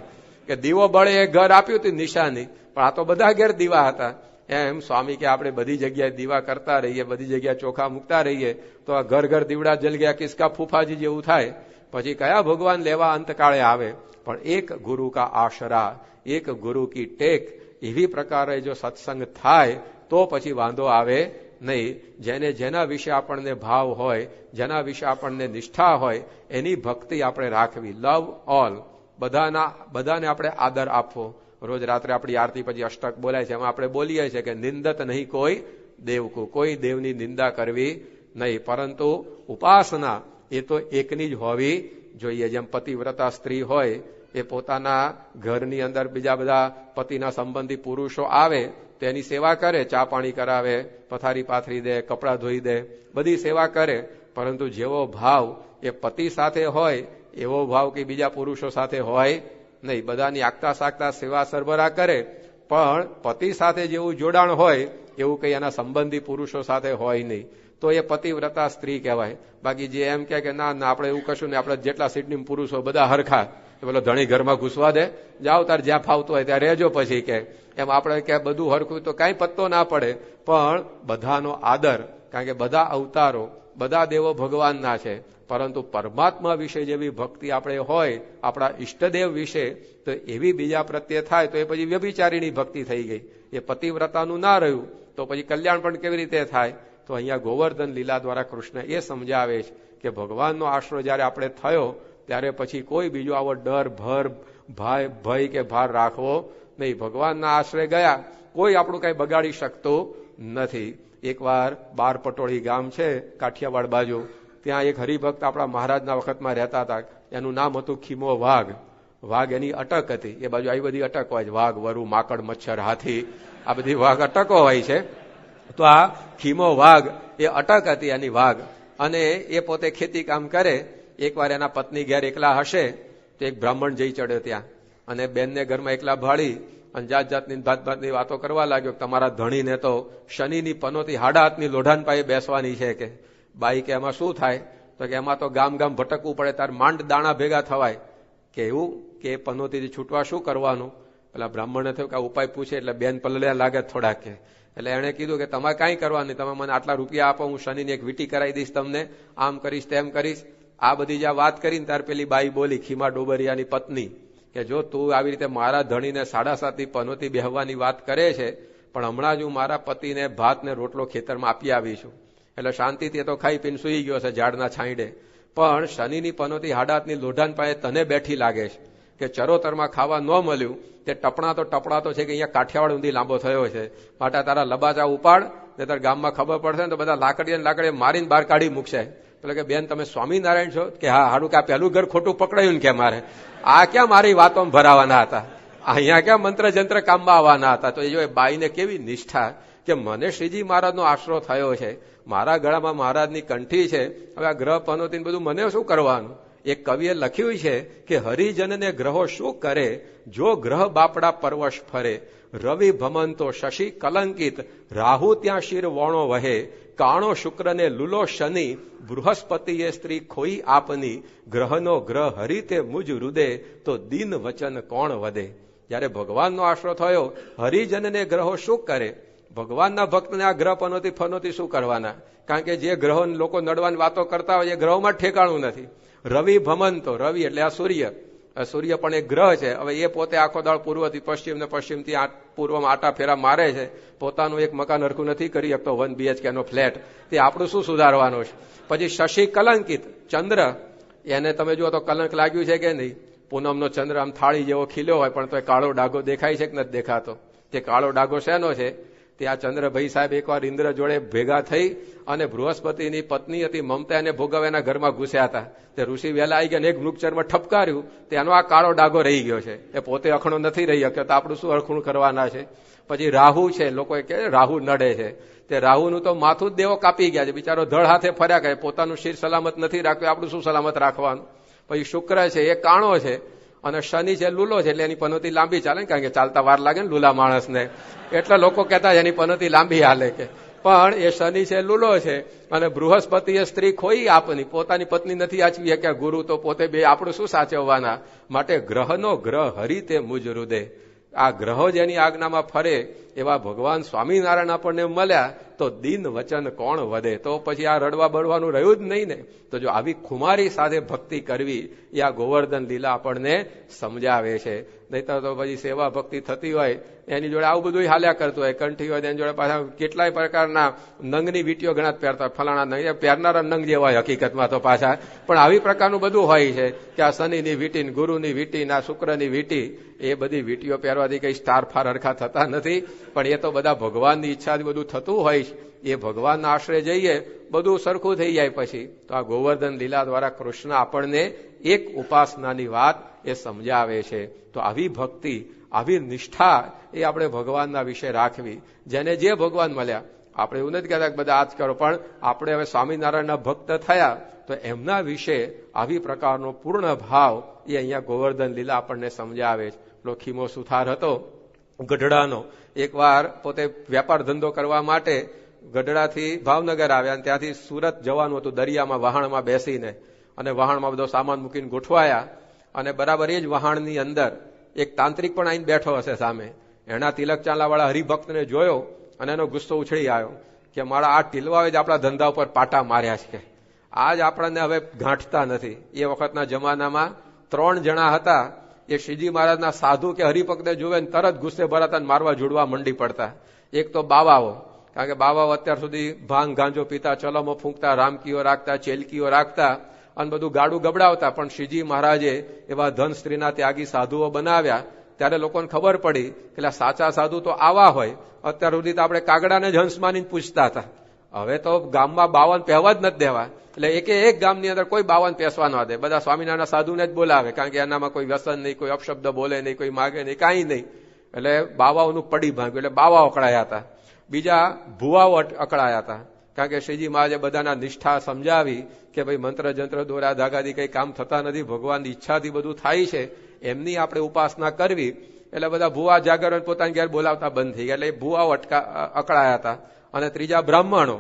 કે દીવો બળે એ ઘર આપ્યું હતું નિશાની, પણ આ તો બધા ઘેર દીવા હતા. એમ સ્વામી કે આપણે બધી જગ્યાએ દીવા કરતા રહીએ, બધી જગ્યાએ ચોખા મૂકતા રહીએ તો આ ઘર ઘર દીવડા જલ ગયા કિસકા ફૂફાજી જેવું થાય. પછી કયા ભગવાન લેવા અંતકાળે આવે? પણ એક ગુરુ કા આશરા, એક ગુરુ કી ટેક, એવી પ્રકારે જો સત્સંગ થાય તો પછી વાંધો આવે નહીં. જેને જેના વિશે આપણને ભાવ હોય, જેના વિશે આપણને નિષ્ઠા હોય એની ભક્તિ આપણે રાખવી. લવ ઓલ, બધાને આપણે આદર આપવો. રોજ રાત્રે આપણી આરતી પછી અષ્ટક બોલાય છે, એમાં આપણે બોલીએ છીએ કે નિંદત નહીં કોઈ દેવકુ, કોઈ દેવની નિંદા કરવી નહીં, પરંતુ ઉપાસના એ તો એકની જ હોવી જોઈએ. જેમ પતિવ્રતા સ્ત્રી હોય એ પોતાના ઘરની અંદર બીજા બધા પતિના સંબંધી પુરુષો આવે તેની સેવા કરે, ચા પાણી કરાવે, પથારી પાથરી દે, કપડાં ધોઈ દે, બધી સેવા કરે. પરંતુ જેવો ભાવ એ પતિ સાથે હોય એવો ભાવ કે બીજા પુરુષો સાથે હોય નહીં. બધાની આગતા સાગતા સેવા સરબરાહ કરે, પણ પતિ સાથે જેવું જોડાણ હોય એવું કઈ એના સંબંધી પુરુષો સાથે હોય નહીં. તો એ પતિવ્રતા સ્ત્રી કહેવાય. બાકી જે એમ કે ના આપણે એવું કશું નહીં, આપણે જેટલા સિડની પુરુષો બધા હરખા, પેલો ધણી ઘરમાં ઘૂસવા દે, જાઓ તાર જ્યાં ફાવતું હોય ત્યાં રહેજો. પછી કે એમ આપણે કે બધું હરખું તો કઈ પત્તો ના પડે. પણ બધાનો આદર, કારણ કે બધા અવતારો, બધા દેવો ભગવાનના છે, પરંતુ પરમાત્મા વિશે જેવી ભક્તિ આપણે હોય, આપણા ઈષ્ટદેવ વિશે, તો એવી બીજા પ્રત્યે થાય તો એ પછી વ્યભિચારીની ભક્તિ થઈ ગઈ. એ પતિવ્રતાનું ના રહ્યું તો પછી કલ્યાણ પણ કેવી રીતે થાય? તો અહીંયા ગોવર્ધન લીલા દ્વારા કૃષ્ણ એ સમજાવે છે કે ભગવાનનો આશરો જયારે આપણે થયો ત્યારે પછી કોઈ બીજો આવો ડર ભય કે ભાર રાખવો નહીં. ભગવાનના આશરે ગયા કોઈ આપણું કઈ બગાડી શકતું નથી. એકવાર બાર પટોળી ગામ છે કાઠિયાવાડ બાજુ, ત્યાં એક હરિભક્ત આપણા મહારાજના વખતમાં રહેતા હતા. એનું નામ હતું ખીમો વાઘ. વાઘ એની અટક હતી. એ બાજુ આવી બધી અટક હોય છે, વાઘ, વરુ, માકડ, મચ્છર, હાથી, આ બધી વાઘ અટકો હોય છે. તો આ ખીમો વાઘ એ અટક હતી એની વાઘ. અને એ પોતે ખેતી કામ કરે. એકવાર એના પત્ની ઘેર એકલા હશે તો એક બ્રાહ્મણ જઈ ચડ્યો ત્યાં અને બેનને ઘરમાં એકલા ભાળી અને જાત જાતની ભાતની વાતો કરવા લાગ્યો. તમારા ધણીને તો શનિની પનોતી હાડા હાથની લોઢાન પાયે બેસવાની છે કે. બાઈ કે એમાં શું થાય? તો કે એમાં તો ગામ ગામ ભટકવું પડે, તાર માંડ દાણા ભેગા થવાય. કે એવું કે પનોતીથી છૂટવા શું કરવાનું? પેલા બ્રાહ્મણે થયું કે આ ઉપાય પૂછે એટલે બેન પલળ્યા લાગે થોડાક કે. એટલે એણે કીધું કે તમારે કાંઈ કરવાનું, તમે મને આટલા રૂપિયા આપો, હું શનિની એક વીટી કરાવી દઈશ તમને, આમ કરીશ તેમ કરીશ. આ બધી જ્યાં વાત કરીને તાર પેલી બાઈ બોલી, ખીમા ડોબરિયાની પત્ની, કે જો તું આવી રીતે મારા ધણીને 7.5 પનોતી બેહવાની વાત કરે છે, પણ હમણાં જ હું મારા પતિને ભાત ને રોટલો ખેતરમાં આપી આવી છું, એટલે શાંતિથી તો ખાઈ પીને સુઈ ગયો છે ઝાડના છાંયડે. પણ શનિની પનોતી હાડાતની લોઢાન પાસે તને બેઠી લાગે છે કે ચરોતરમાં ખાવા ન મળ્યું તે ટપણા તો છે કે અહીંયા કાઠિયાવાડ ઊંધી લાંબો થયો છે, માટે તારા લબાચા ઉપાડ, ને તાર ગામમાં ખબર પડશે ને તો બધા લાકડીએ મારીને બહાર કાઢી મૂકશે. એટલે કે બેન તમે સ્વામિનારાયણ છો? કે હા. હાડું કે આ પહેલું ઘર ખોટું પકડાયું ને કે મારે આ ક્યાં મારી વાતો ભરાવાના હતા, અહીંયા ક્યાં મંત્ર જંત્ર કામમાં આવવાના હતા. તો એ જો બાઈને કેવી નિષ્ઠા કે મને શ્રીજી મહારાજનો આશરો થયો છે, મારા ગળામાં મહારાજની કંઠી છે, હવે આ ગ્રહ પનોતી બધું મને શું કરવાનું? એક કવિએ લખ્યું છે કે હરિજનને ગ્રહો શું કરે, જો ગ્રહ બાપડા પરવશ ફરે, રવિ ભમંતો શશી કલંકિત, રાહુ ત્યાં શિર વોણો વહે, કાણો શુક્રને લુલો શનિ, બૃહસ્પતિએ સ્ત્રી ખોઈ આપની, ગ્રહનો ગ્રહ હરિતે મુજ રુદે, તો દિન વચન કોણ વધે. જયારે ભગવાનનો આશરો થયો, હરિજનને ગ્રહો શું કરે? ભગવાનના ભક્તને આ ગ્રહ પનોતી ફનોતી શું કરવાના? કારણ કે જે ગ્રહો લોકો નડવાની વાતો કરતા હોય એ ગ્રહોમાં જ ઠેકાણું નથી. રવિ ભમંતો, રવિ એટલે આ સૂર્ય પણ એક ગ્રહ છે. હવે એ પોતે આખો દાળ પૂર્વથી પશ્ચિમ ને પશ્ચિમથી પૂર્વમાં આટા ફેરા મારે છે. પોતાનું એક મકાન હરખું નથી કરી શકતો, 1 BHK નો ફ્લેટ. તે આપણું શું સુધારવાનું છે? પછી શશી કલંકિત, ચંદ્ર, એને તમે જુઓ તો કલંક લાગ્યું છે કે નહીં? પૂનમનો ચંદ્ર આમ થાળી જેવો ખીલ્યો હોય પણ તો કાળો ડાઘો દેખાય છે કે નથી દેખાતો? તે કાળો ડાઘો શેનો છે? તે આ ચંદ્રભાઈ સાહેબ એકવાર ઇન્દ્ર જોડે ભેગા થઈ અને બૃહસ્પતિની પત્ની હતી મમતા એને ભોગવ એના ઘરમાં ઘૂસ્યા હતા. તે ઋષિ વહેલા આવી ગયા ને એક વૃક્ષરમાં ઠપકાર્યું, તેનો આ કાળો ડાઘો રહી ગયો છે. એ પોતે અખણો નથી રહી શક્યો, તો આપણું શું અખણું કરવાના છે? પછી રાહુ છે, લોકો કહે રાહુ નડે છે. તે રાહુનું તો માથું જ દેવો કાપી ગયા છે, બિચારો ધડ હાથે ફર્યા કરે, પોતાનું શરીર સલામત નથી રાખ્યું, આપણું શું સલામત રાખવાનું? પછી શુક્ર છે એ કાણો છે, અને શનિ છે લૂલો છે, એટલે એની પનોતી લાંબી ચાલે ને, કારણ કે ચાલતા વાર લાગે ને લૂલા માણસને, એટલે લોકો કહેતા એની પનોતી લાંબી હાલે કે. પણ એ શનિ છે લૂલો છે, અને બૃહસ્પતિ એ સ્ત્રી ખોઈ આપની, પોતાની પત્ની નથી આચવી કે ગુરુ તો પોતે બે, આપણું શું સાચવવાના? માટે ગ્રહનો ગ્રહ હરિ તે મુજ હૃદય. આ ગ્રહો જેની આજ્ઞામાં ફરે એવા ભગવાન સ્વામિનારાયણ આપણને મળ્યા તો દિન વચન કોણ વધે? તો પછી આ રડવા બળવાનું રહ્યું જ નહીં ને. તો જો આવી ખુમારી સાથે ભક્તિ કરવી એ આ ગોવર્ધન લીલા આપણને સમજાવે છે. નહીતર તો પછી સેવા ભક્તિ થતી હોય એની જોડે આવું બધું હાલ્યા કરતું હોય, કંઠી હોય એની જોડે પાછા કેટલાય પ્રકારના નંગની વીટીઓ ઘણા જ પહેરતા, ફલાણા નંગ પહેરનારા નંગ જેવા હોય હકીકતમાં તો પાછા. પણ આવી પ્રકારનું બધું હોય છે કે આ શનિની વીટી, ગુરુની વીટી, ના શુક્રની વીટી, એ બધી વીટીઓ પહેરવાથી કઈ સ્ટાર ફાર હરખા થતા નથી. પણ એ તો બધા ભગવાનની ઈચ્છાથી બધું થતું હોય છે. એ ભગવાનના આશ્રય જઈએ બધું સરખું થઈ જાય. પછી તો આ ગોવર્ધન લીલા દ્વારા કૃષ્ણ આપણને એક ઉપાસનાની વાત એ સમજાવે છે. તો આવી ભક્તિ, આવી નિષ્ઠા એ આપણે ભગવાનના વિશે રાખવી. જેને જે ભગવાન મળ્યા, આપણે એવું નથી કહેતા કે બધા આજ કરો, પણ આપણે હવે સ્વામિનારાયણના ભક્ત થયા તો એમના વિશે આવી પ્રકારનો પૂર્ણ ભાવ એ અહીંયા ગોવર્ધન લીલા આપણને સમજાવે છે. ખીમો સુથાર હતો ગઢડાનો, એકવાર પોતે વેપાર ધંધો કરવા માટે ગઢડાથી ભાવનગર આવ્યા અને ત્યાંથી સુરત જવાનું હતું, દરિયામાં વહાણમાં બેસીને, અને વહાણમાં બધો સામાન મૂકીને ગોઠવાયા. અને બરાબર એ જ વહાણની અંદર એક તાંત્રિક પણ આવીને બેઠો હશે સામે. એના તિલક ચાંદલાવાળા હરિભક્તને જોયો અને એનો ગુસ્સો ઉછળી આવ્યો કે મારા આ ટીલવાએ જ આપણા ધંધા ઉપર પાટા માર્યા છે, આજ આપણને હવે ગાંઠતા નથી. એ વખતના જમાનામાં 3 જણા હતા. એ શ્રીજી મહારાજના સાધુ કે હરિભક્તને જોવે ને તરત ગુસ્સે ભરાતા મારવા જોડવા મંડી પડતા. એક તો બાવાઓ, કારણ કે બાવાઓ અત્યાર સુધી ભાંગ ગાંજો પીતા, ચલમો ફૂંકતા, રામકીઓ રાખતા, ચેલકીઓ રાખતા અને બધું ગાડું ગબડાવતા. પણ શ્રીજી મહારાજે એવા ધન સ્ત્રીના ત્યાગી સાધુઓ બનાવ્યા. ત્યારે લોકોને ખબર પડી કે સાચા સાધુ તો આવા હોય. અત્યાર સુધી તો આપણે કાગડાને જ હંસ માનીને પૂછતા હતા. હવે તો ગામમાં 52 પહેવા જ નથી દેવા. એટલે એક ગામની અંદર કોઈ 52 પેસવા ન દે, બધા સ્વામિનારાયણ સાધુને જ બોલાવે, કારણ કે એનામાં કોઈ વ્યસન નહીં, કોઈ અપશબ્દ બોલે નહીં, કોઈ માગે નહીં, કાંઈ નહીં. એટલે બાવાઓનું પડી ભાંગ્યું, એટલે બાવાઓ અકળાયા હતા. બીજા ભુવાઓ અકળાયા હતા, કારણ કે શ્રીજી મહારાજે બધાના નિષ્ઠા સમજાવી કે ભાઈ મંત્ર જંત્ર દોરા ધાગાથી કઈ કામ થતા નથી, ભગવાનની ઈચ્છાથી બધું થાય છે, એમની આપણે ઉપાસના કરવી. એટલે બધા ભુવા જાગરણ પોતાની ઘેર બોલાવતા બંધ થઈ ગયા, એટલે ભુવાઓ અકળાયા હતા. અને ત્રીજા બ્રાહ્મણો,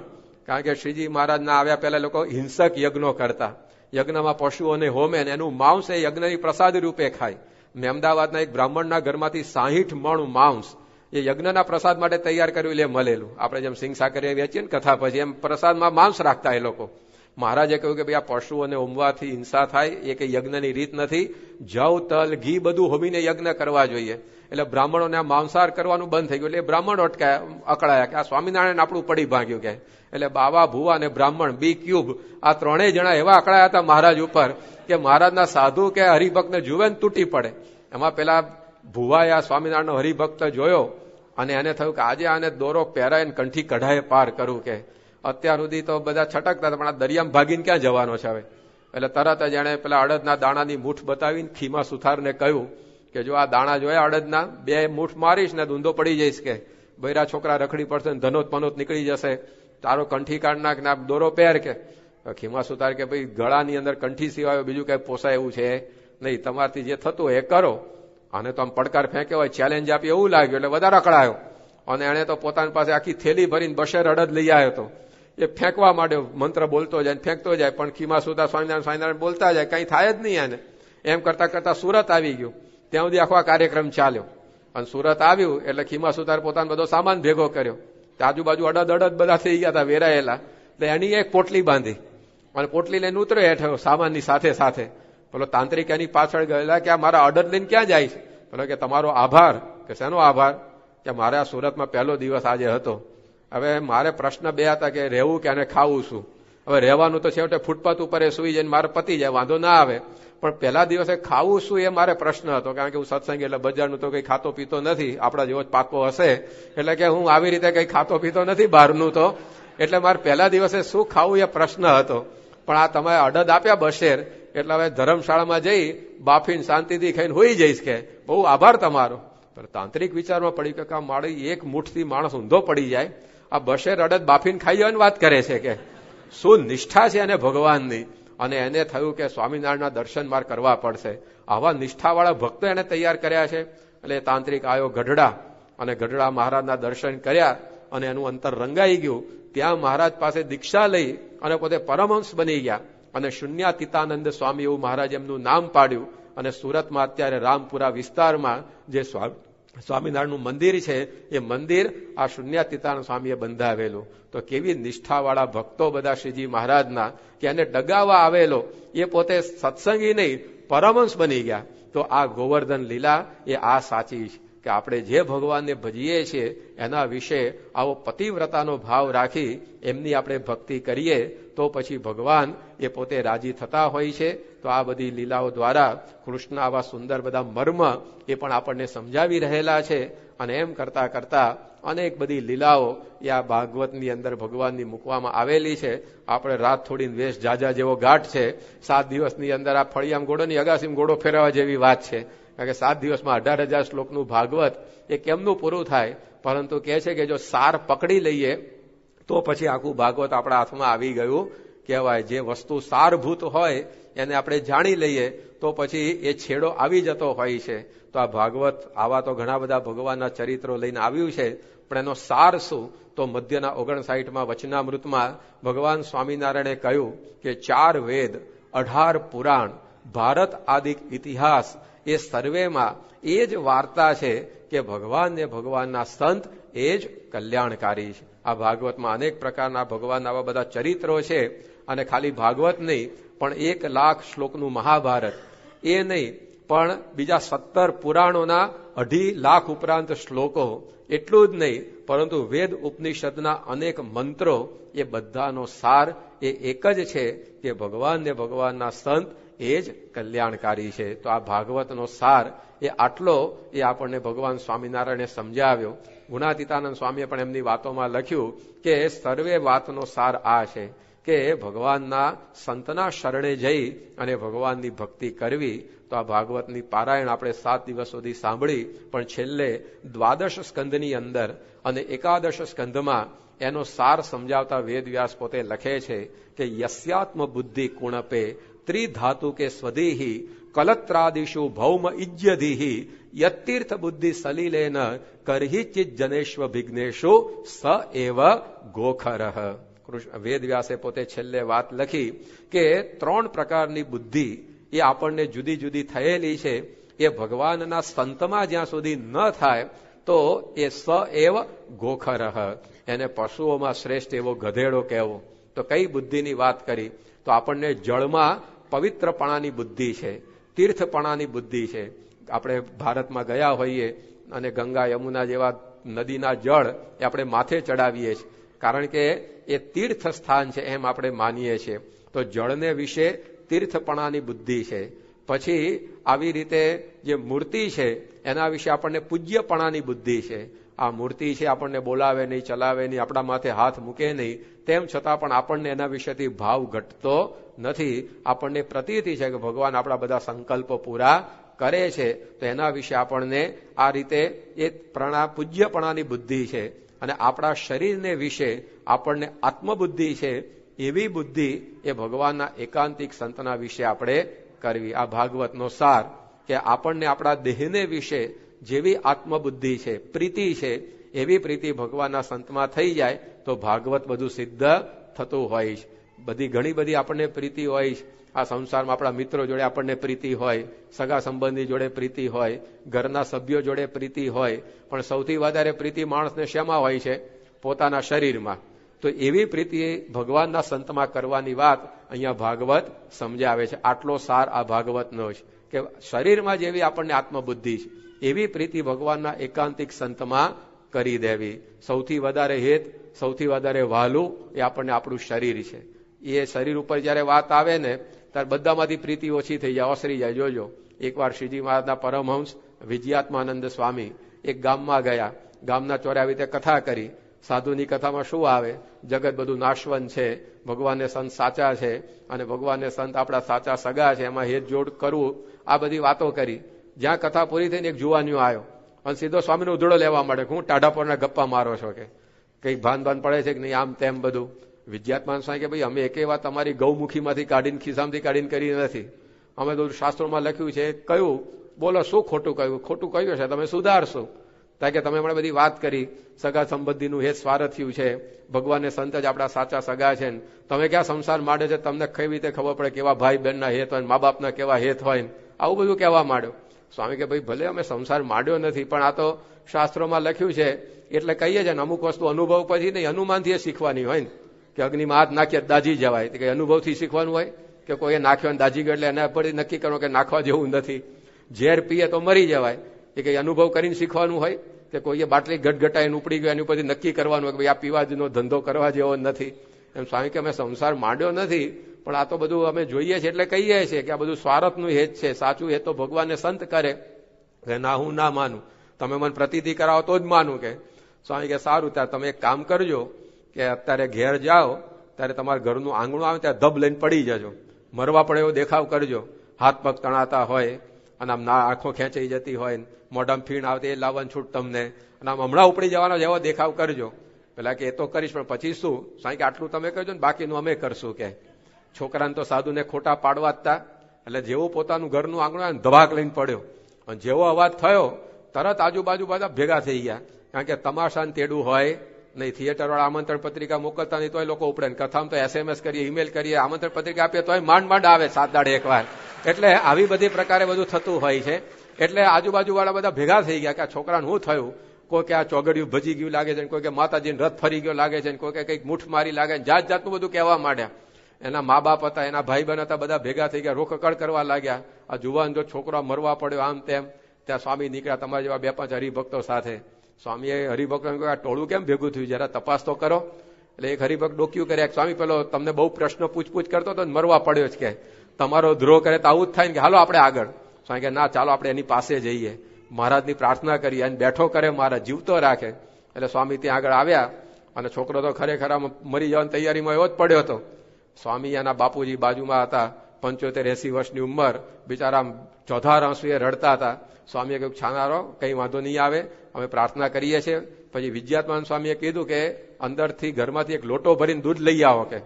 કારણ કે શ્રીજી મહારાજના આવ્યા પહેલા લોકો હિંસક યજ્ઞો કરતા, યજ્ઞમાં પશુઓને હોમે ને એનું માંસ એ યજ્ઞની પ્રસાદ રૂપે ખાય. મેં અમદાવાદના એક બ્રાહ્મણના ઘરમાંથી 60 મણ માંસ એ યજ્ઞના પ્રસાદ માટે તૈયાર કર્યું, એટલે મળેલું. આપણે જેમ સિંગ સાકરિયા વેચીએ ને કથા પછી, એમ પ્રસાદમાં માંસ રાખતા એ લોકો. મહારાજે કહ્યું કે ભાઈ આ પશુઓને હોમવાથી હિંસા થાય, એ કઈ યજ્ઞની રીત નથી. જવ, તલ, ઘી બધું હોમીને યજ્ઞ કરવા જોઈએ. એટલે બ્રાહ્મણોને આ માંસાહાર કરવાનું બંધ થઈ ગયું. એટલે બ્રાહ્મણો અકળાયા કે આ સ્વામિનારાયણ આપણું પડી ભાંગ્યું કે. એટલે બાવા, ભુવા અને બ્રાહ્મણ B³ આ 3 જણા એવા અકળાયા હતા મહારાજ ઉપર કે મહારાજના સાધુ કે હરિભક્તને જુએ ને તૂટી પડે. એમાં પેલા ભુવાએ આ સ્વામિનારાયણનો હરિભક્ત જોયો અને એને થયું કે આજે આને દોરો પહેરાઈને કંઠી કઢાએ પાર કરું કે. અત્યાર સુધી તો બધા છટકતા હતા, પણ આ દરિયામાં ભાગીને ક્યાં જવાનો છે હવે? એટલે તરત જ એને પેલા અડદના દાણાની મૂઠ બતાવીને ખીમા સુથારને કહ્યું કે જો આ દાણા જોયા અડદના, 2 મૂઠ મારીશ ને ઊંધો પડી જઈશ કે. બૈરા છોકરા રખડી પડશે ને ધનોત પનોત નીકળી જશે, તારો કંઠી કાઢ નાખ ને દોરો પહેર કે. ખીમા સુથાર કે ભાઈ ગળાની અંદર કંઠી સિવાય બીજું કઈ પોસાય એવું છે નહીં, તમારથી જે થતું હોય એ કરો. અને તો આમ પડકાર ફેંક્યો હોય, ચેલેન્જ આપી એવું લાગ્યું, એટલે વધારે અકળાયો. અને એને તો પોતાની પાસે આખી થેલી ભરીને બશેર અડદ લઈ આવ્યો હતો. એ ફેંકવા માંડ્યો, મંત્ર બોલતો જાય, ફેંકતો જાય, પણ ખીમા સુથાર સ્વામિનારાયણ બોલતા જાય, કઈ થાય જ નહીં એને. એમ કરતા કરતા સુરત આવી ગયું. ત્યાં સુધી આખો કાર્યક્રમ ચાલ્યો. અને સુરત આવ્યું એટલે ખીમા સુથાર પોતાનો બધો સામાન ભેગો કર્યો આજુબાજુ અડદ બધા થઈ ગયા હતા વેરાયેલા, એટલે એની એક પોટલી બાંધી અને પોટલી લઈને ઉતરે હેઠ સામાનની સાથે સાથે. પેલો તાંત્રિક એની પાછળ ગયેલા કે આ મારા અડદ લઈને ક્યાં જાય છે? પેલો કે તમારો આભાર. કે શેનો આભાર? કે મારે આ સુરતમાં પહેલો દિવસ આજે હતો. હવે મારે પ્રશ્ન બે હતા કે રહેવું કે ખાવું શું. હવે રહેવાનું તો છેવટે ફૂટપાથ ઉપર એ સુઈ જઈને મારે પતી જાય, વાંધો ના આવે. પણ પહેલા દિવસે ખાવું શું એ મારે પ્રશ્ન હતો, કારણ કે હું સત્સંગ એટલે બજારનું તો કઈ ખાતો પીતો નથી, આપણા જેવો જ પાકો હશે, એટલે કે હું આવી રીતે કઈ ખાતો પીતો નથી બહારનું તો, એટલે મારે પહેલા દિવસે શું ખાવું એ પ્રશ્ન હતો. પણ આ તમે અડદ આપ્યા બશેર, એટલે હવે ધર્મશાળામાં જઈ બાફીને શાંતિથી ખાઈને હોઈ જઈશ. કે બહુ આભાર તમારો. તાંત્રિક વિચારમાં પડી કે મારી એક મુઠથી માણસ ઊંધો પડી જાય, આ બશેર અડદ બાફીને ખાઈ જવાની વાત કરે છે. કે શું નિષ્ઠા છે એને ભગવાનની. અને એને થયું કે સ્વામિનારાયણના દર્શન માર કરવા પડશે. આવા નિષ્ઠાવાળા ભક્તો એને તૈયાર કર્યા છે. એટલે તાંત્રિક આવ્યો ગઢડા, અને ગઢડા મહારાજના દર્શન કર્યા અને એનું અંતર રંગાઈ ગયું. ત્યાં મહારાજ પાસે દીક્ષા લઈ અને પોતે પરમહંસ બની ગયા. અને શૂન્યાતીતાનંદ સ્વામી એવું મહારાજ એમનું નામ પાડ્યું. અને સુરતમાં અત્યારે રામપુરા વિસ્તારમાં જે સ્વામિનારાયણનું મંદિર છે, એ મંદિર આ શૂન્યાતીતાનંદ સ્વામીએ બંધાવેલું. તો કેવી નિષ્ઠાવાળા ભક્તો બધા શ્રીજી મહારાજના, કે એને ડગાવવા આવેલો એ પોતે સત્સંગી નહીં પરમહંસ બની ગયા. તો આ ગોવર્ધન લીલા એ આ સાચી છે કે આપણે જે ભગવાનને ભજીએ છીએ એના વિશે આવો પતિવ્રતાનો ભાવ રાખી એમની આપણે ભક્તિ કરીએ તો પછી ભગવાન એ પોતે રાજી થતા હોય છે. તો આ બધી લીલાઓ દ્વારા કૃષ્ણ આવા સુંદર બધા મર્મ એ પણ આપણને સમજાવી રહેલા છે. અને એમ કરતા કરતા અનેક બધી લીલાઓ એ આ ભાગવતની અંદર ભગવાનની મૂકવામાં આવેલી છે. આપણે રાત થોડી વેશ જાજા જેવો ગાંઠ છે, 7 દિવસની અંદર આ ફળિયામ ઘોડોની અગાસીમ ઘોડો ફેરવા જેવી વાત છે. કારણ કે 7 દિવસમાં 18,000 શ્લોકનું ભાગવત એ કેમનું પૂરું થાય? પરંતુ કહે છે કે જો સાર પકડી લઈએ તો પછી આખું ભાગવત આપણા હાથમાં આવી ગયું કહેવાય. જે વસ્તુ સારભૂત હોય એને આપણે જાણી લઈએ તો પછી એ છેડો આવી જતો હોય છે. તો આ ભાગવત આવા તો ઘણા બધા ભગવાનના ચરિત્રો લઈને આવ્યું છે, પણ એનો સાર શું? તો મધ્યના 59માં વચનામૃતમાં ભગવાન સ્વામિનારાયણે કહ્યું કે 4 વેદ, 18 પુરાણ, ભારત આદિક ઇતિહાસ એ સર્વેમાં એ જ વાર્તા છે કે ભગવાન ને ભગવાનના સંત એ જ કલ્યાણકારી છે. આ ભાગવતમાં અનેક પ્રકારના ભગવાનના આવા બધા ચરિત્રો છે. અને ખાલી ભાગવત નહીં પણ 1 લાખ શ્લોકનું મહાભારત એ નહીં, પણ બીજા 17 પુરાણોના 2.5 લાખ ઉપરાંત શ્લોકો, એટલું જ નહીં પરંતુ વેદ ઉપનિષદના અનેક મંત્રો, એ બધાનો સાર એ એક જ છે કે ભગવાન ને ભગવાનના સંત એ જ કલ્યાણકારી છે. તો આ ભાગવતનો સાર એ આટલો એ આપણને ભગવાન સ્વામિનારાયણે સમજાવ્યો. ગુણાતીતાનંદ સ્વામીએ પણ એમની વાતોમાં લખ્યું કે સર્વે વાતનો સાર આ છે કે ભગવાનના સંતના શરણે જઈ અને ભગવાનની ભક્તિ કરવી. તો આ ભાગવતની પારાયણ આપણે 7 દિવસ સુધી સાંભળી, પણ છેલ્લે 12 સ્કંદની અંદર અને 11 સ્કંદમાં એનો સાર સમજાવતા વેદવ્યાસ પોતે લખે છે કે યસ્યાત્મ બુદ્ધિ કુણપે ત્રિધાતુ કે સ્વદેહી કલત્રાદિશુ ભૌમ ઇજ્યધિ યતીર્થ બુદ્ધિ સલીલેન કરહિચિત જનેશ્વ વિઘ્નેશો સ એવ ગોખરઃ. વેદવ્યાસે પોતે છેલ્લે વાત લખી કે 3 પ્રકારની બુદ્ધિ એ આપણને જુદી જુદી થયેલી છે. એ ભગવાનના સંતમાં જ્યાં સુધી ન થાય તો એ સ એવ ગોખરઃ, એને પશુઓમાં શ્રેષ્ઠ એવો ગધેડો કહેવો. તો કઈ બુદ્ધિની વાત કરી? તો આપણને જળમાં પવિત્રપણાની બુદ્ધિ છે, તીર્થપણાની બુદ્ધિ છે. આપણે ભારતમાં ગયા હોઈએ અને ગંગા યમુના જેવા નદીના જળ એ આપણે માથે ચડાવીએ છીએ, કારણ કે એ તીર્થ સ્થાન છે એમ આપણે માનીએ છીએ. તો જળને વિશે તીર્થપણાની બુદ્ધિ છે. પછી આવી રીતે જે મૂર્તિ છે એના વિશે આપણને પૂજ્યપણાની બુદ્ધિ છે. આ મૂર્તિ છે આપણને બોલાવે નહીં, ચલાવે નહીં, આપણા માથે હાથ મૂકે નહીં, તેમ છતાં પણ આપણને એના વિશેથી ભાવ ઘટતો નથી. આપણને પ્રતીતિ છે કે ભગવાન આપણા બધા સંકલ્પો પૂરા કરે છે. તો એના વિશે આપણને આ રીતે એ પૂજ્યપણાની બુદ્ધિ છે. અને આપણા શરીરને વિશે આપણને આત્મબુદ્ધિ છે. એવી બુદ્ધિ એ ભગવાનના એકાંતિક સંતના વિશે આપણે કરવી. આ ભાગવતનો સાર કે આપણને આપણા દેહને વિશે જેવી આત્મબુદ્ધિ છે, પ્રીતિ છે, એવી પ્રીતિ ભગવાનના સંતમાં થઈ જાય તો ભાગવત બધું સિદ્ધ થતું હોય છે. ઘણી બધી આપણને પ્રીતિ હોય છે. આ સંસારમાં આપણા મિત્રો જોડે આપણને પ્રીતિ હોય, સગા સંબંધી જોડે પ્રીતિ હોય, ઘરના સભ્યો જોડે પ્રીતિ હોય, પણ સૌથી વધારે પ્રીતિ માણસને શેમાં હોય છે? પોતાના શરીરમાં. તો એવી પ્રીતિ ભગવાનના સંતમાં કરવાની વાત અહીંયા ભાગવત સમજાવે છે. આટલો સાર આ ભાગવતનો છે કે શરીરમાં જેવી આપણને આત્મબુદ્ધિ છે એવી પ્રીતિ ભગવાનના એકાંતિક સંતમાં કરી દેવી. સૌથી વધારે હેત, સૌથી વધારે વહાલું એ આપણને આપણું શરીર છે. એ શરીર ઉપર જયારે વાત આવે ને ત્યારે બધામાંથી પ્રીતિ ઓછી થઈ જાય, ઓસરી જાય. જોજો, એકવાર શ્રીજી મહારાજના પરમહંસ વિજયાત્માનંદ સ્વામી એક ગામમાં ગયા. ગામના ચોરે આવી રીતે કથા કરી. સાધુની કથામાં શું આવે? જગત બધું નાશવંત છે, ભગવાનને સંત સાચા છે અને ભગવાનને સંત આપણા સાચા સગા છે, એમાં હેત જોડ કરવું, આ બધી વાતો કરી. જ્યાં કથા પૂરી થઈને એક જુવાનીઓ આવ્યો અને સીધો સ્વામીનો ઉધડો લેવા માંડે. હું ટાઢાપોરના ગપ્પા મારો છો કે કંઈક ભાન પડે છે કે નહીં, આમ તેમ બધું. વિજયાત્માન સ્વામી કે ભાઈ અમે એકે વાત તમારી ગૌમુખીમાંથી કાઢીને ખિસ્સામાંથી કાઢીને કરી નથી. અમે તો શાસ્ત્રોમાં લખ્યું છે. કયું? બોલો, શું ખોટું કહ્યું? ખોટું કહ્યું છે તમે સુધારશો. કારણ કે તમે હમણાં બધી વાત કરી સગા સંબંધીનું હેત સ્વાર્થ્યું છે, ભગવાનને સંત જ આપણા સાચા સગા છે. તમે ક્યાં સંસાર માંડે છે? તમને કઈ રીતે ખબર પડે કેવા ભાઈ બહેનના હેત હોય, મા બાપના કેવા હેત હોય? આવું બધું કહેવા માંડ્યો. સ્વામી કે ભાઈ ભલે અમે સંસાર માંડ્યો નથી, પણ આ તો શાસ્ત્રોમાં લખ્યું છે એટલે કહીએ છે ને. અમુક વસ્તુ અનુભવ પછી નહીં, અનુમાનથી શીખવાની હોય ને. કે અગ્નિમાં હાથ નાખીએ દાજી જવાય, કે અનુભવથી શીખવાનું હોય કે કોઈએ નાખ્યો ને દાજી ગયો એટલે એના પર નક્કી કરો કે નાખવા જેવું નથી. ઝેર પીએ તો મરી જવાય, એ કઈ અનુભવ કરીને શીખવાનું હોય? કે કોઈએ બાટલી ગટગટાઈને ઉપડી ગયો એની ઉપરથી નક્કી કરવાનું હોય કે ભાઈ આ પીવાનો ધંધો કરવા જેવો નથી. એમ સ્વામી કે અમે સંસાર માંડ્યો નથી, પણ આ તો બધું અમે જોઈએ છીએ એટલે કહીએ છીએ કે આ બધું સ્વાર્થનું હેત છે. સાચું હેત તો ભગવાનને સંત કરે. ના, હું ના માનું. તમે મને પ્રતીતિ કરાવો તો જ માનું. કે સ્વામી કે સારું, ત્યારે તમે એક કામ કરજો કે અત્યારે ઘેર જાઓ ત્યારે તમારા ઘરનું આંગણું આવે ત્યારે ધબ લઈને પડી જજો. મરવા પડે એવો દેખાવ કરજો. હાથ પગ તણાતા હોય અને આમ આંખો ખેંચાઈ જતી હોય, મોઢામાં ફીણ આવતી એ લાવવાનું છૂટ તમને, અને આમ હમણાં ઉપડી જવાનો જેવો દેખાવ કરજો. પેલા કે એ તો કરીશ, પણ પછી શું? સાંઈ કે આટલું તમે કરજો ને બાકીનું અમે કરશું. કે છોકરાને તો સાધુને ખોટા પાડવા જ તા. એટલે જેવું પોતાનું ઘરનું આંગણું આવે ને ધબાક લઈને પડ્યો, અને જેવો અવાજ થયો તરત આજુબાજુ બધા ભેગા થઈ ગયા. કારણ કે તમાશાને તેડું હોય નહીં. થિયેટર વાળા આમંત્રણ પત્રિકા મોકલતા નહીં તોય લોકો ઉપડે. કથામાં તો SMS કરીએ, ઈમેલ કરીએ, આમંત્રણ પત્રિકા આપીએ તોય માંડ આવે 7 દાડે એકવાર. એટલે આવી બધી પ્રકારે બધું થતું હોય છે. એટલે આજુબાજુ વાળા બધા ભેગા થઈ ગયા કે આ છોકરાને શું થયું? કોઈ કે આ ચોગડિયું ભજી ગયું લાગે છે, કોઈ કે માતાજીને રથ ફરી ગયો લાગે છે, કોઈ કે કંઈક મૂઠ મારી લાગે છે. જાત જાતનું બધું કહેવા માંડ્યા. એના મા બાપ હતા, એના ભાઈ બહેન હતા, બધા ભેગા થઈ ગયા, રોકકડ કરવા લાગ્યા. આ જુવાન જો છોકરો મરવા પડ્યો આમ તેમ. ત્યાં સ્વામી નીકળ્યા તમારા જેવા 2-5 હરિભક્તો સાથે. સ્વામીએ હરિભક્તો આ ટોળું કેમ ભેગું થયું, જરા તપાસ તો કરો. એટલે એક હરિભક્ત ડોક્યું કર્યા. સ્વામી પેલો તમને બહુ પ્રશ્ન પૂછપૂછ કરતો હતો, મરવા પડ્યો છે, કે તમારો દ્રોહ કરે તો આવું જ થાય ને, કે હાલો આપણે આગળ. સ્વામી કે ના, ચાલો આપણે એની પાસે જઈએ, મહારાજની પ્રાર્થના કરીએ, અને બેઠો કરે મહારાજ, જીવતો રાખે. એટલે સ્વામી ત્યાં આગળ આવ્યા અને છોકરો તો ખરેખર મરી જવાની તૈયારીમાં એવો જ પડ્યો હતો. સ્વામી એના બાપુજી બાજુમાં હતા, 75-80 વર્ષની ઉંમર, બિચારા ચોથા આંસુએ રડતા હતા. સ્વામીએ કહ્યું છાનારો કઈ વાંધો નહીં આવે, અમે પ્રાર્થના કરીએ છીએ. પછી વિજયાત્માન સ્વામીએ કીધું કે અંદરથી ઘરમાંથી એક લોટો ભરીને દૂધ લઈ આવો. કે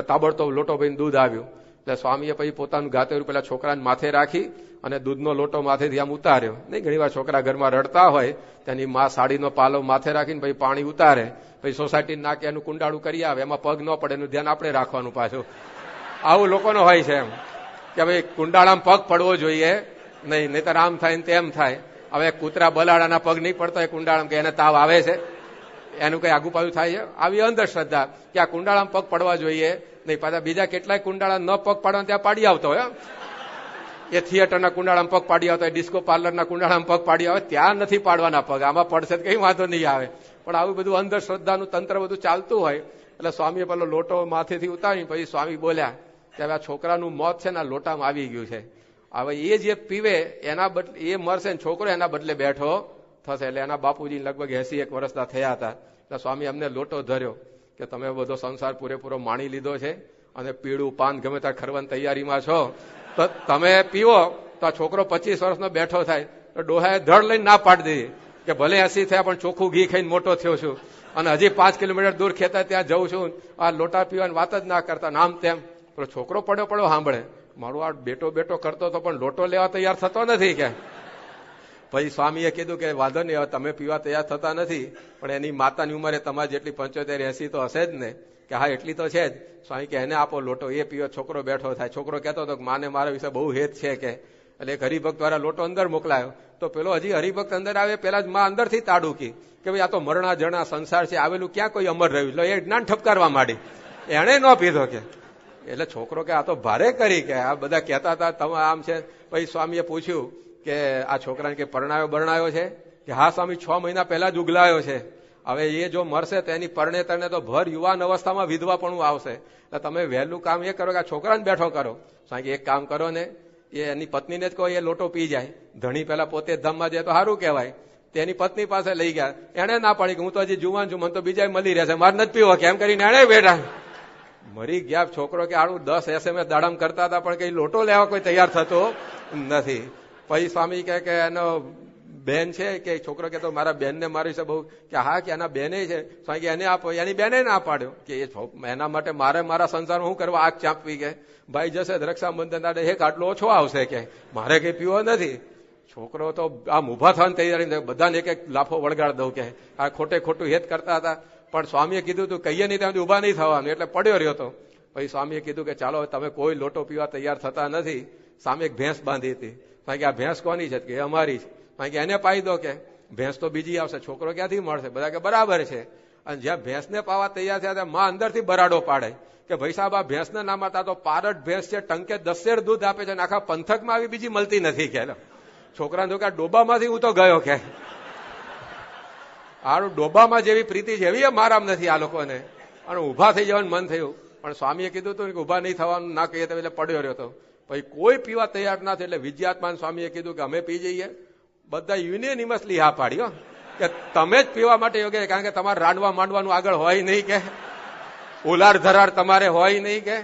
તાબડતોબ લોટો ભરીને દૂધ આવ્યું. એટલે સ્વામીએ પછી પોતાનું ગાતેરું પેલા છોકરાને માથે રાખી અને દૂધનો લોટો માથેથી આમ ઉતાર્યો. નહીં, ઘણી વાર છોકરા ઘરમાં રડતા હોય તેની માં સાડીનો પાલો માથે રાખીને પછી પાણી ઉતારે, પછી સોસાયટી નાકે એનું કુંડાળું કરી આવે, એમાં પગ ન પડે એનું ધ્યાન આપણે રાખવાનું પાછું. આવું લોકોનો હોય છે એમ કે ભાઈ કુંડાળામાં પગ પડવો જોઈએ નહીં, નહીતર આમ થાય ને તેમ થાય. હવે કૂતરા બલાડાના પગ નહીં પડતો એ કુંડાળામાં, કે એને તાવ આવે છે, એનું કઈ આગુ પાછું થાય છે. આવી અંધશ્રદ્ધા કે આ કુંડાળામાં પગ પડવા જોઈએ નહીં. પાછા બીજા કેટલાય કુંડાળા ન પગ પાડવા ત્યાં પાડી આવતો હોય. એ થિયેટરના કુંડાળામાં પગ પાડી આવતો હોય, ડિસ્કો પાર્લરના કુંડાળામાં પગ પાડી આવે, ત્યાં નથી પાડવાના પગ, આમાં પડશે તો કઈ વાંધો નહીં આવે. પણ આવું બધું અંધશ્રદ્ધાનું તંત્ર બધું ચાલતું હોય. એટલે સ્વામીએ પેલો લોટો માથેથી ઉતારી પછી સ્વામી બોલ્યા કે હવે આ છોકરાનું મોત છે ને લોટામાં આવી ગયું છે, હવે એ જે પીવે એના બદલે એ મરશે ને છોકરો એના બદલે બેઠો થશે. એટલે એના બાપુજી લગભગ 81 વર્ષના થયા હતા. એટલે સ્વામી અમને લોટો ધર્યો કે તમે બધો સંસાર પૂરેપૂરો માણી લીધો છે અને પીળું પાન ગમે ત્યાં ખરવાની તૈયારીમાં છો, તો તમે પીવો તો આ છોકરો 25 વર્ષનો બેઠો થાય. તો ડોહાએ ધડ લઈને ના પાડી દીધી કે ભલે 80 થયા પણ ચોખ્ખું ઘી ખાઈને મોટો થયો છું અને હજી 5 કિલોમીટર દૂર ખેતા ત્યાં જઉં છું, આ લોટા પીવાની વાત જ ના કરતા નામ તેમ. પેલો છોકરો પડ્યો સાંભળે, મારું આ બેટો કરતો હતો પણ લોટો લેવા તૈયાર થતો નથી. કે પછી સ્વામીએ કીધું કે વાંધો નહીં, હવે તમે પીવા તૈયાર થતા નથી પણ એની માતાની ઉંમરે તમારી જેટલી 75-80 તો હશે જ ને. કે હા એટલી તો છે જ. સ્વામી કે એને આપો લોટો, એ પીવો, છોકરો બેઠો થાય. છોકરો કહેતો હતો કે માને મારા વિશે બહુ હેત છે, કે એટલે એક હરિભક્ત દ્વારા લોટો અંદર મોકલાયો. તો પેલો હજી હરિભક્ત અંદર આવે પેલા જ માં અંદરથી તાડું કી કે ભાઈ આ તો મરણા જણા સંસાર છે, આવેલું ક્યાં કોઈ અમર રહ્યું. એટલે એ જ્ઞાન ઠપકારવા માંડી, એને ન પીધો કે. એટલે છોકરો કે આ તો ભારે કરી કે આ બધા કહેતા હતા તમે આમ છે. પછી સ્વામીએ પૂછ્યું કે આ છોકરાને કે પરણાયો બરણાયો છે કે હા સ્વામી 6 મહિના પહેલા જ ઉગલાયો છે. હવે એ જો મરશે તો એની પરણેતરને તો ભર યુવાન અવસ્થામાં વિધવા પણ આવશે. એટલે તમે વહેલું કામ એ કરો કે આ છોકરાને બેઠો કરો. સ્વામી એક કામ કરો ને, એ એની પત્નીને જ કહો એ લોટો પી જાય. ધણી પેલા પોતે ધામમાં જાય તો સારું કહેવાય. તેની પત્ની પાસે લઈ ગયા. એને ના પાડી કે હું તો હજી જુવાન છું, મને તો બીજા મળી રહેશે, મારે નથી પીવો કે એમ કરીને એને બેઠા. મરી ગયા છોકરો કે આડું 10 SMS દાડમ કરતા હતા પણ કઈ લોટો લેવા કોઈ તૈયાર થતો નથી. પછી સ્વામી કે એનો બેન છે કે છોકરો કે તો મારા બેનને મારી છે બહુ કે હા કે એના બેને છે. સ્વામી કે એને આપો. એની બેને ના પાડ્યો કે એના માટે મારે મારા સંસારમાં શું કરવા આગ ચાંપવી કે ભાઈ જશે રક્ષાબંધન એક આટલો ઓછો આવશે કે મારે કઈ પીવો નથી. છોકરો તો આમ ઉભા થવાની તૈયારી, બધાને એક લાફો વળગાડ દઉં કે આ ખોટે ખોટું હેત કરતા હતા. પણ સ્વામીએ કીધું તું કહીએ નહીં ત્યાંથી ઉભા નહીં થવાનું, એટલે પડ્યો રહ્યો હતો. પછી સ્વામીએ કીધું કે ચાલો તમે કોઈ લોટો પીવા તૈયાર થતા નથી. સામે એક ભેંસ બાંધી હતી. કારણ કે આ ભેંસ કોની છે કે અમારી છે. કારણ કે એને પાઈ દો કે ભેંસ તો બીજી આવશે, છોકરો ક્યાંથી મળશે. બધા કે બરાબર છે. અને જ્યાં ભેંસને પાવા તૈયાર થયા ત્યાં માં અંદરથી બરાડો પાડે કે ભાઈ સાહેબ આ ભેંસને ના માતા તો પારટ ભેંસ છે, ટંકે 10 શેર દૂધ આપે છે, આખા પંથકમાં આવી બીજી મળતી નથી કે. છોકરાને તો કે ડોબામાંથી હું તો ગયો કે આનું ડોબામાં જેવી પ્રીતિ છે એવી મારામ નથી આ લોકોને. અને ઉભા થઈ જવાનું મન થયું. પણ સ્વામીએ કીધું હતું કે ઉભા નહીં થવાનું ના કહીએ તો એટલે પડ્યો રહ્યો હતો. પછી કોઈ પીવા તૈયાર ના થયું. એટલે વિજયાત્માન સ્વામીએ કીધું કે અમે પી જઈએ. બધા યુનિયનિમસલી હા પાડ્યો કે તમે જ પીવા માટે યોગ્ય, કારણ કે તમારે રાંડવા માંડવાનું આગળ હોય નહીં કે ઉલાર ધરાર તમારે હોય નહીં કે,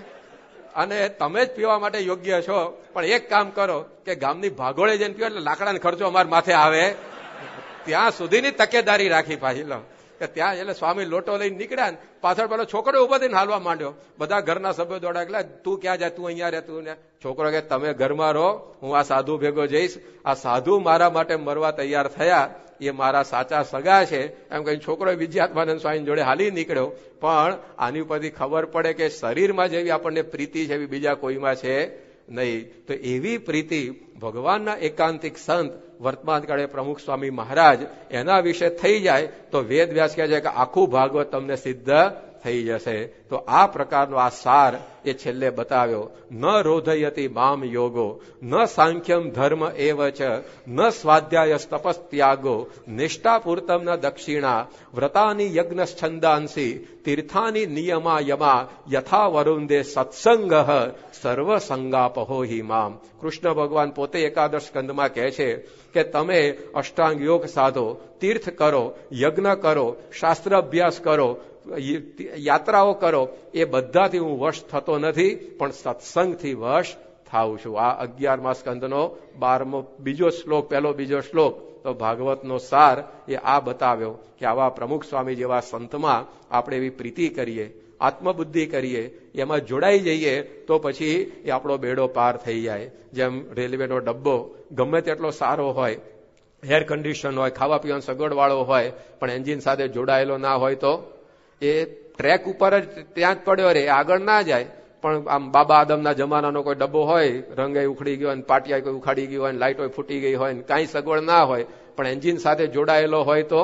અને તમે જ પીવા માટે યોગ્ય છો. પણ એક કામ કરો કે ગામની ભાગોળે જઈને પીવો એટલે લાકડાનો ખર્ચો અમારા માથે આવે ત્યાં સુધીની તકેદારી રાખી પાછી લો કે ત્યાં. એટલે સ્વામી લોટો લઈને નીકળ્યા ને પાછળ પેલો છોકરો ઉભો થઈને હાલવા માંડ્યો. બધા ઘરના સભ્યો દોડા એટલે તું ક્યાં જાય, તું અહીંયા રહે, તું ને. છોકરો કે તમે ઘરમાં રહો, હું આ સાધુ ભેગો જઈશ. આ સાધુ મારા માટે મરવા તૈયાર થયા, એ મારા સાચા સગા છે એમ કઈ છોકરો વિજયાત્માનંદ સ્વામી જોડે હાલી નીકળ્યો. પણ આની ઉપરથી ખબર પડે કે શરીરમાં જેવી આપણને પ્રીતિ છે એવી બીજા કોઈમાં છે નહીં. તો એવી પ્રીતિ ભગવાનના એકાંતિક સંત વર્તમાન કાળે પ્રમુખ સ્વામી મહારાજ એના વિશે થઈ જાય તો વેદ વ્યાસ કહે છે કે આખું ભાગવત તમને સિદ્ધ થઈ જશે. તો આ પ્રકારનો આ સાર એ છેલ્લે બતાવ્યો. ન રોધયતિ મામ યોગો ન સાંખ્યમ ધર્મ એવ ચ ન સ્વાધ્યાય તપસ્ત્યાગો નિષ્ઠાપૂર્તમ ન દક્ષિણા વ્રતાની યજ્ઞ છંદાંસી તીર્થાની નિયમા યમા યથા વરુંદે સત્સંગ સર્વસંગાપહો હિ મામ. કૃષ્ણ ભગવાન પોતે એકાદશ સ્કંદમાં કહે છે કે તમે અષ્ટાંગ યોગ સાધો, તીર્થ કરો, યજ્ઞ કરો, શાસ્ત્ર અભ્યાસ કરો, યાત્રાઓ કરો, એ બધાથી હું વશ થતો નથી પણ સત્સંગથી વશ થાઉં છું. આ 11મા સ્કંદનો 12મો બીજો શ્લોક, પહેલો બીજો શ્લોક. તો ભાગવતનો સાર એ આ બતાવ્યો કે આવા પ્રમુખ સ્વામી જેવા સંતમાં આપણે એવી પ્રીતિ કરીએ, આત્મબુદ્ધિ કરીએ, એમાં જોડાઈ જઈએ તો પછી એ આપણો બેડો પાર થઈ જાય. જેમ રેલવેનો ડબ્બો ગમે તેટલો સારો હોય, એર કન્ડિશન હોય, ખાવા પીવાની સગવડવાળો હોય, પણ એન્જિન સાથે જોડાયેલો ના હોય તો એ ટ્રેક ઉપર જ ત્યાં જ પડ્યો રહે, આગળ ના જાય. પણ આમ બાબા આદમના જમાનાનો કોઈ ડબ્બો હોય, રંગે ઉખડી ગયો હોય, પાટિયા કોઈ ઉખાડી ગઈ હોય, લાઇટો ફૂટી ગઈ હોય, કાંઈ સગવડ ના હોય, પણ એન્જિન સાથે જોડાયેલો હોય તો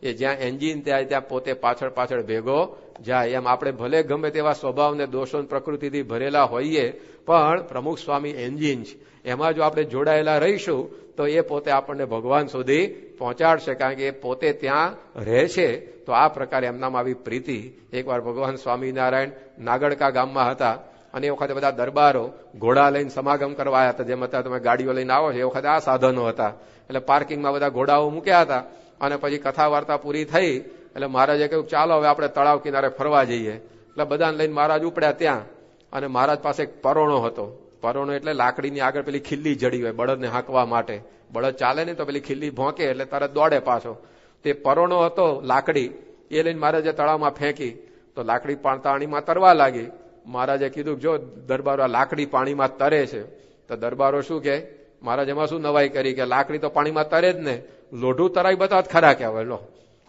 એ જ્યાં એન્જિન ત્યાં પોતે પાછળ પાછળ ભેગો જાય. એમ આપણે ભલે ગમે તેવા સ્વભાવને દોષો પ્રકૃતિથી ભરેલા હોઈએ, પણ પ્રમુખ સ્વામી એન્જિન છે, એમાં જો આપણે જોડાયેલા રહીશું તો એ પોતે આપણને ભગવાન સુધી પહોંચાડશે, કારણ કે એ પોતે ત્યાં રહે છે. તો આ પ્રકારે એમનામાં આવી પ્રીતિ. એકવાર ભગવાન સ્વામિનારાયણ નાગડકા ગામમાં હતા અને એ વખતે બધા દરબારો ઘોડા લઈને સમાગમ કરવા આવ્યા હતા. જેમ અત્યારે તમે ગાડીઓ લઈને આવો છો એ વખતે આ સાધનો હતા. એટલે પાર્કિંગમાં બધા ઘોડાઓ મૂક્યા હતા. અને પછી કથા વાર્તા પૂરી થઈ એટલે મહારાજે કહ્યું ચાલો હવે આપણે તળાવ કિનારે ફરવા જઈએ. એટલે બધાને લઈને મહારાજ ઉપડ્યા ત્યાં. અને મહારાજ પાસે એક પરોણો હતો. પરોણો એટલે લાકડીની આગળ પેલી ખીલ્લી જડી હોય બળદને હાંકવા માટે. બળદ ચાલે નહીં તો પેલી ખીલ્લી ભોંકે એટલે તરત દોડે પાછો. તે પરોણો હતો લાકડી, એ લઈને મહારાજે તળાવમાં ફેંકી તો લાકડી પાણીમાં તરવા લાગી. મહારાજે કીધું જો દરબારો લાકડી પાણીમાં તરે છે. તો દરબારો શું કે મહારાજ એમાં શું નવાઈ કરી કે લાકડી તો પાણીમાં તરે જ ને, લોઢું તરાઈ બતાવ ખરા કહેવાય. લો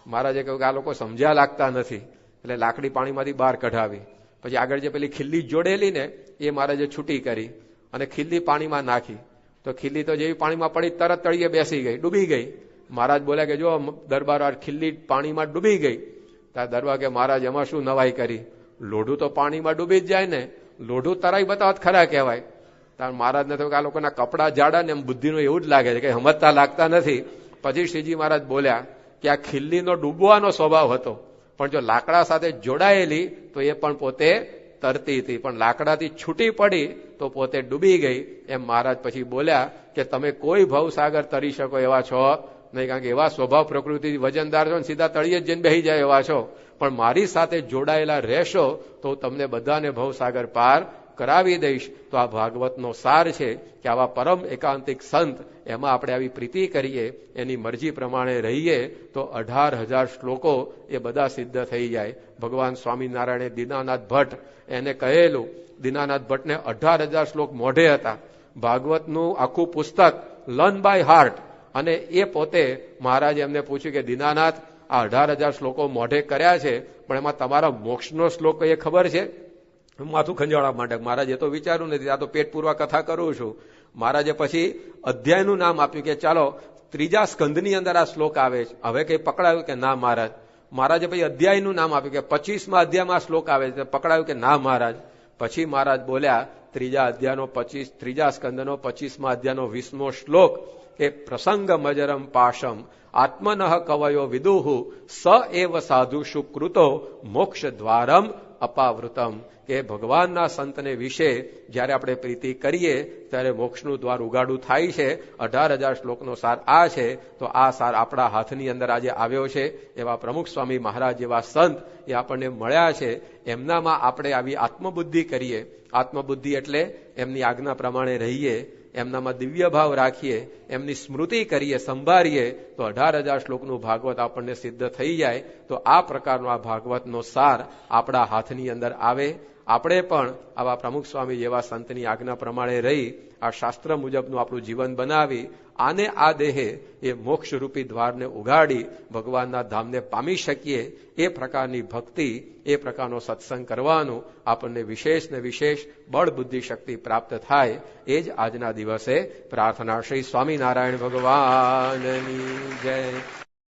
મહારાજે કહ્યું કે આ લોકો સમજ્યા લાગતા નથી. એટલે લાકડી પાણીમાંથી બહાર કઢાવી. પછી આગળ જે પેલી ખીલ્લી જોડેલી ને એ મહારાજે છૂટી કરી અને ખીલ્લી પાણીમાં નાખી તો ખીલ્લી તો જેવી પાણીમાં પડી તરત તળિયે બેસી ગઈ, ડૂબી ગઈ. મહારાજ બોલ્યા કે જો દરબાર ખીલ્લી પાણીમાં ડૂબી ગઈ. તાર દરબાર કે મહારાજ એમાં શું નવાઈ કરી, લોઢું તો પાણીમાં ડૂબી જ જાય ને, લોઢું તરાઈ બતાવત ખરા કહેવાય. તાર મહારાજને તો આ લોકોના કપડા જાડા ને એમ બુદ્ધિનું એવું જ લાગે છે કે સમજતા લાગતા નથી. પછી શ્રીજી મહારાજ બોલ્યા કે આ ખીલ્લીનો ડૂબવાનો સ્વભાવ હતો, પણ જો લાકડા સાથે જોડાયેલી તો એ પણ પોતે તરતી હતી, પણ લાકડાથી છૂટી પડી તો પોતે ડૂબી ગઈ. એમ મહારાજ પછી બોલ્યા કે તમે કોઈ ભવસાગર તરી શકો એવા છો નહીં, કારણ કે એવા સ્વભાવ પ્રકૃતિ વજનદાર છો ને સીધા તળિયે જ જઈને બેસી જાય એવા છો, પણ મારી સાથે જોડાયેલા રહેશો તો તમને બધાને ભવસાગર પાર કરાવી દઈશ. તો આ ભાગવતનો સાર છે કે આવા પરમ એકાંતિક સંત એમાં આપણે આવી પ્રીતિ કરીએ, એની મરજી પ્રમાણે રહીએ તો 18,000 શ્લોકો એ બધા સિદ્ધ થઈ જાય. ભગવાન સ્વામિનારાયણે દીનાનાથ ભટ્ટ એને કહેલું, દીનાનાથ ભટ્ટને 18,000 શ્લોક મોઢે હતા. ભાગવતનું આખું પુસ્તક લર્ન બાય હાર્ટ. અને એ પોતે મહારાજે એમને પૂછ્યું કે દીનાનાથ આ 18,000 શ્લોકો મોઢે કર્યા છે, પણ એમાં તમારા મોક્ષનો શ્લોક એ ખબર છે? માથું ખંજવાળવા માંડે. મહારાજે તો વિચાર્યું નથી, આ તો પેટ પૂરવા કથા કરું છું. મહારાજે પછી અધ્યાયનું નામ આપ્યું કે ચાલો 3જા સ્કંધની અંદર આ શ્લોક આવે છે. હવે કઈ પકડાયું કે ના મહારાજ. મહારાજે પછી અધ્યાયનું નામ આપ્યું કે 25મા અધ્યાયમાં આ શ્લોક આવે છે. પકડાયું કે ના મહારાજ. પછી મહારાજ બોલ્યા 3જા સ્કંદનો 25મા અધ્યાયનો 20મો શ્લોક કે પ્રસંગ મજરમ પાશમ આત્મનઃ કવયો વિદુહુ સ એવ સાધુ સુકૃતો મોક્ષ દ્વારમ અપાવૃતમ. કે ભગવાનના સંતને વિશે જ્યારે આપણે પ્રીતિ કરીએ ત્યારે મોક્ષનું દ્વાર ઉગાડું થાય છે. 18,000 શ્લોકનો સાર આ છે. તો આ સાર આપણા હાથની અંદર આજે આવ્યો છે. એવા પ્રમુખ સ્વામી મહારાજ જેવા સંત એ આપણને મળ્યા છે. એમનામાં આપણે આવી આત્મબુદ્ધિ કરીએ. આત્મબુદ્ધિ એટલે એમની આજ્ઞા પ્રમાણે રહીએ, એમનામાં દિવ્ય ભાવ રાખીએ, એમની સ્મૃતિ કરીએ, સંભાળીએ તો 18,000 શ્લોકનું ભાગવત આપણને સિદ્ધ થઈ જાય. તો આ પ્રકારનો આ ભાગવતનો સાર આપણા હાથની અંદર આવે. આપણે પણ આવા પ્રમુખ સ્વામી જેવા સંતની આજ્ઞા પ્રમાણે રહી આ શાસ્ત્ર મુજબનું આપણું જીવન બનાવી આને આ દેહે એ મોક્ષરૂપી દ્વારને ઉગાડી ભગવાનના ધામને પામી શકીએ. એ પ્રકારની ભક્તિ, એ પ્રકારનો સત્સંગ કરવાનું આપણને વિશેષ ને વિશેષ બળ બુદ્ધિ શક્તિ પ્રાપ્ત થાય. એ જ આજના દિવસે પ્રાર્થના. શ્રી સ્વામિનારાયણ ભગવાનની જય.